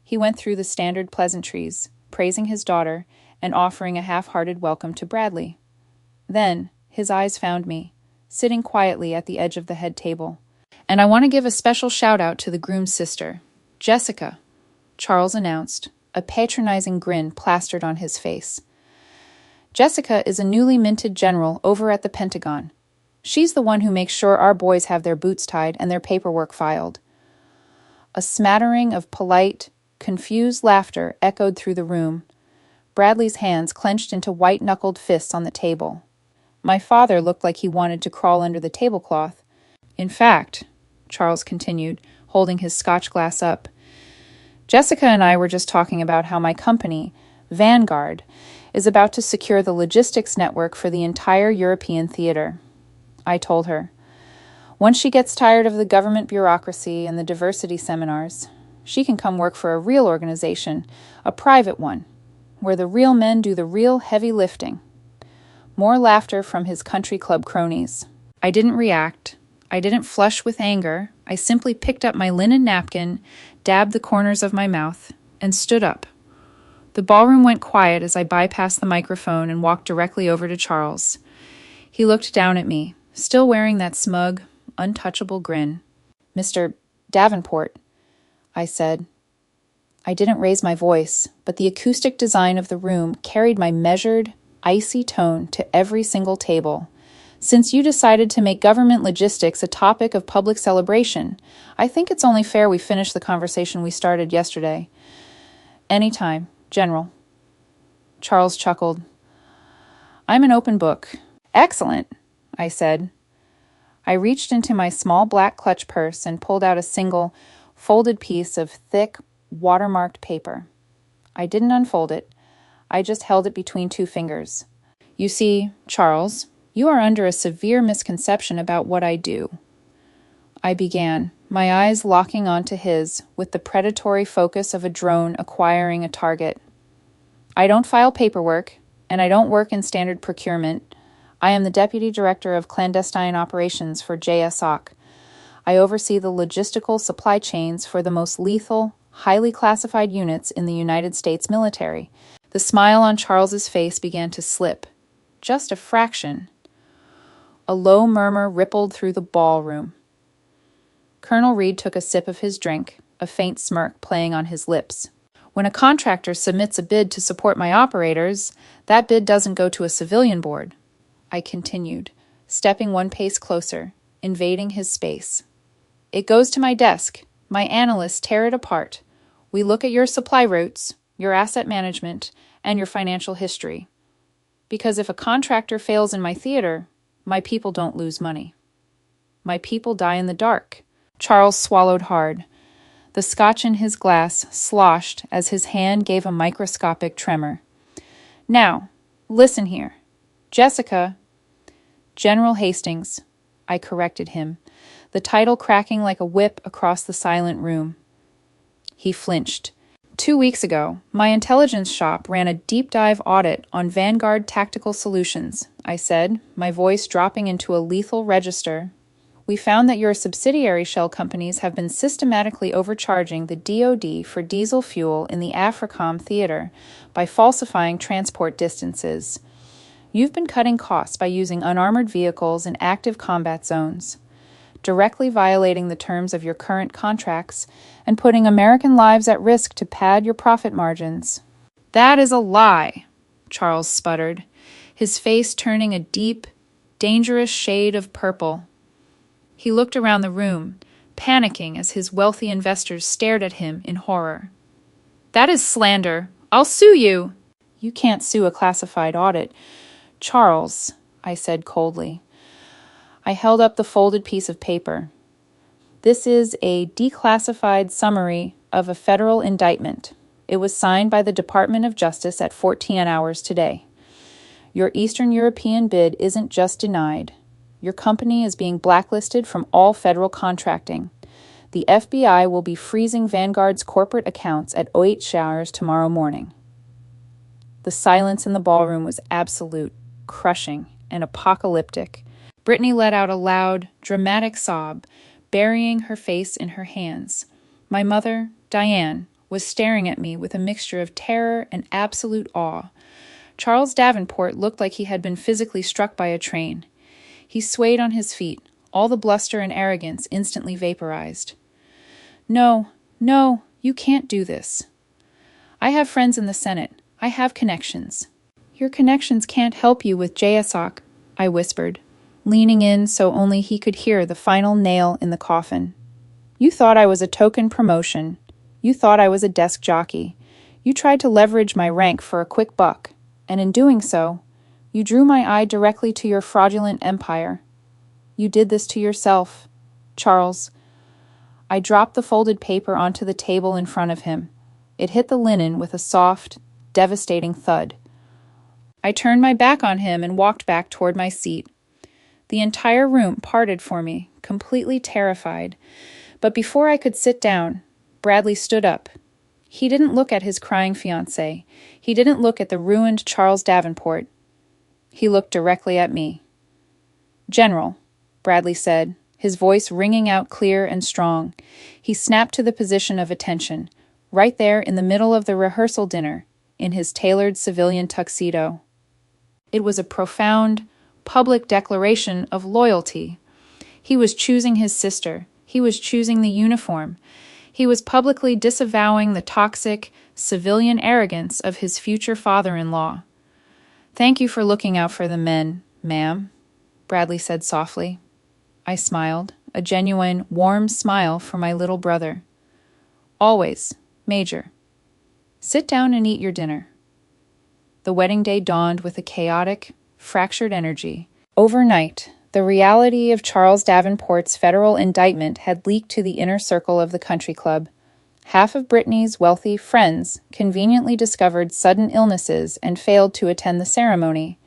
He went through the standard pleasantries, praising his daughter and offering a half-hearted welcome to Bradley. Then, his eyes found me, sitting quietly at the edge of the head table. "And I want to give a special shout-out to the groom's sister, Jessica," Charles announced, a patronizing grin plastered on his face. "Jessica is a newly minted general over at the Pentagon. She's the one who makes sure our boys have their boots tied and their paperwork filed." A smattering of polite, confused laughter echoed through the room. Bradley's hands clenched into white-knuckled fists on the table. My father looked like he wanted to crawl under the tablecloth. "In fact," Charles continued, holding his scotch glass up, "Jessica and I were just talking about how my company, Vanguard, is about to secure the logistics network for the entire European theater." I told her. "Once she gets tired of the government bureaucracy and the diversity seminars, she can come work for a real organization, a private one, where the real men do the real heavy lifting." More laughter from his country club cronies. I didn't react. I didn't flush with anger. I simply picked up my linen napkin, dabbed the corners of my mouth, and stood up. The ballroom went quiet as I bypassed the microphone and walked directly over to Charles. He looked down at me, still wearing that smug, untouchable grin. "Mr. Davenport," I said. I didn't raise my voice, but the acoustic design of the room carried my measured, icy tone to every single table. "Since you decided to make government logistics a topic of public celebration, I think it's only fair we finish the conversation we started yesterday." "Anytime, General." Charles chuckled. "I'm an open book." "Excellent," I said. I reached into my small black clutch purse and pulled out a single, folded piece of thick, watermarked paper. I didn't unfold it. I just held it between two fingers. "You see, Charles, you are under a severe misconception about what I do." I began, my eyes locking onto his with the predatory focus of a drone acquiring a target. "I don't file paperwork, and I don't work in standard procurement. I am the Deputy Director of Clandestine Operations for JSOC. I oversee the logistical supply chains for the most lethal, highly classified units in the United States military." The smile on Charles's face began to slip. Just a fraction. A low murmur rippled through the ballroom. Colonel Reed took a sip of his drink, a faint smirk playing on his lips. "When a contractor submits a bid to support my operators, that bid doesn't go to a civilian board," I continued, stepping one pace closer, invading his space. "It goes to my desk. My analysts tear it apart. We look at your supply routes, your asset management, and your financial history. Because if a contractor fails in my theater, my people don't lose money. My people die in the dark." Charles swallowed hard. The scotch in his glass sloshed as his hand gave a microscopic tremor. "Now, listen here. Jessica—" "General Hastings," I corrected him, the title cracking like a whip across the silent room. He flinched. 2 weeks ago, my intelligence shop ran a deep dive audit on Vanguard Tactical Solutions, I said, my voice dropping into a lethal register. "We found that your subsidiary shell companies have been systematically overcharging the DoD for diesel fuel in the AFRICOM theater by falsifying transport distances. You've been cutting costs by using unarmored vehicles in active combat zones, directly violating the terms of your current contracts and putting American lives at risk to pad your profit margins." "That is a lie," Charles sputtered, his face turning a deep, dangerous shade of purple. He looked around the room, panicking as his wealthy investors stared at him in horror. "That is slander. I'll sue you." "You can't sue a classified audit, Charles," I said coldly. I held up the folded piece of paper. "This is a declassified summary of a federal indictment. It was signed by the Department of Justice at 14 hours today. Your Eastern European bid isn't just denied. Your company is being blacklisted from all federal contracting. The FBI will be freezing Vanguard's corporate accounts at 8 hours tomorrow morning." The silence in the ballroom was absolute, crushing, and apocalyptic. Brittany let out a loud, dramatic sob, burying her face in her hands. My mother, Diane, was staring at me with a mixture of terror and absolute awe. Charles Davenport looked like he had been physically struck by a train. He swayed on his feet, all the bluster and arrogance instantly vaporized. No, no, you can't do this. I have friends in the Senate. I have connections. Your connections can't help you with JSOC, I whispered, leaning in so only he could hear the final nail in the coffin. You thought I was a token promotion. You thought I was a desk jockey. You tried to leverage my rank for a quick buck, and in doing so, you drew my eye directly to your fraudulent empire. You did this to yourself, Charles. I dropped the folded paper onto the table in front of him. It hit the linen with a soft, devastating thud. I turned my back on him and walked back toward my seat. The entire room parted for me, completely terrified. But before I could sit down, Bradley stood up. He didn't look at his crying fiancée. He didn't look at the ruined Charles Davenport. He looked directly at me. General, Bradley said, his voice ringing out clear and strong. He snapped to the position of attention, right there in the middle of the rehearsal dinner, in his tailored civilian tuxedo. It was a profound, public declaration of loyalty. He was choosing his sister. He was choosing the uniform. He was publicly disavowing the toxic, civilian arrogance of his future father-in-law. Thank you for looking out for the men, ma'am, Bradley said softly. I smiled, a genuine, warm smile for my little brother. Always, Major. Sit down and eat your dinner. The wedding day dawned with a chaotic, fractured energy. Overnight, the reality of Charles Davenport's federal indictment had leaked to the inner circle of the country club. Half of Brittany's wealthy friends conveniently discovered sudden illnesses and failed to attend the ceremony.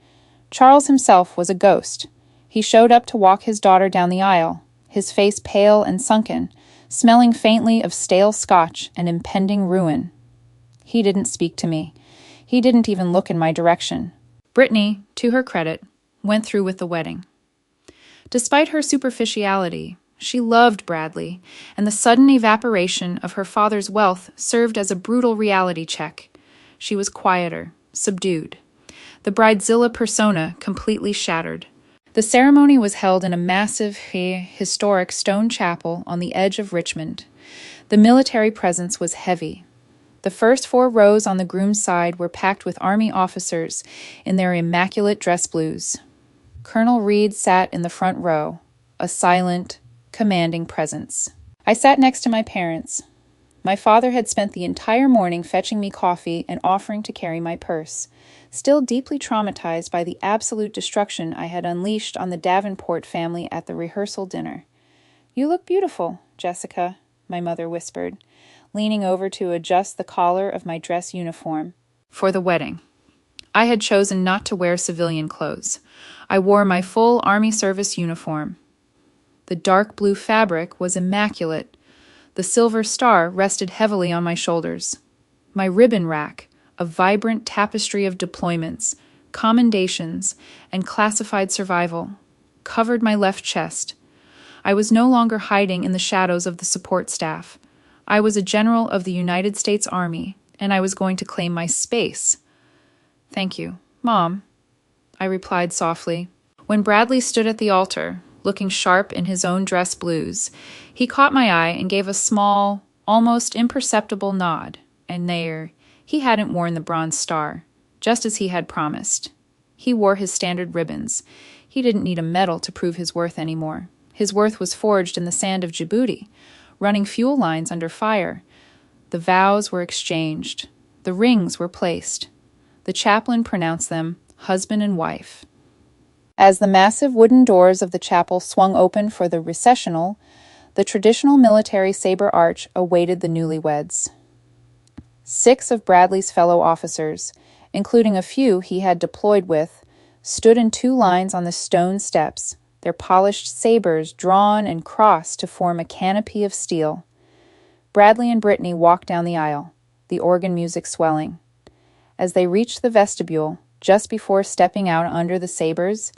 Charles himself was a ghost. He showed up to walk his daughter down the aisle, his face pale and sunken, smelling faintly of stale scotch and impending ruin. He didn't speak to me. He didn't even look in my direction. Brittany, to her credit, went through with the wedding. Despite her superficiality, she loved Bradley, and the sudden evaporation of her father's wealth served as a brutal reality check. She was quieter, subdued. The bridezilla persona completely shattered. The ceremony was held in a massive, historic stone chapel on the edge of Richmond. The military presence was heavy. The first 4 rows on the groom's side were packed with Army officers in their immaculate dress blues. Colonel Reed sat in the front row, a silent, commanding presence. I sat next to my parents. My father had spent the entire morning fetching me coffee and offering to carry my purse, still deeply traumatized by the absolute destruction I had unleashed on the Davenport family at the rehearsal dinner. You look beautiful, Jessica, my mother whispered, leaning over to adjust the collar of my dress uniform. For the wedding. I had chosen not to wear civilian clothes. I wore my full Army service uniform. The dark blue fabric was immaculate. The silver star rested heavily on my shoulders. My ribbon rack, a vibrant tapestry of deployments, commendations, and classified survival, covered my left chest. I was no longer hiding in the shadows of the support staff. I was a general of the United States Army, and I was going to claim my space. Thank you, Mom, I replied softly. When Bradley stood at the altar, looking sharp in his own dress blues, he caught my eye and gave a small, almost imperceptible nod, and there, he hadn't worn the bronze star, just as he had promised. He wore his standard ribbons. He didn't need a medal to prove his worth anymore. His worth was forged in the sand of Djibouti, running fuel lines under fire. The vows were exchanged. The rings were placed. The chaplain pronounced them husband and wife. As the massive wooden doors of the chapel swung open for the recessional, the traditional military saber arch awaited the newlyweds. 6 of Bradley's fellow officers, including a few he had deployed with, stood in 2 lines on the stone steps, their polished sabers drawn and crossed to form a canopy of steel. Bradley and Brittany walked down the aisle, the organ music swelling. As they reached the vestibule, just before stepping out under the sabers,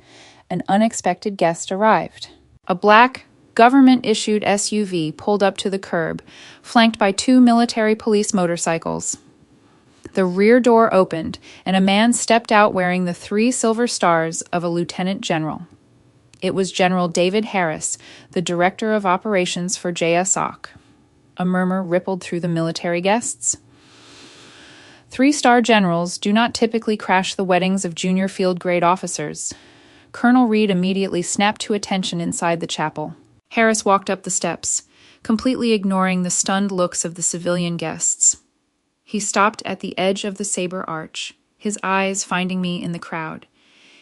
an unexpected guest arrived. A black, government-issued SUV pulled up to the curb, flanked by 2 military police motorcycles. The rear door opened, and a man stepped out wearing the 3 silver stars of a lieutenant general. It was General David Harris, the Director of Operations for JSOC. A murmur rippled through the military guests. 3-star generals do not typically crash the weddings of junior field-grade officers. Colonel Reed immediately snapped to attention inside the chapel. Harris walked up the steps, completely ignoring the stunned looks of the civilian guests. He stopped at the edge of the saber arch, his eyes finding me in the crowd.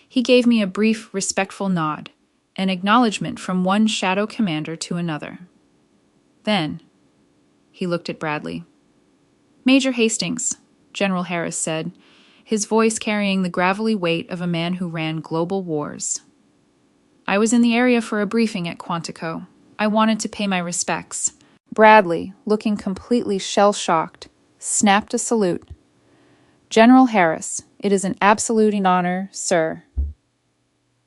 He gave me a brief, respectful nod, an acknowledgement from one shadow commander to another. Then, he looked at Bradley. "Major Hastings," General Harris said, his voice carrying the gravelly weight of a man who ran global wars. "I was in the area for a briefing at Quantico. I wanted to pay my respects." Bradley, looking completely shell-shocked, snapped a salute. "General Harris, it is an absolute honor, sir."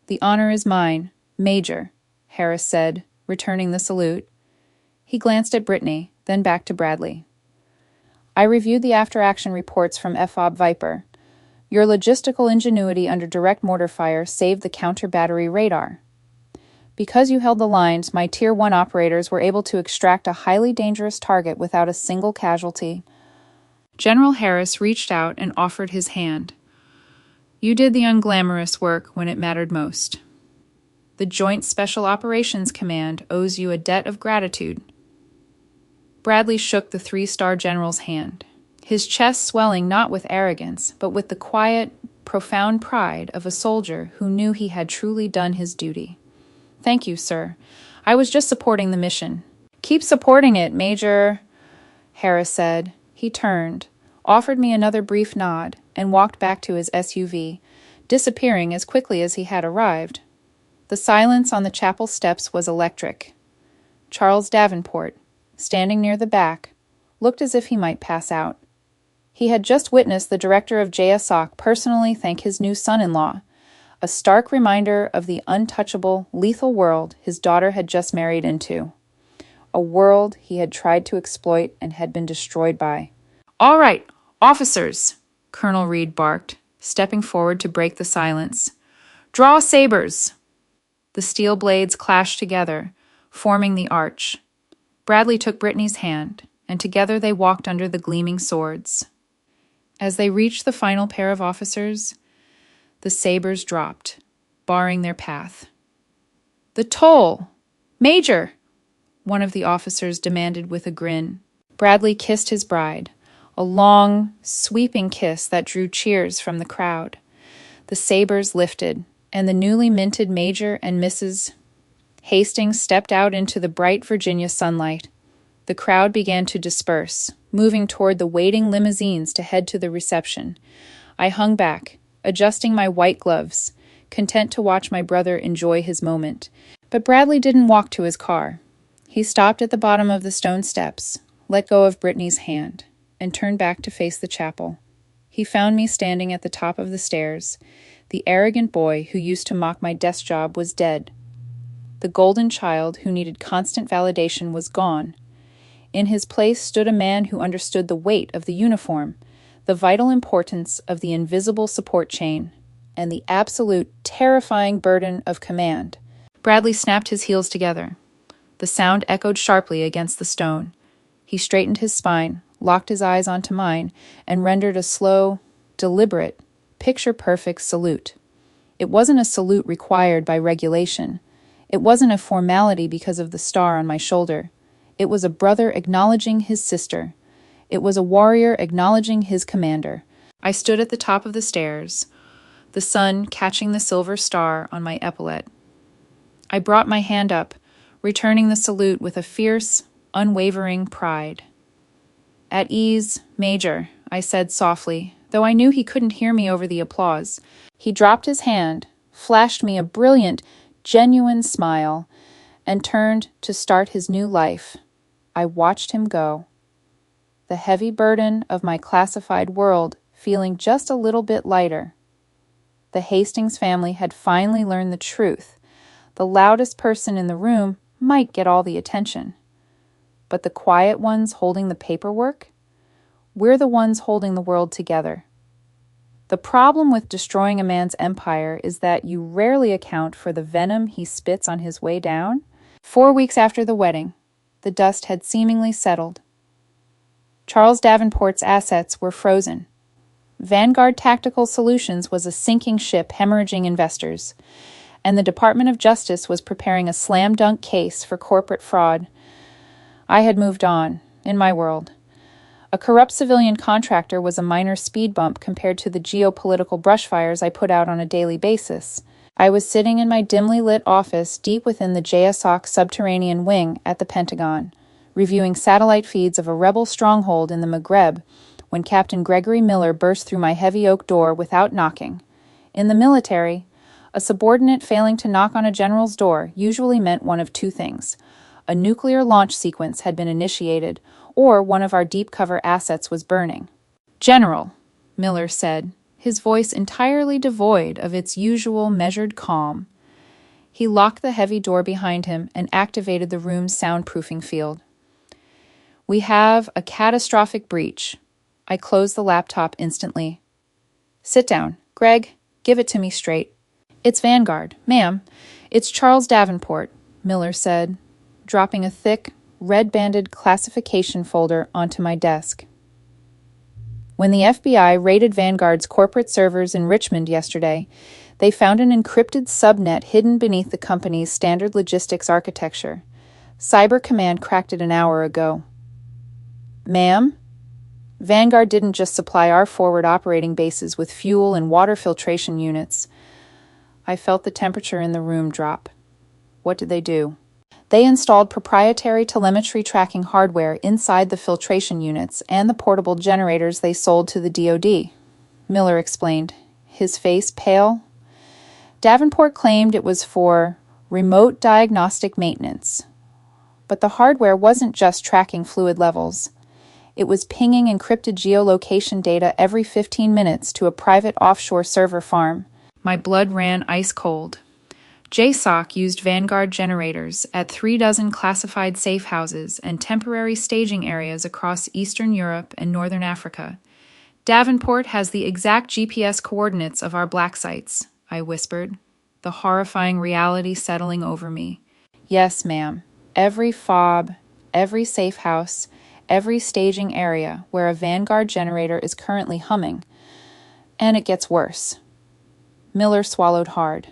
"The honor is mine, Major," Harris said, returning the salute. He glanced at Brittany, then back to Bradley. "I reviewed the after-action reports from FOB Viper. Your logistical ingenuity under direct mortar fire saved the counter-battery radar. Because you held the lines, my Tier 1 operators were able to extract a highly dangerous target without a single casualty." General Harris reached out and offered his hand. "You did the unglamorous work when it mattered most. The Joint Special Operations Command owes you a debt of gratitude." Bradley shook the 3-star general's hand, his chest swelling not with arrogance, but with the quiet, profound pride of a soldier who knew he had truly done his duty. "Thank you, sir. I was just supporting the mission." "Keep supporting it, Major," Harris said. He turned, offered me another brief nod, and walked back to his SUV, disappearing as quickly as he had arrived. The silence on the chapel steps was electric. Charles Davenport, standing near the back, looked as if he might pass out. He had just witnessed the director of JSOC personally thank his new son-in-law, a stark reminder of the untouchable, lethal world his daughter had just married into. A world he had tried to exploit and had been destroyed by. "All right, officers," Colonel Reed barked, stepping forward to break the silence. "Draw sabers." The steel blades clashed together, forming the arch. Bradley took Brittany's hand, and together they walked under the gleaming swords. As they reached the final pair of officers, the sabers dropped, barring their path. "The toll! Major!" one of the officers demanded with a grin. Bradley kissed his bride, a long, sweeping kiss that drew cheers from the crowd. The sabers lifted, and the newly minted Major and Mrs. Hastings stepped out into the bright Virginia sunlight. The crowd began to disperse, moving toward the waiting limousines to head to the reception. I hung back, adjusting my white gloves, content to watch my brother enjoy his moment. But Bradley didn't walk to his car. He stopped at the bottom of the stone steps, let go of Brittany's hand, and turned back to face the chapel. He found me standing at the top of the stairs. The arrogant boy who used to mock my desk job was dead. The golden child who needed constant validation was gone. In his place stood a man who understood the weight of the uniform, the vital importance of the invisible support chain, and the absolute, terrifying burden of command. Bradley snapped his heels together. The sound echoed sharply against the stone. He straightened his spine, locked his eyes onto mine, and rendered a slow, deliberate, picture-perfect salute. It wasn't a salute required by regulation. It wasn't a formality because of the star on my shoulder. It was a brother acknowledging his sister. It was a warrior acknowledging his commander. I stood at the top of the stairs, the sun catching the silver star on my epaulette. I brought my hand up, returning the salute with a fierce, unwavering pride. "At ease, Major," I said softly, though I knew he couldn't hear me over the applause. He dropped his hand, flashed me a brilliant, genuine smile, and turned to start his new life. I watched him go. The heavy burden of my classified world feeling just a little bit lighter. The Hastings family had finally learned the truth. The loudest person in the room might get all the attention, but the quiet ones holding the paperwork? We're the ones holding the world together. The problem with destroying a man's empire is that you rarely account for the venom he spits on his way down. 4 weeks after the wedding, the dust had seemingly settled. Charles Davenport's assets were frozen. Vanguard Tactical Solutions was a sinking ship hemorrhaging investors, and the Department of Justice was preparing a slam-dunk case for corporate fraud. I had moved on, in my world. A corrupt civilian contractor was a minor speed bump compared to the geopolitical brushfires I put out on a daily basis. I was sitting in my dimly lit office deep within the JSOC subterranean wing at the Pentagon, reviewing satellite feeds of a rebel stronghold in the Maghreb, when Captain Gregory Miller burst through my heavy oak door without knocking. In the military, a subordinate failing to knock on a general's door usually meant one of two things. A nuclear launch sequence had been initiated, or one of our deep cover assets was burning. "General," Miller said, his voice entirely devoid of its usual measured calm. He locked the heavy door behind him and activated the room's soundproofing field. "We have a catastrophic breach." I closed the laptop instantly. "Sit down. Greg, give it to me straight." "It's Vanguard, ma'am. It's Charles Davenport," Miller said, dropping a thick, red-banded classification folder onto my desk. When the FBI raided Vanguard's corporate servers in Richmond yesterday, they found an encrypted subnet hidden beneath the company's standard logistics architecture. Cyber Command cracked it an hour ago. "Ma'am?" Vanguard didn't just supply our forward operating bases with fuel and water filtration units. I felt the temperature in the room drop. What did they do? They installed proprietary telemetry tracking hardware inside the filtration units and the portable generators they sold to the DoD, Miller explained, his face pale. Davenport claimed it was for remote diagnostic maintenance. But the hardware wasn't just tracking fluid levels. It was pinging encrypted geolocation data every 15 minutes to a private offshore server farm. My blood ran ice cold. JSOC used Vanguard generators at 36 classified safe houses and temporary staging areas across Eastern Europe and Northern Africa. "Davenport has the exact GPS coordinates of our black sites," I whispered, the horrifying reality settling over me. "Yes, ma'am. Every fob, every safe house, every staging area where a Vanguard generator is currently humming. And it gets worse." Miller swallowed hard.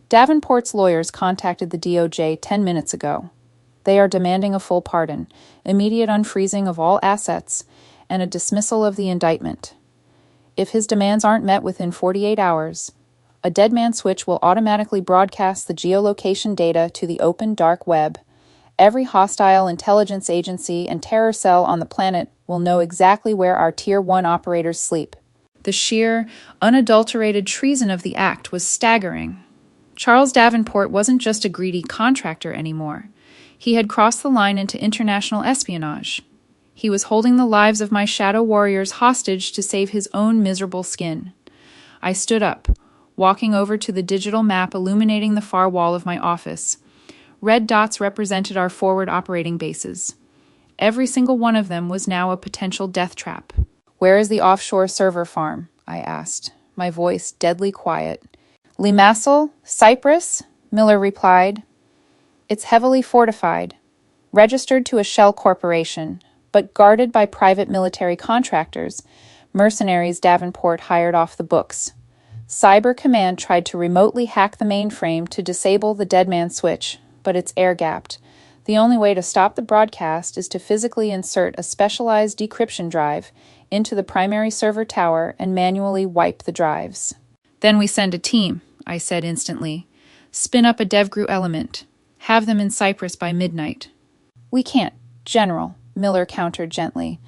"Davenport's lawyers contacted the DOJ 10 minutes ago. They are demanding a full pardon, immediate unfreezing of all assets, and a dismissal of the indictment. If his demands aren't met within 48 hours, a dead man switch will automatically broadcast the geolocation data to the open dark web. Every hostile intelligence agency and terror cell on the planet will know exactly where our Tier 1 operators sleep." The sheer, unadulterated treason of the act was staggering. Charles Davenport wasn't just a greedy contractor anymore. He had crossed the line into international espionage. He was holding the lives of my shadow warriors hostage to save his own miserable skin. I stood up, walking over to the digital map illuminating the far wall of my office. Red dots represented our forward operating bases. Every single one of them was now a potential death trap. "Where is the offshore server farm?" I asked, my voice deadly quiet. "Limassol, Cyprus," Miller replied. "It's heavily fortified, registered to a shell corporation, but guarded by private military contractors, mercenaries Davenport hired off the books. Cyber Command tried to remotely hack the mainframe to disable the dead man switch, but it's air-gapped. The only way to stop the broadcast is to physically insert a specialized decryption drive into the primary server tower and manually wipe the drives." "Then we send a team," I said instantly. "Spin up a DevGru element. Have them in Cyprus by midnight." "We can't, General," Miller countered gently.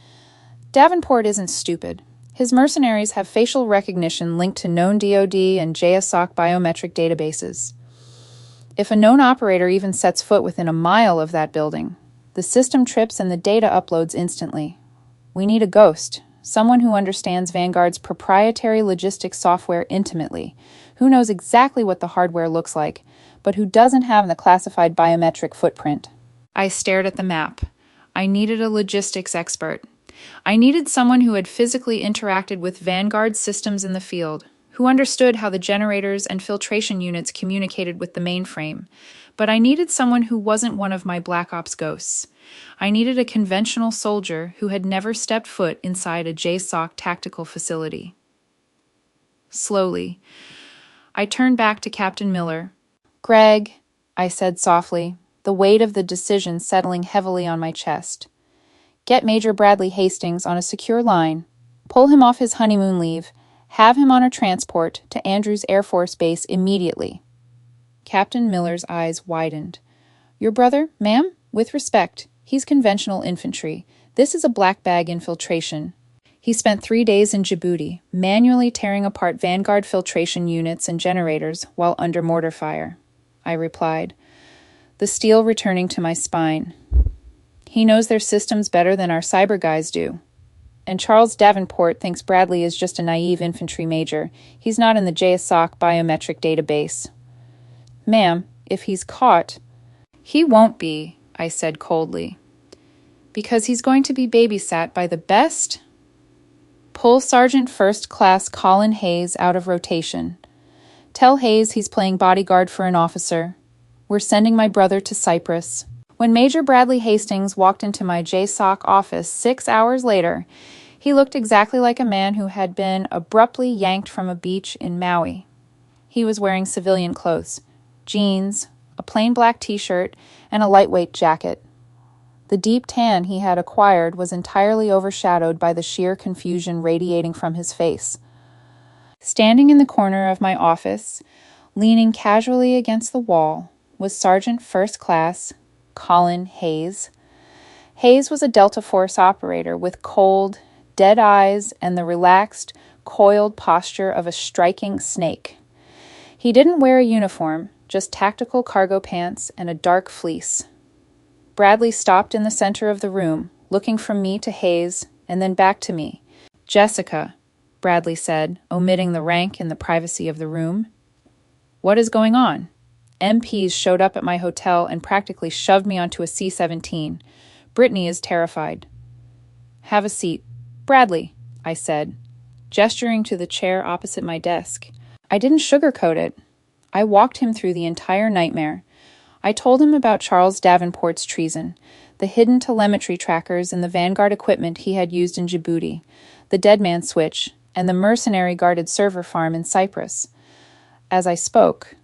"Davenport isn't stupid. His mercenaries have facial recognition linked to known DoD and JSOC biometric databases. If a known operator even sets foot within a mile of that building, the system trips and the data uploads instantly. We need a ghost, someone who understands Vanguard's proprietary logistics software intimately, who knows exactly what the hardware looks like, but who doesn't have the classified biometric footprint." I stared at the map. I needed a logistics expert, I needed someone who had physically interacted with Vanguard systems in the field, who understood how the generators and filtration units communicated with the mainframe. But I needed someone who wasn't one of my Black Ops ghosts. I needed a conventional soldier who had never stepped foot inside a JSOC tactical facility. Slowly, I turned back to Captain Miller. "Greg," I said softly, the weight of the decision settling heavily on my chest. "Get Major Bradley Hastings on a secure line, pull him off his honeymoon leave, have him on a transport to Andrews Air Force Base immediately." Captain Miller's eyes widened. "Your brother, ma'am? With respect, he's conventional infantry. This is a black bag infiltration. He spent 3 days in Djibouti, manually tearing apart Vanguard filtration units and generators while under mortar fire," I replied, the steel returning to my spine. "He knows their systems better than our cyber guys do. And Charles Davenport thinks Bradley is just a naive infantry major. He's not in the JSOC biometric database." "Ma'am, if he's caught—" "He won't be," I said coldly, "because he's going to be babysat by the best. Pull Sergeant First Class Colin Hayes out of rotation. Tell Hayes he's playing bodyguard for an officer. We're sending my brother to Cyprus." When Major Bradley Hastings walked into my JSOC office 6 hours later, he looked exactly like a man who had been abruptly yanked from a beach in Maui. He was wearing civilian clothes, jeans, a plain black t-shirt, and a lightweight jacket. The deep tan he had acquired was entirely overshadowed by the sheer confusion radiating from his face. Standing in the corner of my office, leaning casually against the wall, was Sergeant First Class Colin Hayes. Hayes was a Delta Force operator with cold, dead eyes and the relaxed, coiled posture of a striking snake. He didn't wear a uniform, just tactical cargo pants and a dark fleece. Bradley stopped in the center of the room, looking from me to Hayes and then back to me. "Jessica," Bradley said, omitting the rank in the privacy of the room. "What is going on? MPs showed up at my hotel and practically shoved me onto a C-17. Brittany is terrified." "Have a seat." "Bradley," I said, gesturing to the chair opposite my desk. I didn't sugarcoat it. I walked him through the entire nightmare. I told him about Charles Davenport's treason, the hidden telemetry trackers and the Vanguard equipment he had used in Djibouti, the dead man switch, and the mercenary-guarded server farm in Cyprus. As I spoke,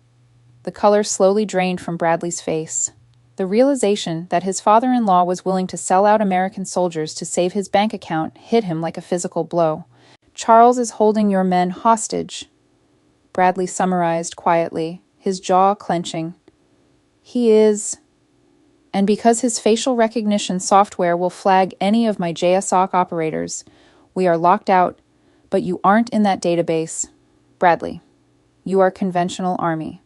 the color slowly drained from Bradley's face. The realization that his father-in-law was willing to sell out American soldiers to save his bank account hit him like a physical blow. "Charles is holding your men hostage," Bradley summarized quietly, his jaw clenching. "He is. And because his facial recognition software will flag any of my JSOC operators, we are locked out, but you aren't in that database. Bradley, you are conventional army.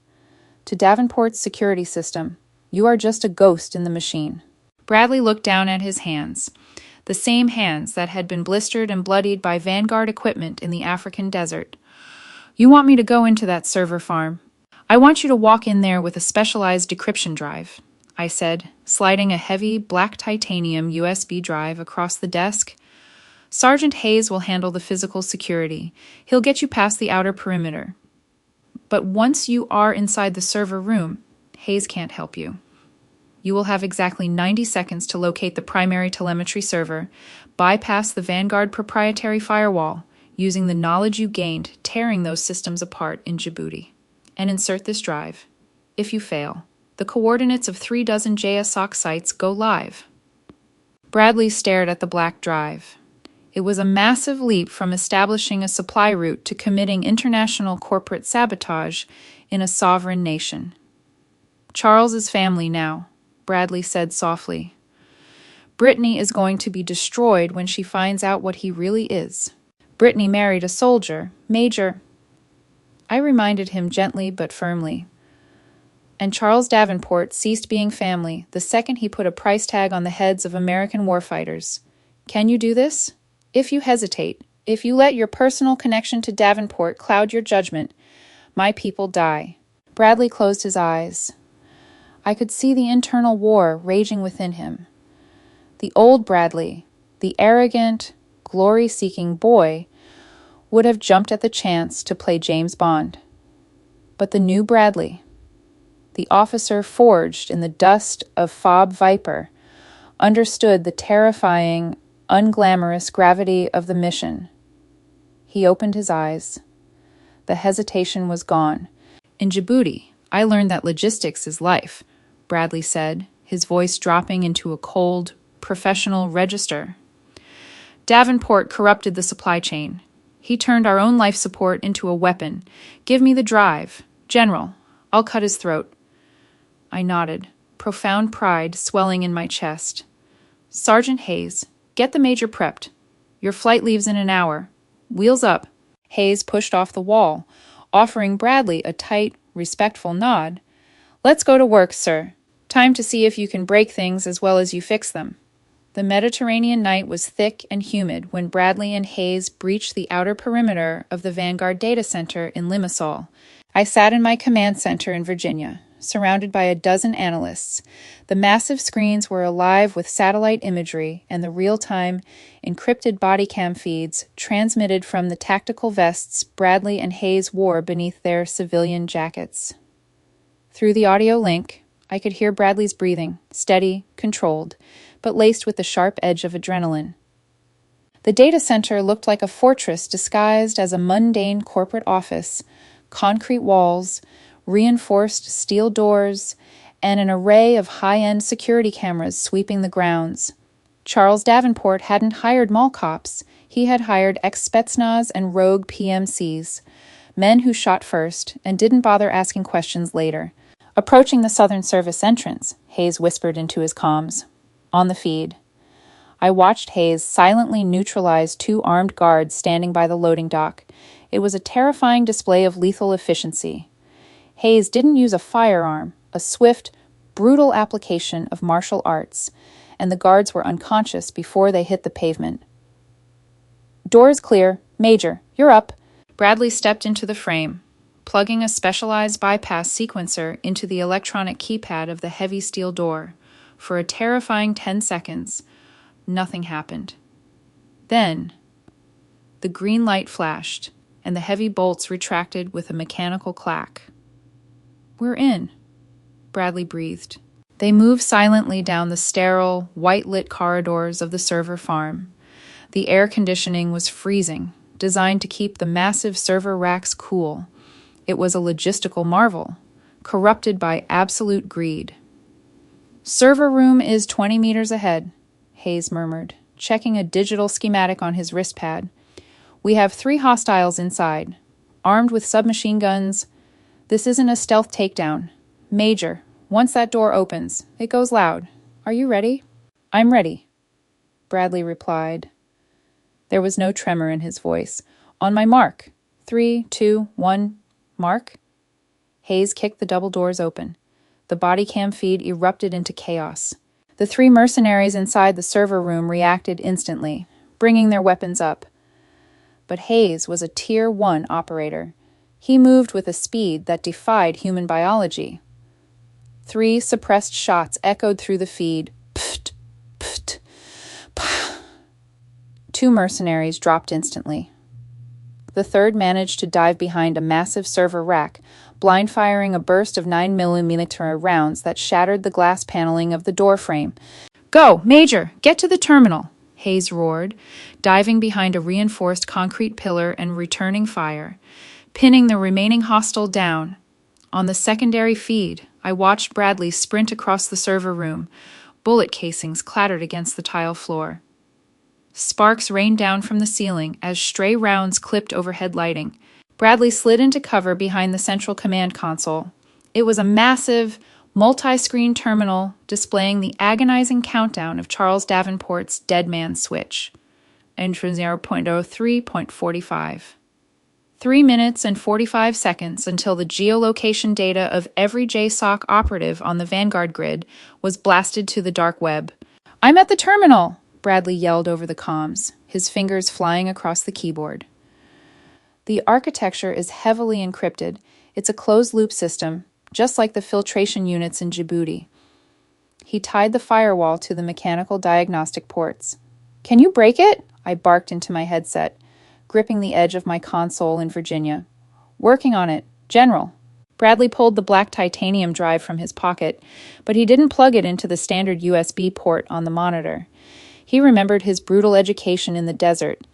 To Davenport's security system, you are just a ghost in the machine." Bradley looked down at his hands, the same hands that had been blistered and bloodied by Vanguard equipment in the African desert. "You want me to go into that server farm? I want you to walk in there with a specialized decryption drive," I said, sliding a heavy black titanium USB drive across the desk. "Sergeant Hayes will handle the physical security. He'll get you past the outer perimeter. But once you are inside the server room, Hayes can't help you. You will have exactly 90 seconds to locate the primary telemetry server, bypass the Vanguard proprietary firewall, using the knowledge you gained tearing those systems apart in Djibouti, and insert this drive. If you fail, the coordinates of 36 JSOC sites go live." Bradley stared at the black drive. It was a massive leap from establishing a supply route to committing international corporate sabotage in a sovereign nation. "Charles's family now," Bradley said softly. "Brittany is going to be destroyed when she finds out what he really is. Brittany married a soldier, Major—" I reminded him gently but firmly. "And Charles Davenport ceased being family the second he put a price tag on the heads of American warfighters. Can you do this? If you hesitate, if you let your personal connection to Davenport cloud your judgment, my people die." Bradley closed his eyes. I could see the internal war raging within him. The old Bradley, The arrogant, glory-seeking boy would have jumped at the chance to play James Bond. But the new Bradley, the officer forged in the dust of Fob Viper, understood the terrifying, unglamorous gravity of the mission. He opened his eyes. The hesitation was gone. In Djibouti, I learned that logistics is life, Bradley said, his voice dropping into a cold, professional register. Davenport corrupted the supply chain. He turned our own life support into a weapon. Give me the drive. General, I'll cut his throat. I nodded, profound pride swelling in my chest. Sergeant Hayes, get the major prepped. Your flight leaves in an hour. Wheels up. Hayes pushed off the wall, offering Bradley a tight, respectful nod. Let's go to work, sir. Time to see if you can break things as well as you fix them. The Mediterranean night was thick and humid when Bradley and Hayes breached the outer perimeter of the Vanguard data center in Limassol. I sat in my command center in Virginia, surrounded by a dozen analysts. The massive screens were alive with satellite imagery and the real-time, encrypted body cam feeds transmitted from the tactical vests Bradley and Hayes wore beneath their civilian jackets. Through the audio link, I could hear Bradley's breathing, steady, controlled, but laced with the sharp edge of adrenaline. The data center looked like a fortress disguised as a mundane corporate office, concrete walls, reinforced steel doors, and an array of high-end security cameras sweeping the grounds. Charles Davenport hadn't hired mall cops. He had hired ex-Spetsnaz and rogue PMCs, men who shot first and didn't bother asking questions later. Approaching the Southern Service entrance, Hayes whispered into his comms. On the feed. I watched Hayes silently neutralize 2 armed guards standing by the loading dock. It was a terrifying display of lethal efficiency. Hayes didn't use a firearm, a swift, brutal application of martial arts, and the guards were unconscious before they hit the pavement. Doors clear. Major, you're up. Bradley stepped into the frame, plugging a specialized bypass sequencer into the electronic keypad of the heavy steel door. For a terrifying 10 seconds, nothing happened. Then, the green light flashed, and the heavy bolts retracted with a mechanical clack. We're in, Bradley breathed. They moved silently down the sterile, white-lit corridors of the server farm. The air conditioning was freezing, designed to keep the massive server racks cool. It was a logistical marvel, corrupted by absolute greed. Server room is 20 meters ahead, Hayes murmured, checking a digital schematic on his wrist pad. We have 3 hostiles inside, armed with submachine guns. This isn't a stealth takedown. Major, once that door opens, it goes loud. Are you ready? I'm ready, Bradley replied. There was no tremor in his voice. On my mark. 3, 2, 1, mark. Hayes kicked the double doors open. The body cam feed erupted into chaos. The 3 mercenaries inside the server room reacted instantly, bringing their weapons up. But Hayes was a Tier 1 operator. He moved with a speed that defied human biology. 3 suppressed shots echoed through the feed. Pft, pft, pah. 2 mercenaries dropped instantly. The third managed to dive behind a massive server rack, blind firing a burst of 9mm rounds that shattered the glass paneling of the doorframe. Go, Major! Get to the terminal! Hayes roared, diving behind a reinforced concrete pillar and returning fire, pinning the remaining hostile down. On the secondary feed, I watched Bradley sprint across the server room. Bullet casings clattered against the tile floor. Sparks rained down from the ceiling as stray rounds clipped overhead lighting. Bradley slid into cover behind the central command console. It was a massive, multi-screen terminal displaying the agonizing countdown of Charles Davenport's dead man switch. Entry 0.03.45. 3 minutes and 45 seconds until the geolocation data of every JSOC operative on the Vanguard grid was blasted to the dark web. I'm at the terminal! Bradley yelled over the comms, his fingers flying across the keyboard. The architecture is heavily encrypted. It's a closed-loop system, just like the filtration units in Djibouti. He tied the firewall to the mechanical diagnostic ports. "Can you break it?" I barked into my headset, gripping the edge of my console in Virginia. "Working on it, General." Bradley pulled the black titanium drive from his pocket, but he didn't plug it into the standard USB port on the monitor. He remembered his brutal education in the desert.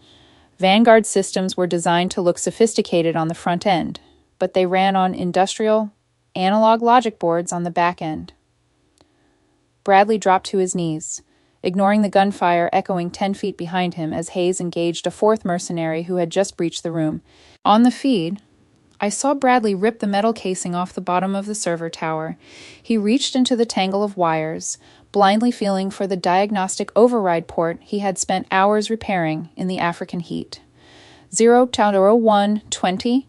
Vanguard systems were designed to look sophisticated on the front end, but they ran on industrial, analog logic boards on the back end. Bradley dropped to his knees, ignoring the gunfire echoing 10 feet behind him as Hayes engaged a fourth mercenary who had just breached the room. On the feed, I saw Bradley rip the metal casing off the bottom of the server tower. He reached into the tangle of wires, blindly feeling for the diagnostic override port he had spent hours repairing in the African heat. 0-1-20.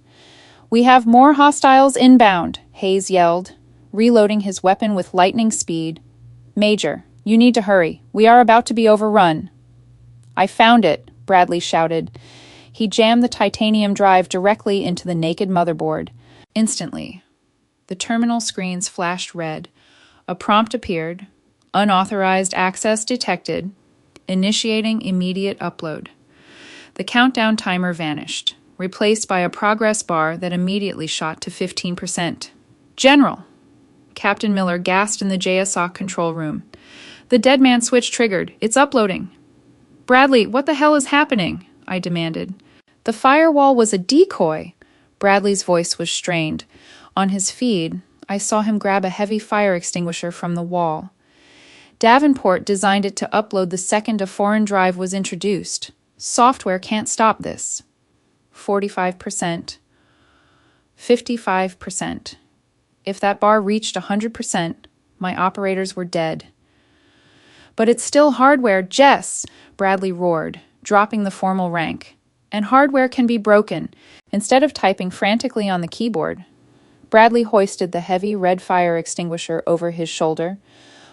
"We have more hostiles inbound," Hayes yelled, reloading his weapon with lightning speed. "Major, you need to hurry. We are about to be overrun." "I found it," Bradley shouted. He jammed the titanium drive directly into the naked motherboard. Instantly, the terminal screens flashed red. A prompt appeared. "Unauthorized access detected. Initiating immediate upload." The countdown timer vanished, replaced by a progress bar that immediately shot to 15%. "General!" Captain Miller gasped in the JSOC control room. "The dead man switch triggered. It's uploading." "Bradley, what the hell is happening?" I demanded. "The firewall was a decoy." Bradley's voice was strained. On his feed, I saw him grab a heavy fire extinguisher from the wall. Davenport designed it to upload the second a foreign drive was introduced. Software can't stop this. 45%. 55%. If that bar reached 100%, my operators were dead. "But it's still hardware, Jess!" Bradley roared, dropping the formal rank. "And hardware can be broken." Instead of typing frantically on the keyboard, Bradley hoisted the heavy red fire extinguisher over his shoulder.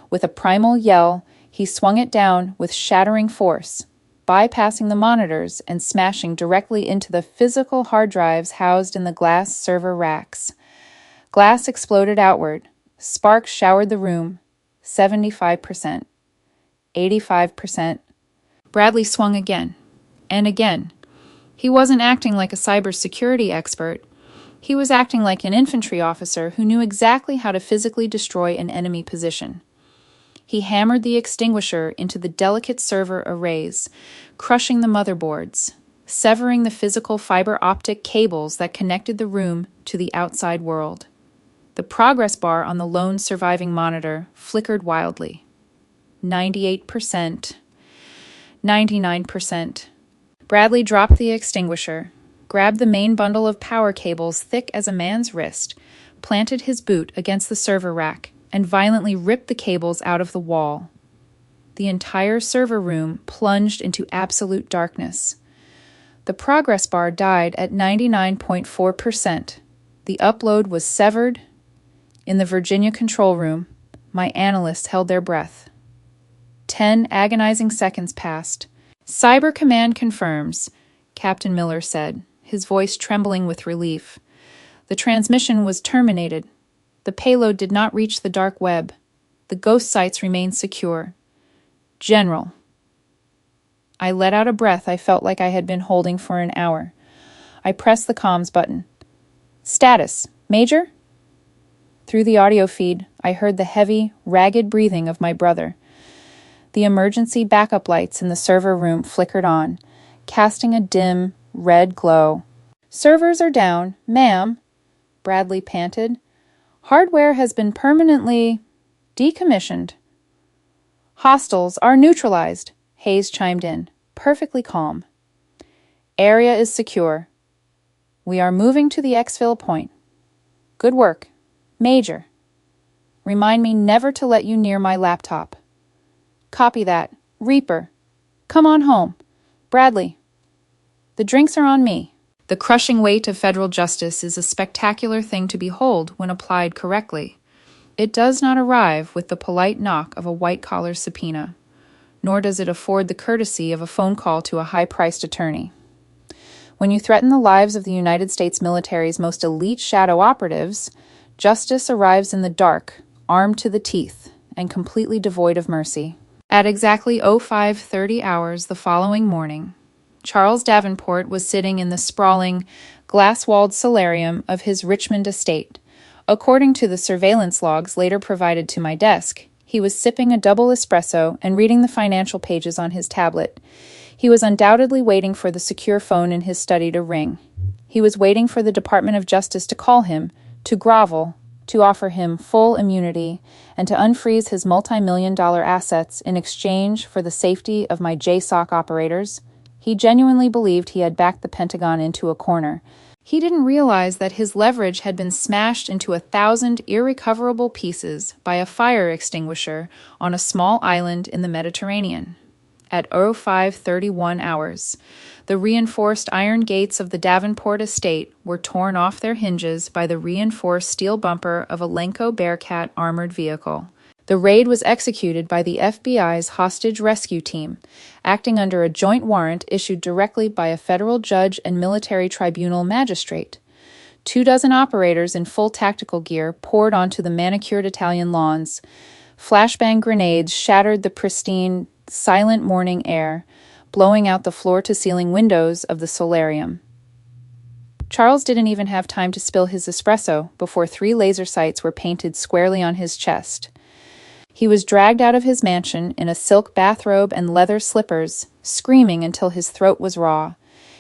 With a primal yell, he swung it down with shattering force, bypassing the monitors and smashing directly into the physical hard drives housed in the glass server racks. Glass exploded outward. Sparks showered the room. 75%. 85%. Bradley swung again. And again. He wasn't acting like a cybersecurity expert. He was acting like an infantry officer who knew exactly how to physically destroy an enemy position. He hammered the extinguisher into the delicate server arrays, crushing the motherboards, severing the physical fiber optic cables that connected the room to the outside world. The progress bar on the lone surviving monitor flickered wildly. 98%. 99%. Bradley dropped the extinguisher, grabbed the main bundle of power cables thick as a man's wrist, planted his boot against the server rack, and violently ripped the cables out of the wall. The entire server room plunged into absolute darkness. The progress bar died at 99.4%. The upload was severed. In the Virginia control room, my analysts held their breath. 10 agonizing seconds passed. "Cyber Command confirms," Captain Miller said, his voice trembling with relief. "The transmission was terminated. The payload did not reach the dark web. The ghost sites remain secure. General." I let out a breath I felt like I had been holding for an hour. I pressed the comms button. "Status, Major?" Through the audio feed, I heard the heavy, ragged breathing of my brother. The emergency backup lights in the server room flickered on, casting a dim, red glow. "Servers are down, ma'am," Bradley panted. "Hardware has been permanently decommissioned." "Hostiles are neutralized," Hayes chimed in, perfectly calm. "Area is secure. We are moving to the exfil point. Good work. Major, remind me never to let you near my laptop." "Copy that. Reaper, come on home. Bradley, the drinks are on me." The crushing weight of federal justice is a spectacular thing to behold when applied correctly. It does not arrive with the polite knock of a white-collar subpoena, nor does it afford the courtesy of a phone call to a high-priced attorney. When you threaten the lives of the United States military's most elite shadow operatives, justice arrives in the dark, armed to the teeth, and completely devoid of mercy. At exactly 05:30 hours the following morning, Charles Davenport was sitting in the sprawling, glass-walled solarium of his Richmond estate. According to the surveillance logs later provided to my desk, he was sipping a double espresso and reading the financial pages on his tablet. He was undoubtedly waiting for the secure phone in his study to ring. He was waiting for the Department of Justice to call him, to grovel, to offer him full immunity, and to unfreeze his multi-million-dollar assets in exchange for the safety of my JSOC operators. He genuinely believed he had backed the Pentagon into a corner. He didn't realize that his leverage had been smashed into 1,000 irrecoverable pieces by a fire extinguisher on a small island in the Mediterranean. At 05:31 hours, the reinforced iron gates of the Davenport estate were torn off their hinges by the reinforced steel bumper of a Lenco Bearcat armored vehicle. The raid was executed by the FBI's hostage rescue team, acting under a joint warrant issued directly by a federal judge and military tribunal magistrate. 24 operators in full tactical gear poured onto the manicured Italian lawns. Flashbang grenades shattered the pristine, silent morning air, blowing out the floor-to-ceiling windows of the solarium. Charles didn't even have time to spill his espresso before 3 laser sights were painted squarely on his chest. He was dragged out of his mansion in a silk bathrobe and leather slippers, screaming until his throat was raw.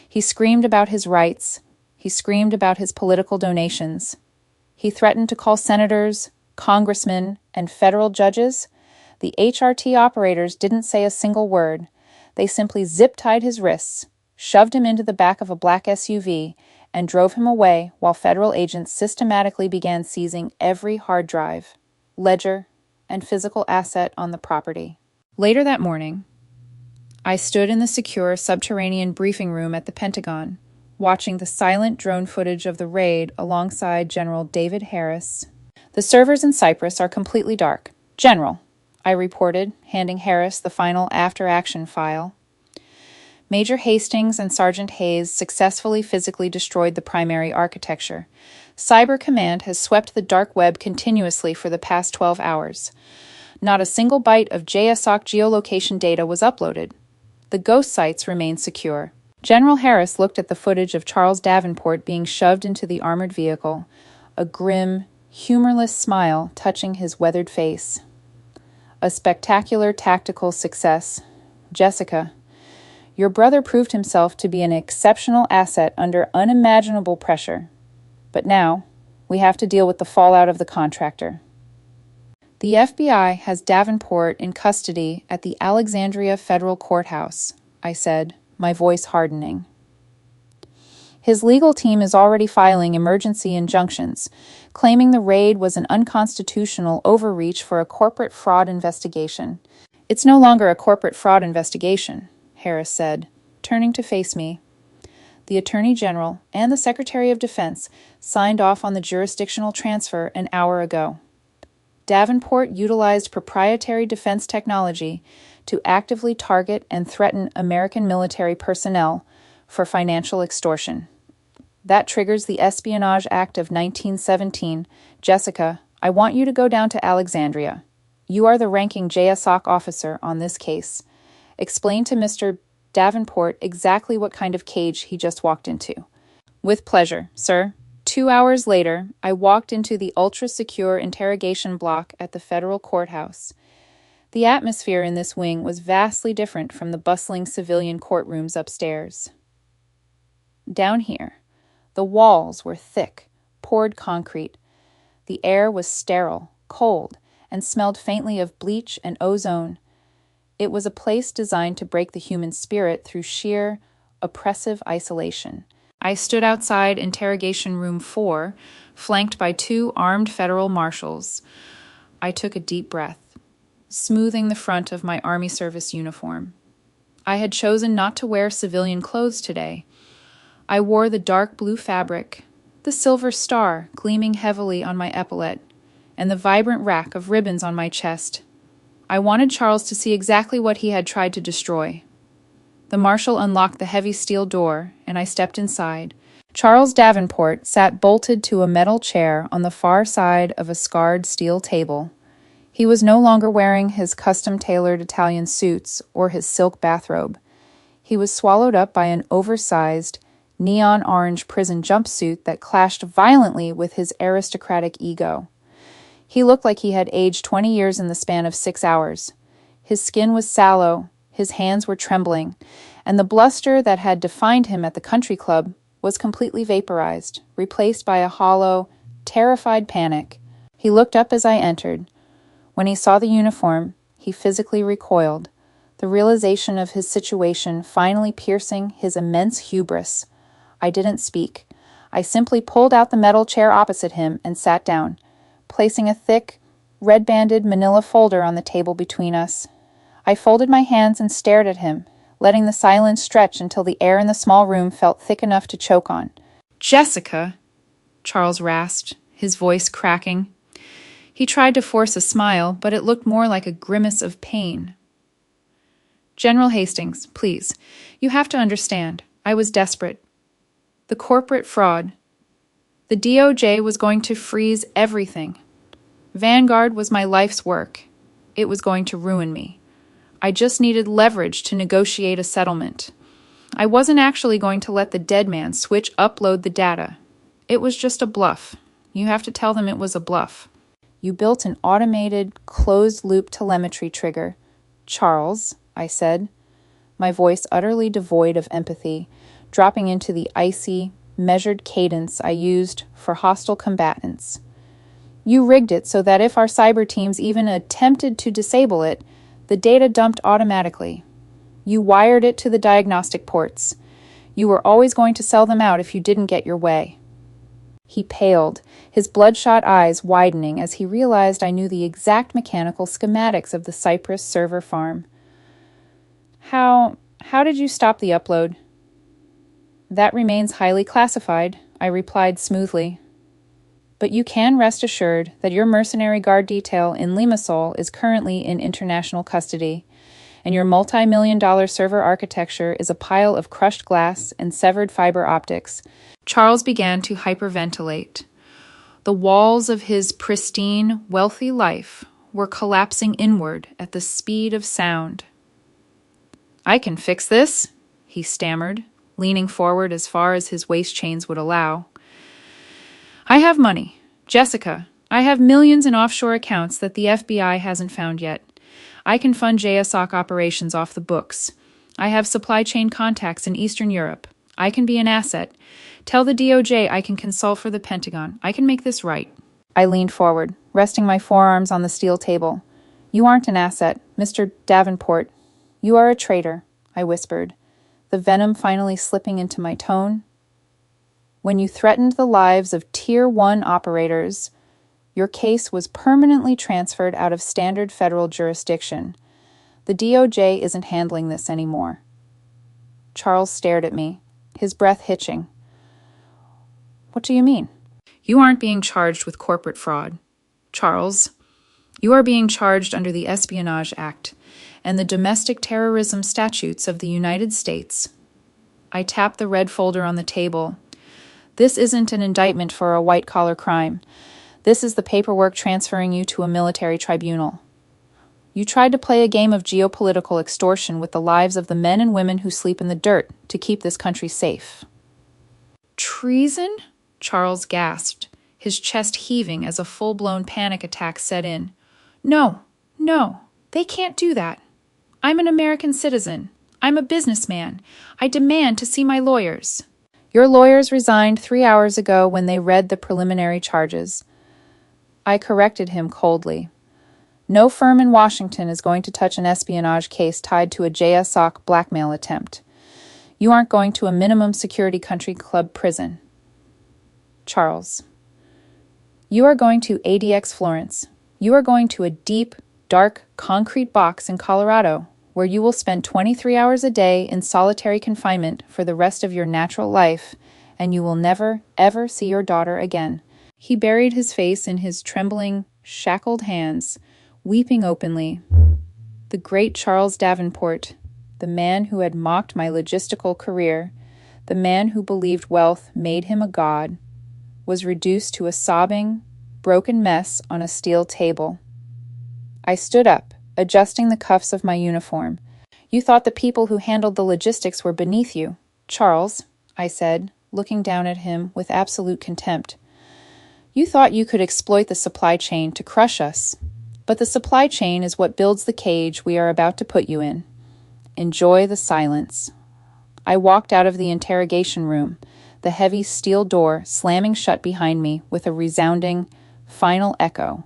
He screamed about his rights. He screamed about his political donations. He threatened to call senators, congressmen, and federal judges. The HRT operators didn't say a single word. They simply zip-tied his wrists, shoved him into the back of a black SUV, and drove him away while federal agents systematically began seizing every hard drive, ledger, and physical asset on the property. Later that morning, I stood in the secure subterranean briefing room at the Pentagon, watching the silent drone footage of the raid alongside General David Harris. The servers in Cyprus are completely dark. General, I reported, handing Harris the final after-action file. Major Hastings and Sergeant Hayes successfully physically destroyed the primary architecture. Cyber Command has swept the dark web continuously for the past 12 hours. Not a single byte of JSOC geolocation data was uploaded. The ghost sites remain secure. General Harris looked at the footage of Charles Davenport being shoved into the armored vehicle, a grim, humorless smile touching his weathered face. A spectacular tactical success. Jessica, your brother proved himself to be an exceptional asset under unimaginable pressure. But now, we have to deal with the fallout of the contractor. The FBI has Davenport in custody at the Alexandria Federal Courthouse, I said, my voice hardening. His legal team is already filing emergency injunctions, claiming the raid was an unconstitutional overreach for a corporate fraud investigation. It's no longer a corporate fraud investigation, Harris said, turning to face me. The Attorney General and the Secretary of Defense signed off on the jurisdictional transfer an hour ago. Davenport utilized proprietary defense technology to actively target and threaten American military personnel for financial extortion. That triggers the Espionage Act of 1917. Jessica, I want you to go down to Alexandria. You are the ranking JSOC officer on this case. Explain to Mr. Davenport exactly what kind of cage he just walked into. With pleasure, sir. 2 hours later, I walked into the ultra-secure interrogation block at the federal courthouse. The atmosphere in this wing was vastly different from the bustling civilian courtrooms upstairs. Down here, the walls were thick, poured concrete. The air was sterile, cold, and smelled faintly of bleach and ozone. It was a place designed to break the human spirit through sheer, oppressive isolation. I stood outside Interrogation Room 4, flanked by 2 armed federal marshals. I took a deep breath, smoothing the front of my Army service uniform. I had chosen not to wear civilian clothes today. I wore the dark blue fabric, the silver star gleaming heavily on my epaulette, and the vibrant rack of ribbons on my chest. I wanted Charles to see exactly what he had tried to destroy. The marshal unlocked the heavy steel door, and I stepped inside. Charles Davenport sat bolted to a metal chair on the far side of a scarred steel table. He was no longer wearing his custom-tailored Italian suits or his silk bathrobe. He was swallowed up by an oversized, neon orange prison jumpsuit that clashed violently with his aristocratic ego. He looked like he had aged 20 years in the span of 6 hours. His skin was sallow, his hands were trembling, and the bluster that had defined him at the country club was completely vaporized, replaced by a hollow, terrified panic. He looked up as I entered. When he saw the uniform, he physically recoiled, the realization of his situation finally piercing his immense hubris. I didn't speak. I simply pulled out the metal chair opposite him and sat down, placing a thick, red-banded manila folder on the table between us. I folded my hands and stared at him, letting the silence stretch until the air in the small room felt thick enough to choke on. "Jessica," Charles rasped, his voice cracking. He tried to force a smile, but it looked more like a grimace of pain. "General Hastings, please. You have to understand. I was desperate. The corporate fraud. The DOJ was going to freeze everything. Vanguard was my life's work. It was going to ruin me. I just needed leverage to negotiate a settlement. I wasn't actually going to let the dead man switch upload the data. It was just a bluff. You have to tell them it was a bluff. You built an automated, closed-loop telemetry trigger. Charles," I said, my voice utterly devoid of empathy, dropping into the icy, measured cadence I used for hostile combatants. "You rigged it so that if our cyber teams even attempted to disable it, the data dumped automatically. You wired it to the diagnostic ports. You were always going to sell them out if you didn't get your way." He paled, his bloodshot eyes widening as he realized I knew the exact mechanical schematics of the Cypress server farm. How did you stop the upload?" "That remains highly classified," I replied smoothly. "But you can rest assured that your mercenary guard detail in Limassol is currently in international custody, and your multi-million-dollar server architecture is a pile of crushed glass and severed fiber optics." Charles began to hyperventilate. The walls of his pristine, wealthy life were collapsing inward at the speed of sound. "I can fix this," he stammered, leaning forward as far as his waist chains would allow. "I have money. Jessica, I have millions in offshore accounts that the FBI hasn't found yet. I can fund JSOC operations off the books. I have supply chain contacts in Eastern Europe. I can be an asset. Tell the DOJ I can consult for the Pentagon. I can make this right." I leaned forward, resting my forearms on the steel table. "You aren't an asset, Mr. Davenport. You are a traitor," I whispered, the venom finally slipping into my tone. "When you threatened the lives of Tier 1 operators, your case was permanently transferred out of standard federal jurisdiction. The DOJ isn't handling this anymore." Charles stared at me, his breath hitching. "What do you mean?" "You aren't being charged with corporate fraud, Charles. You are being charged under the Espionage Act and the domestic terrorism statutes of the United States." I tapped the red folder on the table. "This isn't an indictment for a white-collar crime. This is the paperwork transferring you to a military tribunal. You tried to play a game of geopolitical extortion with the lives of the men and women who sleep in the dirt to keep this country safe." "Treason?" Charles gasped, his chest heaving as a full-blown panic attack set in. No, they can't do that. I'm an American citizen. I'm a businessman. I demand to see my lawyers." "Your lawyers resigned 3 hours ago when they read the preliminary charges." I corrected him coldly. "No firm in Washington is going to touch an espionage case tied to a JSOC blackmail attempt. You aren't going to a minimum security country club prison." "Charles, you are going to ADX Florence. You are going to a deep, dark, concrete box in Colorado, where you will spend 23 hours a day in solitary confinement for the rest of your natural life, and you will never, ever see your daughter again." He buried his face in his trembling, shackled hands, weeping openly. The great Charles Davenport, the man who had mocked my logistical career, the man who believed wealth made him a god, was reduced to a sobbing, broken mess on a steel table. I stood up, adjusting the cuffs of my uniform. You thought the people who handled the logistics were beneath you. Charles, I said, looking down at him with absolute contempt. You thought you could exploit the supply chain to crush us. But the supply chain is what builds the cage we are about to put you in. Enjoy the silence. I walked out of the interrogation room, the heavy steel door slamming shut behind me with a resounding, final echo,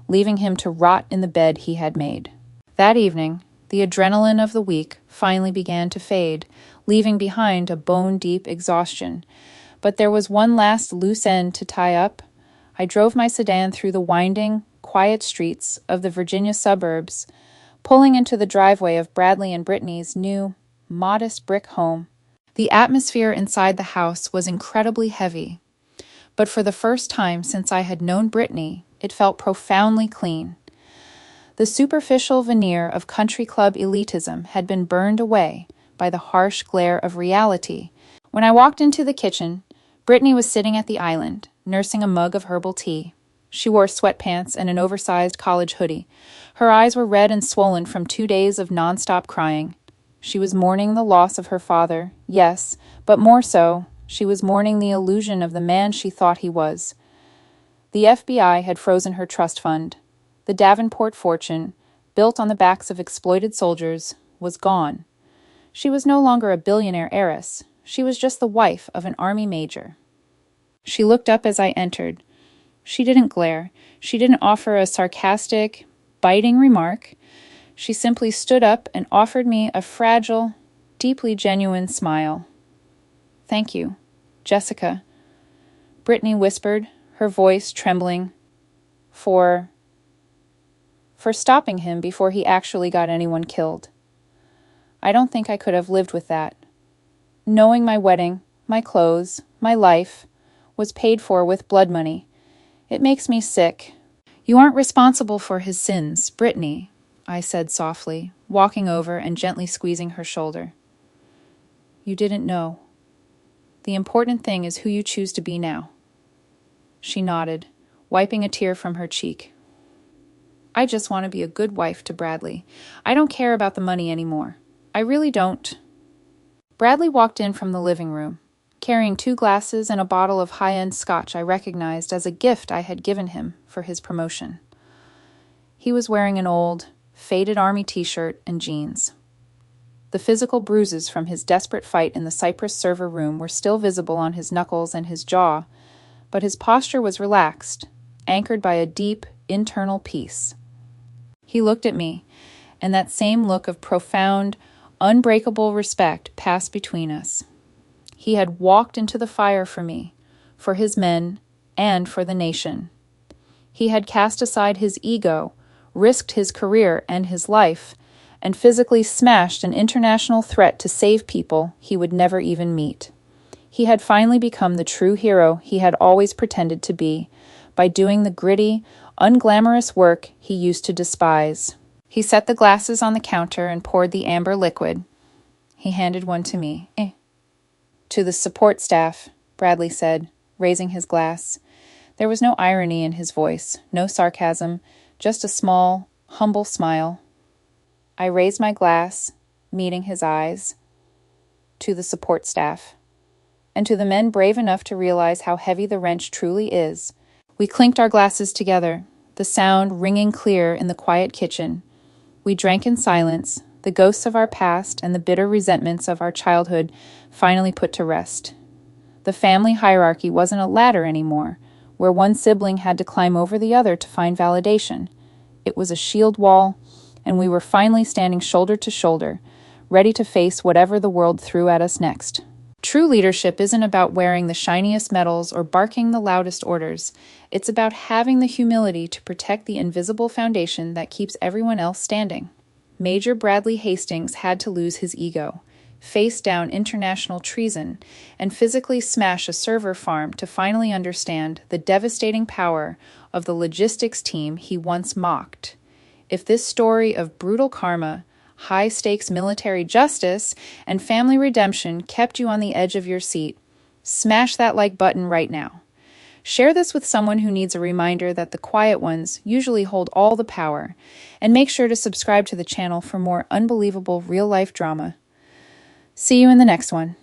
leaving him to rot in the bed he had made. That evening, the adrenaline of the week finally began to fade, leaving behind a bone-deep exhaustion. But there was one last loose end to tie up. I drove my sedan through the winding, quiet streets of the Virginia suburbs, pulling into the driveway of Bradley and Brittany's new, modest brick home. The atmosphere inside the house was incredibly heavy, but for the first time since I had known Brittany, it felt profoundly clean. The superficial veneer of country club elitism had been burned away by the harsh glare of reality. When I walked into the kitchen, Brittany was sitting at the island, nursing a mug of herbal tea. She wore sweatpants and an oversized college hoodie. Her eyes were red and swollen from 2 days of nonstop crying. She was mourning the loss of her father, yes, but more so, she was mourning the illusion of the man she thought he was. The FBI had frozen her trust fund. The Davenport fortune, built on the backs of exploited soldiers, was gone. She was no longer a billionaire heiress. She was just the wife of an army major. She looked up as I entered. She didn't glare. She didn't offer a sarcastic, biting remark. She simply stood up and offered me a fragile, deeply genuine smile. Thank you, Jessica, Brittany whispered, her voice trembling, for stopping him before he actually got anyone killed. I don't think I could have lived with that. Knowing my wedding, my clothes, my life, was paid for with blood money. It makes me sick. You aren't responsible for his sins, Brittany, I said softly, walking over and gently squeezing her shoulder. You didn't know. The important thing is who you choose to be now. She nodded, wiping a tear from her cheek. I just want to be a good wife to Bradley. I don't care about the money anymore. I really don't. Bradley walked in from the living room, carrying 2 glasses and a bottle of high-end scotch I recognized as a gift I had given him for his promotion. He was wearing an old, faded army t-shirt and jeans. The physical bruises from his desperate fight in the Cypress server room were still visible on his knuckles and his jaw, but his posture was relaxed, anchored by a deep, internal peace. He looked at me, and that same look of profound, unbreakable respect passed between us. He had walked into the fire for me, for his men, and for the nation. He had cast aside his ego, risked his career and his life, and physically smashed an international threat to save people he would never even meet. He had finally become the true hero he had always pretended to be, by doing the gritty, unglamorous work he used to despise. He set the glasses on the counter and poured the amber liquid. He handed one to me. To the support staff, Bradley said, raising his glass. There was no irony in his voice, no sarcasm, just a small, humble smile. I raised my glass, meeting his eyes. To the support staff. And to the men brave enough to realize how heavy the wrench truly is. We clinked our glasses together, the sound ringing clear in the quiet kitchen. We drank in silence, the ghosts of our past and the bitter resentments of our childhood finally put to rest. The family hierarchy wasn't a ladder anymore, where one sibling had to climb over the other to find validation. It was a shield wall, and we were finally standing shoulder to shoulder, ready to face whatever the world threw at us next. True leadership isn't about wearing the shiniest medals or barking the loudest orders. It's about having the humility to protect the invisible foundation that keeps everyone else standing. Major Bradley Hastings had to lose his ego, face down international treason, and physically smash a server farm to finally understand the devastating power of the logistics team he once mocked. If this story of brutal karma, high-stakes military justice, and family redemption kept you on the edge of your seat, smash that like button right now. Share this with someone who needs a reminder that the quiet ones usually hold all the power, and make sure to subscribe to the channel for more unbelievable real-life drama. See you in the next one.